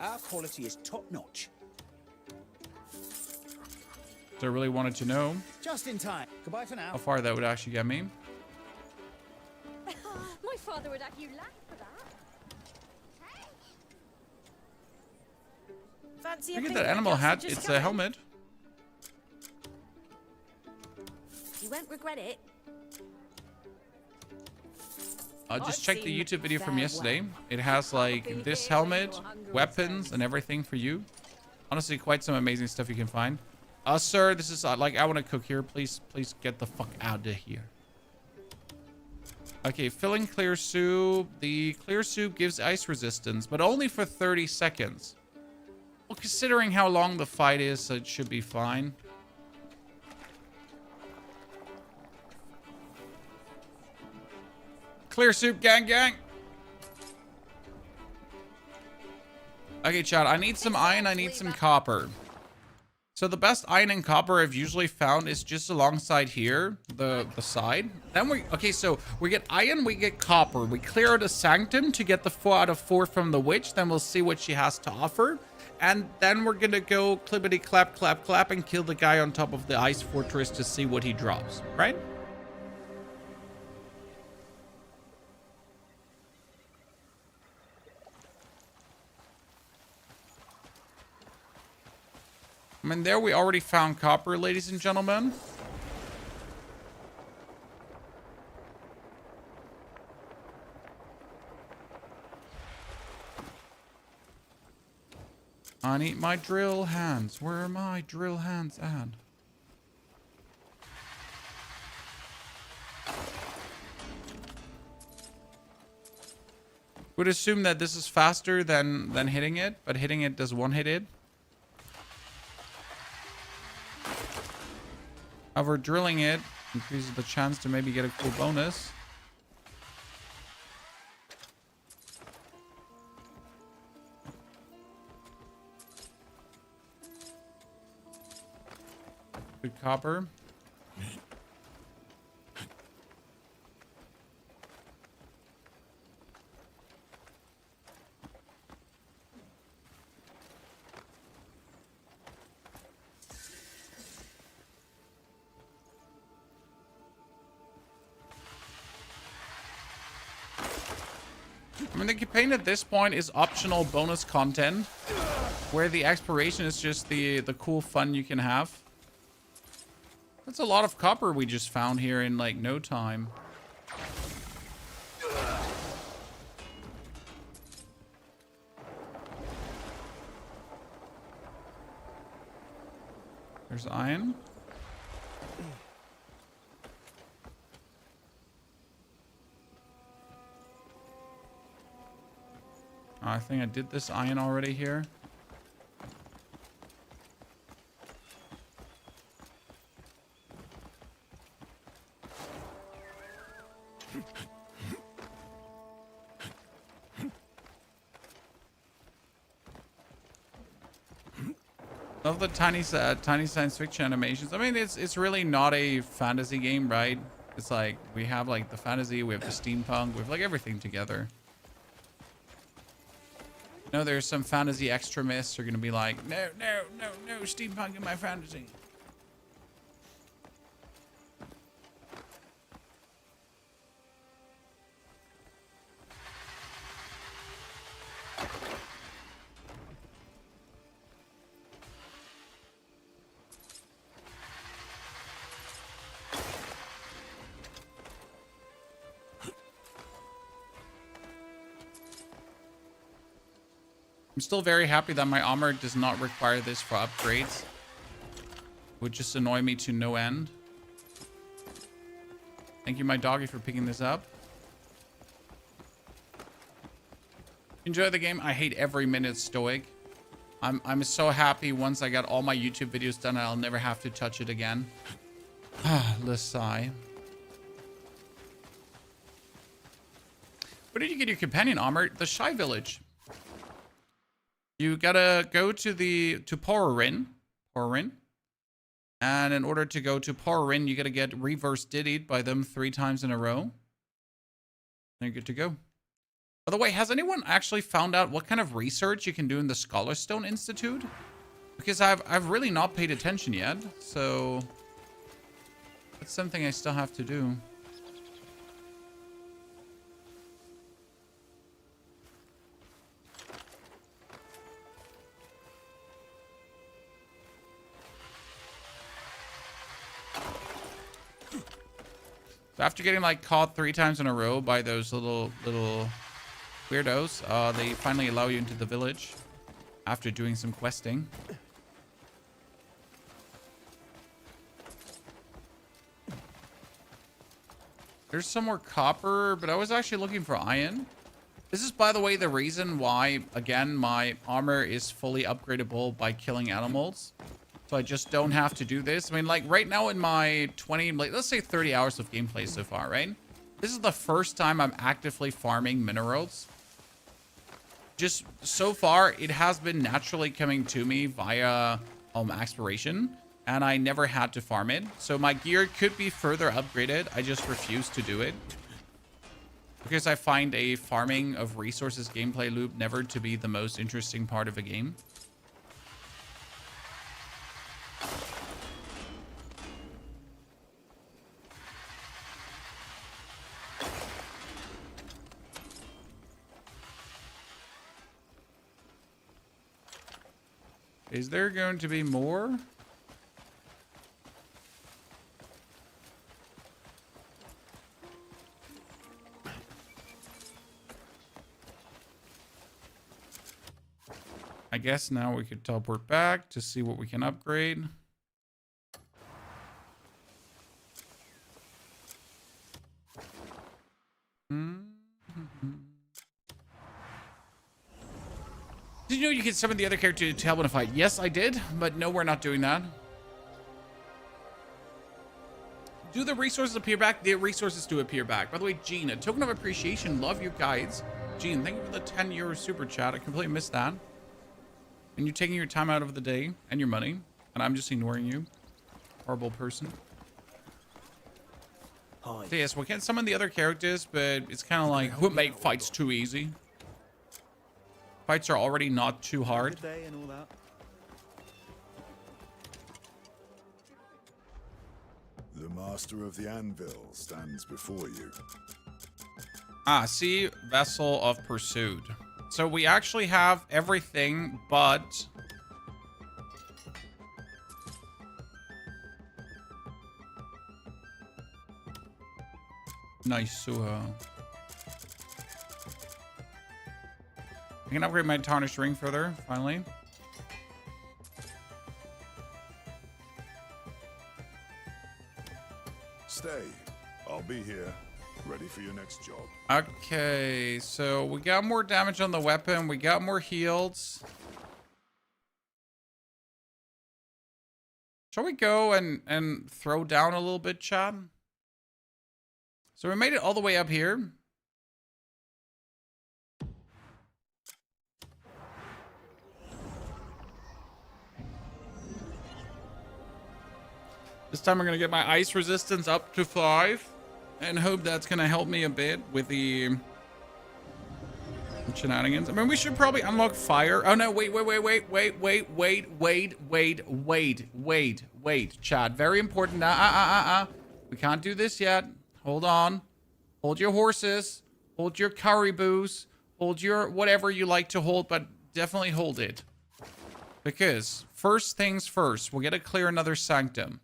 Our quality is top notch. So I really wanted to know Just in time. Goodbye for now. how far that would actually get me. My father would have you laugh for that. Fancy Look at that animal hat. It's a helmet. You won't regret it. Just check the YouTube video from yesterday. It has like this helmet, weapons, and everything for you. Honestly, quite some amazing stuff you can find. Sir, this is like, I want to cook here. Please get the fuck out of here. Okay, filling clear soup. The clear soup gives ice resistance, but only for 30 seconds. Well, considering how long the fight is, it should be fine. Clear soup, gang. Okay, chat, I need some iron, I need some copper. So the best iron and copper I've usually found is just alongside here, the side. Then so we get iron, we get copper. We clear out a sanctum to get the 4 out of 4 from the witch. Then we'll see what she has to offer. And then we're gonna go clippity clap, clap, clap, and kill the guy on top of the ice fortress to see what he drops, right? I mean, there we already found copper, ladies and gentlemen. I need my drill hands. Where are my drill hands at? Would assume that this is faster than hitting it, but hitting it does one hit it. However, drilling it increases the chance to maybe get a cool bonus. Good copper. I mean, the campaign at this point is optional bonus content, where the exploration is just the cool fun you can have. That's a lot of copper we just found here in like no time. There's iron. Oh, I think I did this iron already here. Love the tiny science fiction animations. I mean, it's really not a fantasy game, right? It's like we have like the fantasy, we have the steampunk, we have like everything together. No, there's some fantasy extremists who are gonna be like, no, steampunk in my fantasy. I'm still very happy that my armor does not require this for upgrades. Would just annoy me to no end. Thank you, my doggy, for picking this up. Enjoy the game. I hate every minute stoic. I'm so happy once I got all my YouTube videos done, I'll never have to touch it again. Let's sigh. Where did you get your companion armor? The Shy Village. You gotta go to Pywel. And in order to go to Pywel, you gotta get reverse diddied by them 3 times in a row. And you're good to go. By the way, has anyone actually found out what kind of research you can do in the Scholarstone Institute? Because I've really not paid attention yet, so that's something I still have to do. So after getting like caught 3 times in a row by those little weirdos, they finally allow you into the village after doing some questing. There's some more copper, but I was actually looking for iron. This is, by the way, the reason why, again, my armor is fully upgradable by killing animals. So I just don't have to do this. I mean, like right now in my 20, like let's say 30 hours of gameplay so far, right? This is the first time I'm actively farming minerals. Just so far, it has been naturally coming to me via exploration, and I never had to farm it. So my gear could be further upgraded. I just refuse to do it because I find a farming of resources gameplay loop never to be the most interesting part of a game. Is there going to be more? I guess now we could teleport back to see what we can upgrade. Did you know you can summon the other character to help in a fight? Yes, I did, but no, we're not doing that. Do the resources appear back? The resources do appear back. By the way, Gene, a token of appreciation. Love your guides. Gene, thank you for the 10 euro super chat. I completely missed that. And you taking your time out of the day and your money, and I'm just ignoring you. Horrible person. So yes, we can summon the other characters, but it's kind of like, we'll make fights too easy. Fights are already not too hard. The master of the anvil stands before you. Ah, see, Vessel of Pursuit. So we actually have everything, but... Nice. I can upgrade my tarnished ring further, finally. Stay. I'll be here, ready for your next job. Okay, so we got more damage on the weapon. We got more heals. Shall we go and throw down a little bit, Chad? So we made it all the way up here. This time we're going to get my ice resistance up to 5 and hope that's going to help me a bit with the shenanigans. I mean, we should probably unlock fire. Oh no, wait, Chad, very important. We can't do this yet. Hold on. Hold your horses. Hold your cariboos. Hold your whatever you like to hold, but definitely hold it. Because first things first, we'll get to clear another Sanctum.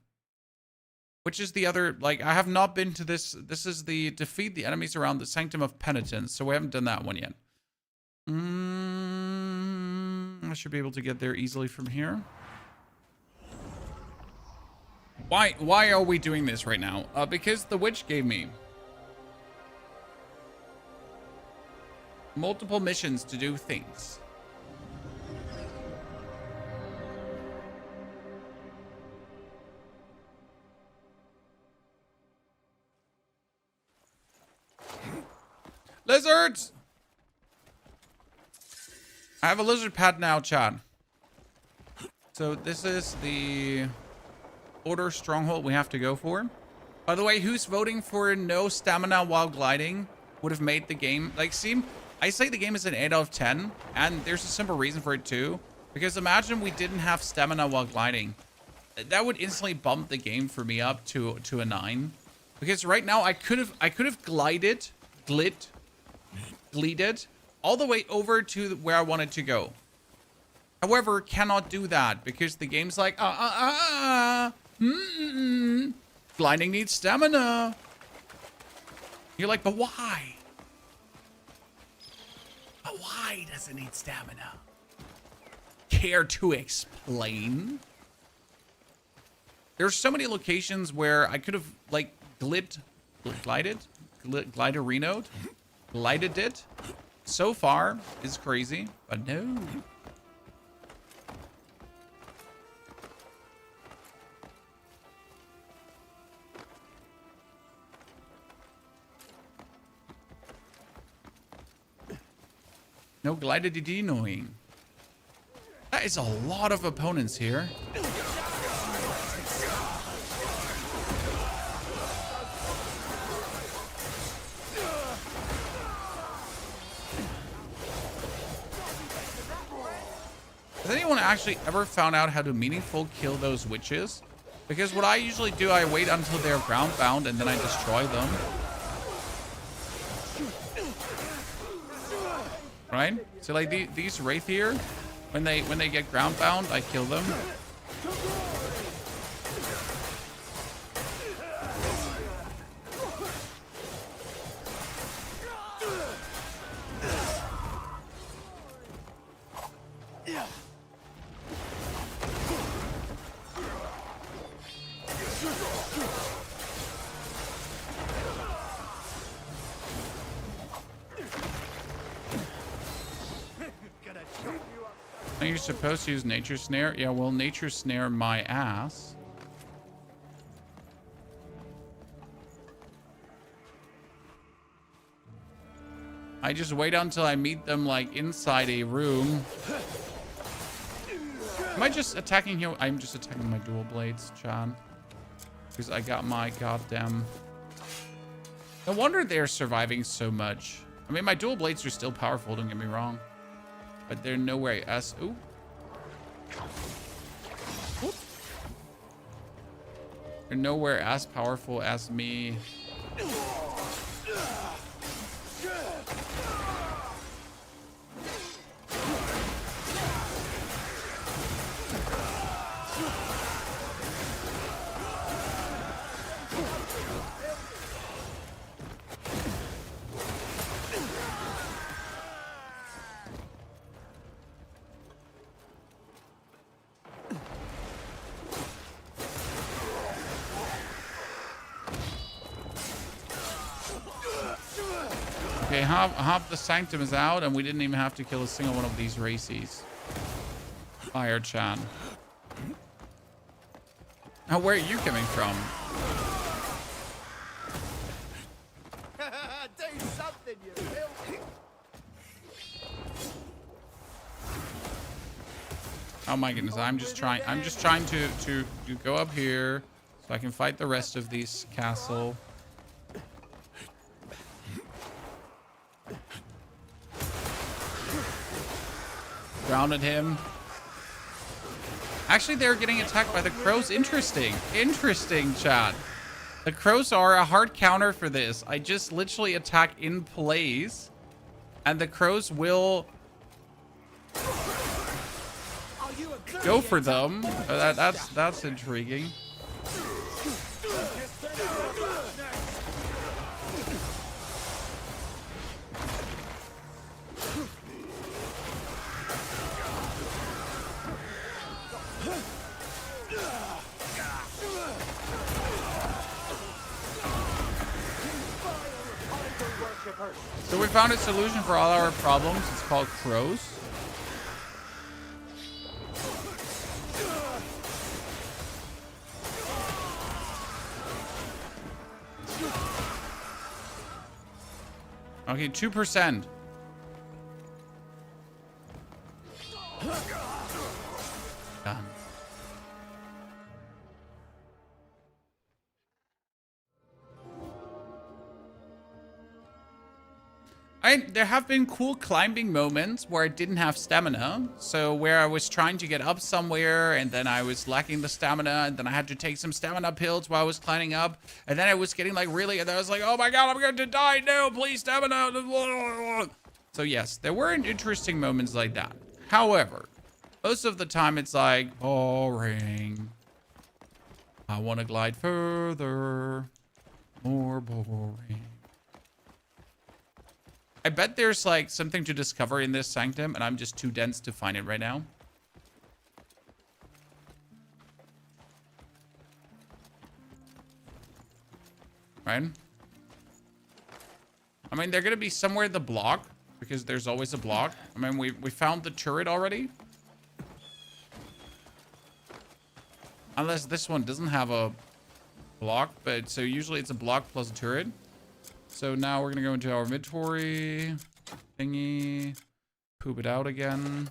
Which is the other, like, I have not been to this. This is the defeat the enemies around the Sanctum of Penitence. So we haven't done that one yet. I should be able to get there easily from here. Why are we doing this right now? Because the witch gave me multiple missions to do things. Lizards! I have a lizard pad now, Chad. So this is the Order Stronghold we have to go for. By the way, who's voting for no stamina while gliding would have made the game... Like, see, I say the game is an 8 out of 10, and there's a simple reason for it too. Because imagine we didn't have stamina while gliding. That would instantly bump the game for me up to a 9. Because right now I could have glided all the way over to where I wanted to go. However, cannot do that because the game's like, gliding needs stamina. You're like, but why? But why does it need stamina? Care to explain? There's so many locations where I could have like glided it. So far is crazy, but no. No glided-dinoing. That is a lot of opponents here. Has anyone actually ever found out how to meaningful kill those witches? Because what I usually do, I wait until they're ground bound and then I destroy them. Right? So like these wraith here, when they get ground bound, I kill them. You're supposed to use nature snare. Yeah, well, nature snare my ass. I just wait until I meet them like inside a room. Am I just attacking him? I'm just attacking my dual blades, John. Because I got my goddamn... No wonder they're surviving so much. I mean, my dual blades are still powerful, don't get me wrong. But they're nowhere as... Ooh. Oop. They're nowhere as powerful as me. Okay, half the Sanctum is out, and we didn't even have to kill a single one of these races. Fire Chan. Now, where are you coming from? Do something, you filthy. Oh my goodness, I'm just trying to go up here so I can fight the rest of these castle. Grounded him. Actually, they're getting attacked by the crows. Interesting. Interesting, chat. The crows are a hard counter for this. I just literally attack in place, and the crows will go for them. That's intriguing. So we found a solution for all our problems. It's called crows. Okay, 2%. Done. There have been cool climbing moments where I didn't have stamina. So where I was trying to get up somewhere and then I was lacking the stamina and then I had to take some stamina pills while I was climbing up. And then I was getting like really, and I was like, oh my God, I'm going to die. No, please stamina. So yes, there were interesting moments like that. However, most of the time it's like boring. I want to glide further. More boring. I bet there's like something to discover in this Sanctum, and I'm just too dense to find it right now. Right? I mean, they're going to be somewhere in the block, because there's always a block. I mean, we found the turret already. Unless this one doesn't have a block, but so usually it's a block plus a turret. So now we're going to go into our inventory thingy, poop it out again.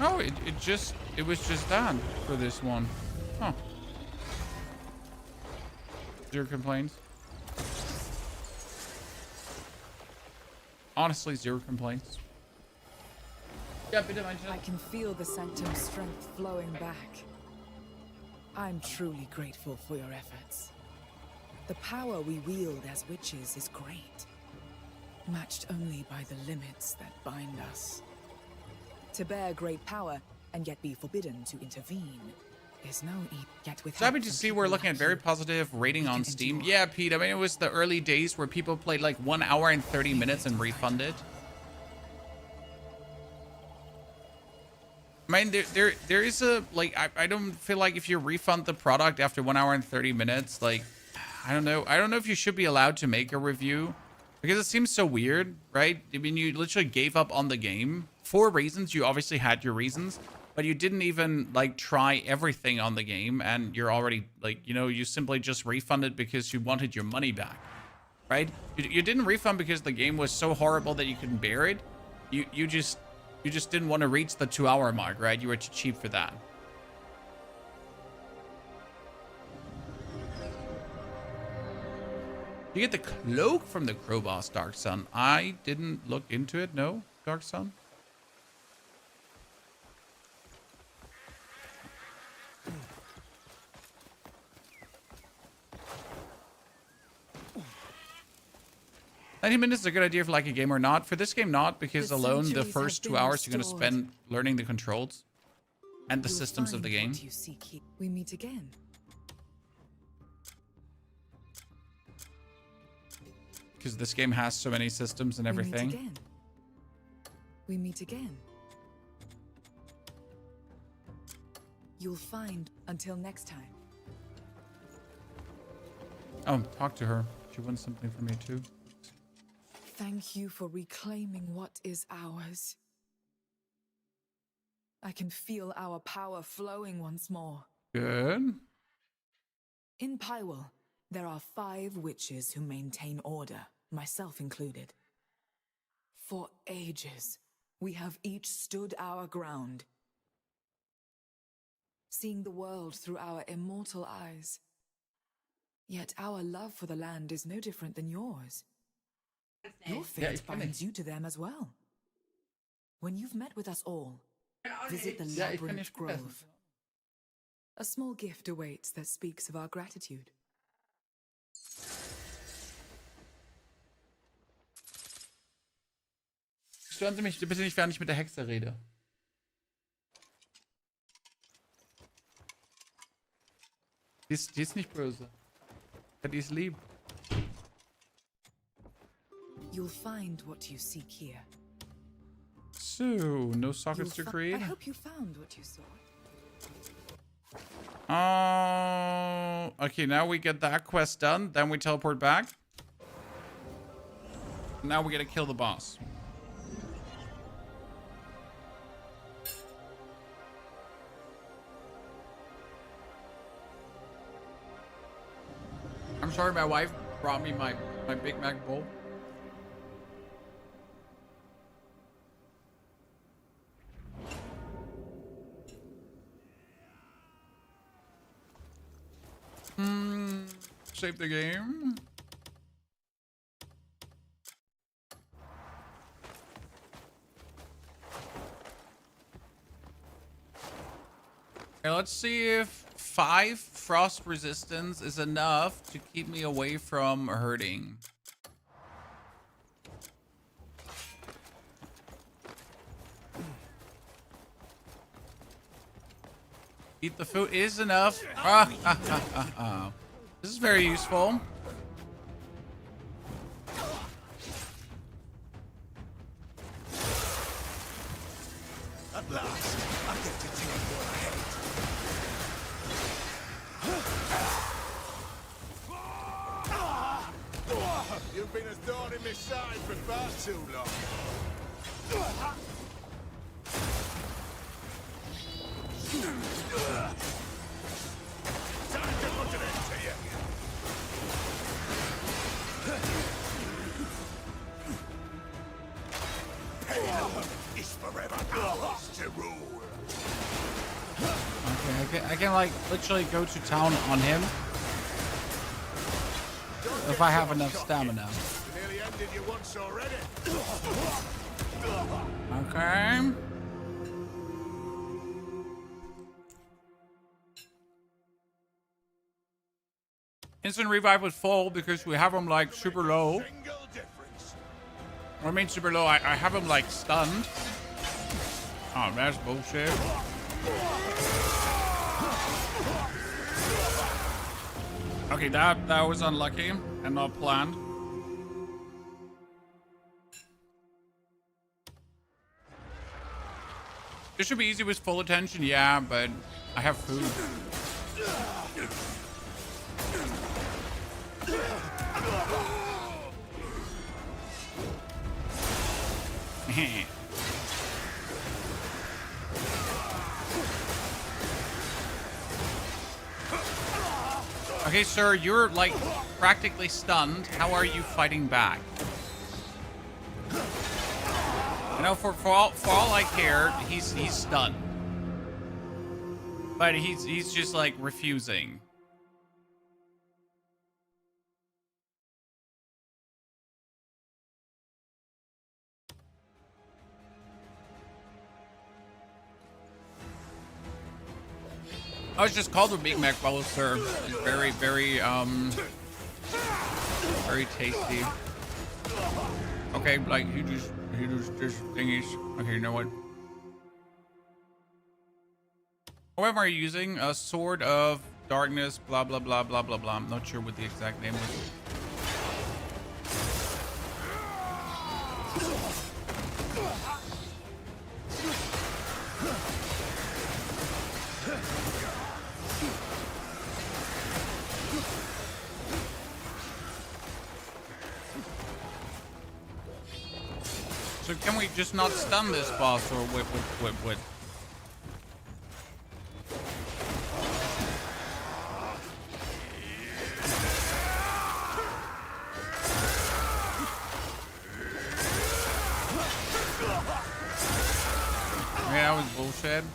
Oh, it was just done for this one. Huh. Zero complaints. Honestly, zero complaints. Yeah, I can feel the Sanctum strength flowing back. I'm truly grateful for your efforts. The power we wield as witches is great, matched only by the limits that bind us. To bear great power and yet be forbidden to intervene is no yet with. So happy to see we're looking at very positive rating on Steam. Yeah, Pete. I mean, it was the early days where people played like 1 hour and 30 minutes and refunded. I mean, there is a like. I don't feel like if you refund the product after 1 hour and 30 minutes, like, I don't know. I don't know if you should be allowed to make a review because it seems so weird, right? I mean, you literally gave up on the game for reasons. You obviously had your reasons, but you didn't even like try everything on the game, and you're already like, you know, you simply just refunded because you wanted your money back, right? You didn't refund because the game was so horrible that you couldn't bear it. You just didn't want to reach the 2 hour mark, right? You were too cheap for that. You get the cloak from the Crow Boss, Dark Sun. I didn't look into it. No, Dark Sun. Minutes is a good idea for like a game or not. For this game, not, because alone the first 2 hours you're going to spend learning the controls. and the You'll systems of the find game. what you seek here. We meet again. Because this game has so many systems and We meet everything. again. We meet again. You'll find until next time. Oh, talk to her. She wants something from me too. Thank you for reclaiming what is ours. I can feel our power flowing once more. Good. In Pywel, there are 5 witches who maintain order, myself included. For ages, we have each stood our ground, seeing the world through our immortal eyes. Yet our love for the land is no different than yours. Your fate binds you to them as well. When you've met with us all, visit the Labyrinth Grove. A small gift awaits that speaks of our gratitude. Stören Sie mich bitte nicht, während ich mit der Hexe rede. Die ist nicht böse. Die ist lieb. You'll find what you seek here. So, no sockets to create? I hope you found what you sought. Okay, now we get that quest done. Then we teleport back. Now we gotta kill the boss. I'm sorry my wife brought me my Big Mac bowl. Save the game. Okay, let's see if 5 frost resistance is enough to keep me away from hurting. Eat the food is enough. This is very useful. At last, I get to take what I hate. You've been a thorn in my side for far too long. Time to put an end to you. Pain is forever ours to rule. Okay, I can like literally go to town on him if I have enough stamina. Nearly ended you once already. Okay. Instant revive was full because we have him like super low. I mean super low, I have him like stunned. Oh, that's bullshit. Okay, that was unlucky and not planned. This should be easy with full attention, yeah, but I have food. Okay, sir, you're like practically stunned. How are you fighting back? You know, for all I care, he's stunned. But he's just like refusing. I was just called a Big Mac Bubble, sir. It's very, very tasty. Okay, like he just thingies. Okay, you know what? What am I using? A sword of darkness, blah, blah, blah, blah, blah, blah. I'm not sure what the exact name was. So can we just not stun this boss or whip? Yeah, that was bullshit.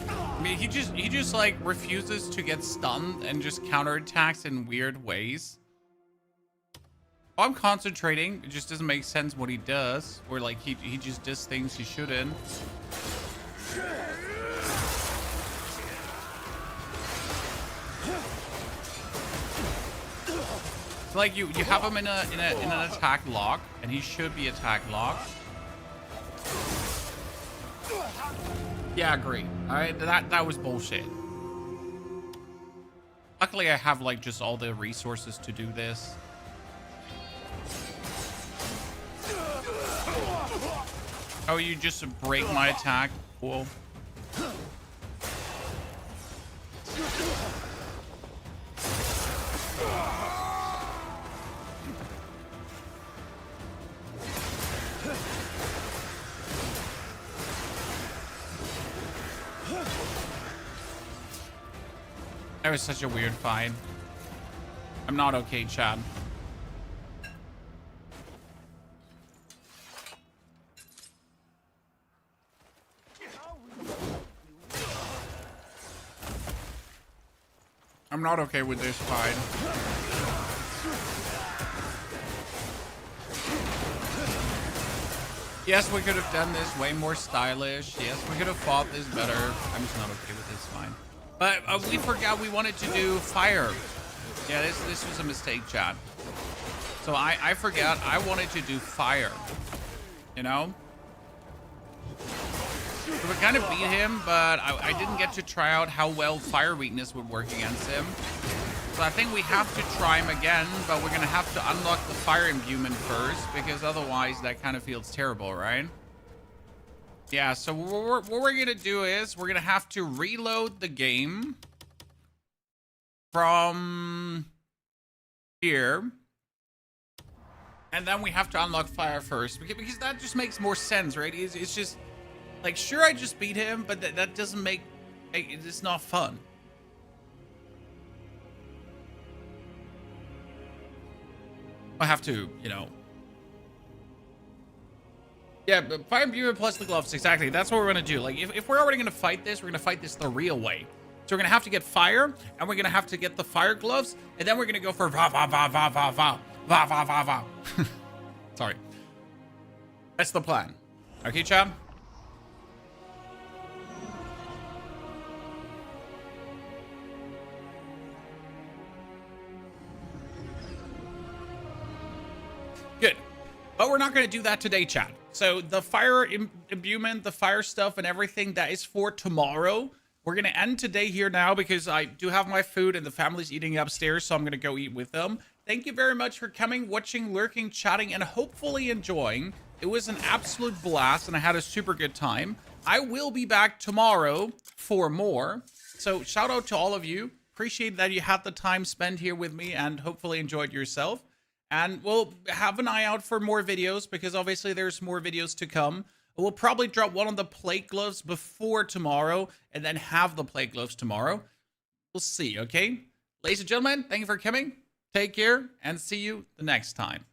I mean, he just like refuses to get stunned and just counterattacks in weird ways. While I'm concentrating, it just doesn't make sense what he does. Or like he just does things he shouldn't. It's like you have him in an attack lock, and he should be attack locked. Yeah, I agree. Alright, that was bullshit. Luckily, I have like just all the resources to do this. Oh, you just break my attack? Cool. That was such a weird fight. I'm not okay, Chad. I'm not okay with this fight. Yes, we could have done this way more stylish. Yes, we could have fought this better. I'm just not okay with this fight. But we forgot we wanted to do fire. Yeah, this was a mistake, Chad. So I forgot I wanted to do fire. You know? So we kind of beat him, but I didn't get to try out how well fire weakness would work against him. So I think we have to try him again, but we're going to have to unlock the fire imbuement first, because otherwise that kind of feels terrible, right? Yeah, so what we're going to do is we're going to have to reload the game from here. And then we have to unlock fire first, because that just makes more sense, right? It's just, like, sure, I just beat him, but that doesn't make, it's not fun. I have to, you know. Yeah, but fire imbuement plus the gloves, exactly. That's what we're going to do. Like, if we're already going to fight this, we're going to fight this the real way. So we're going to have to get fire, and we're going to have to get the fire gloves, and then we're going to go for va va va va va va va va va va. Sorry. That's the plan. Okay, Chad? Good. But we're not going to do that today, Chad. So the fire imbuement, the fire stuff and everything, that is for tomorrow. We're going to end today here now because I do have my food and the family's eating upstairs, so I'm going to go eat with them. Thank you very much for coming, watching, lurking, chatting, and hopefully enjoying. It was an absolute blast, and I had a super good time. I will be back tomorrow for more. So shout out to all of you. Appreciate that you had the time spent here with me and hopefully enjoyed yourself. And we'll have an eye out for more videos because obviously there's more videos to come. We'll probably drop one of the plate gloves before tomorrow and then have the plate gloves tomorrow. We'll see, okay? Ladies and gentlemen, thank you for coming. Take care and see you the next time.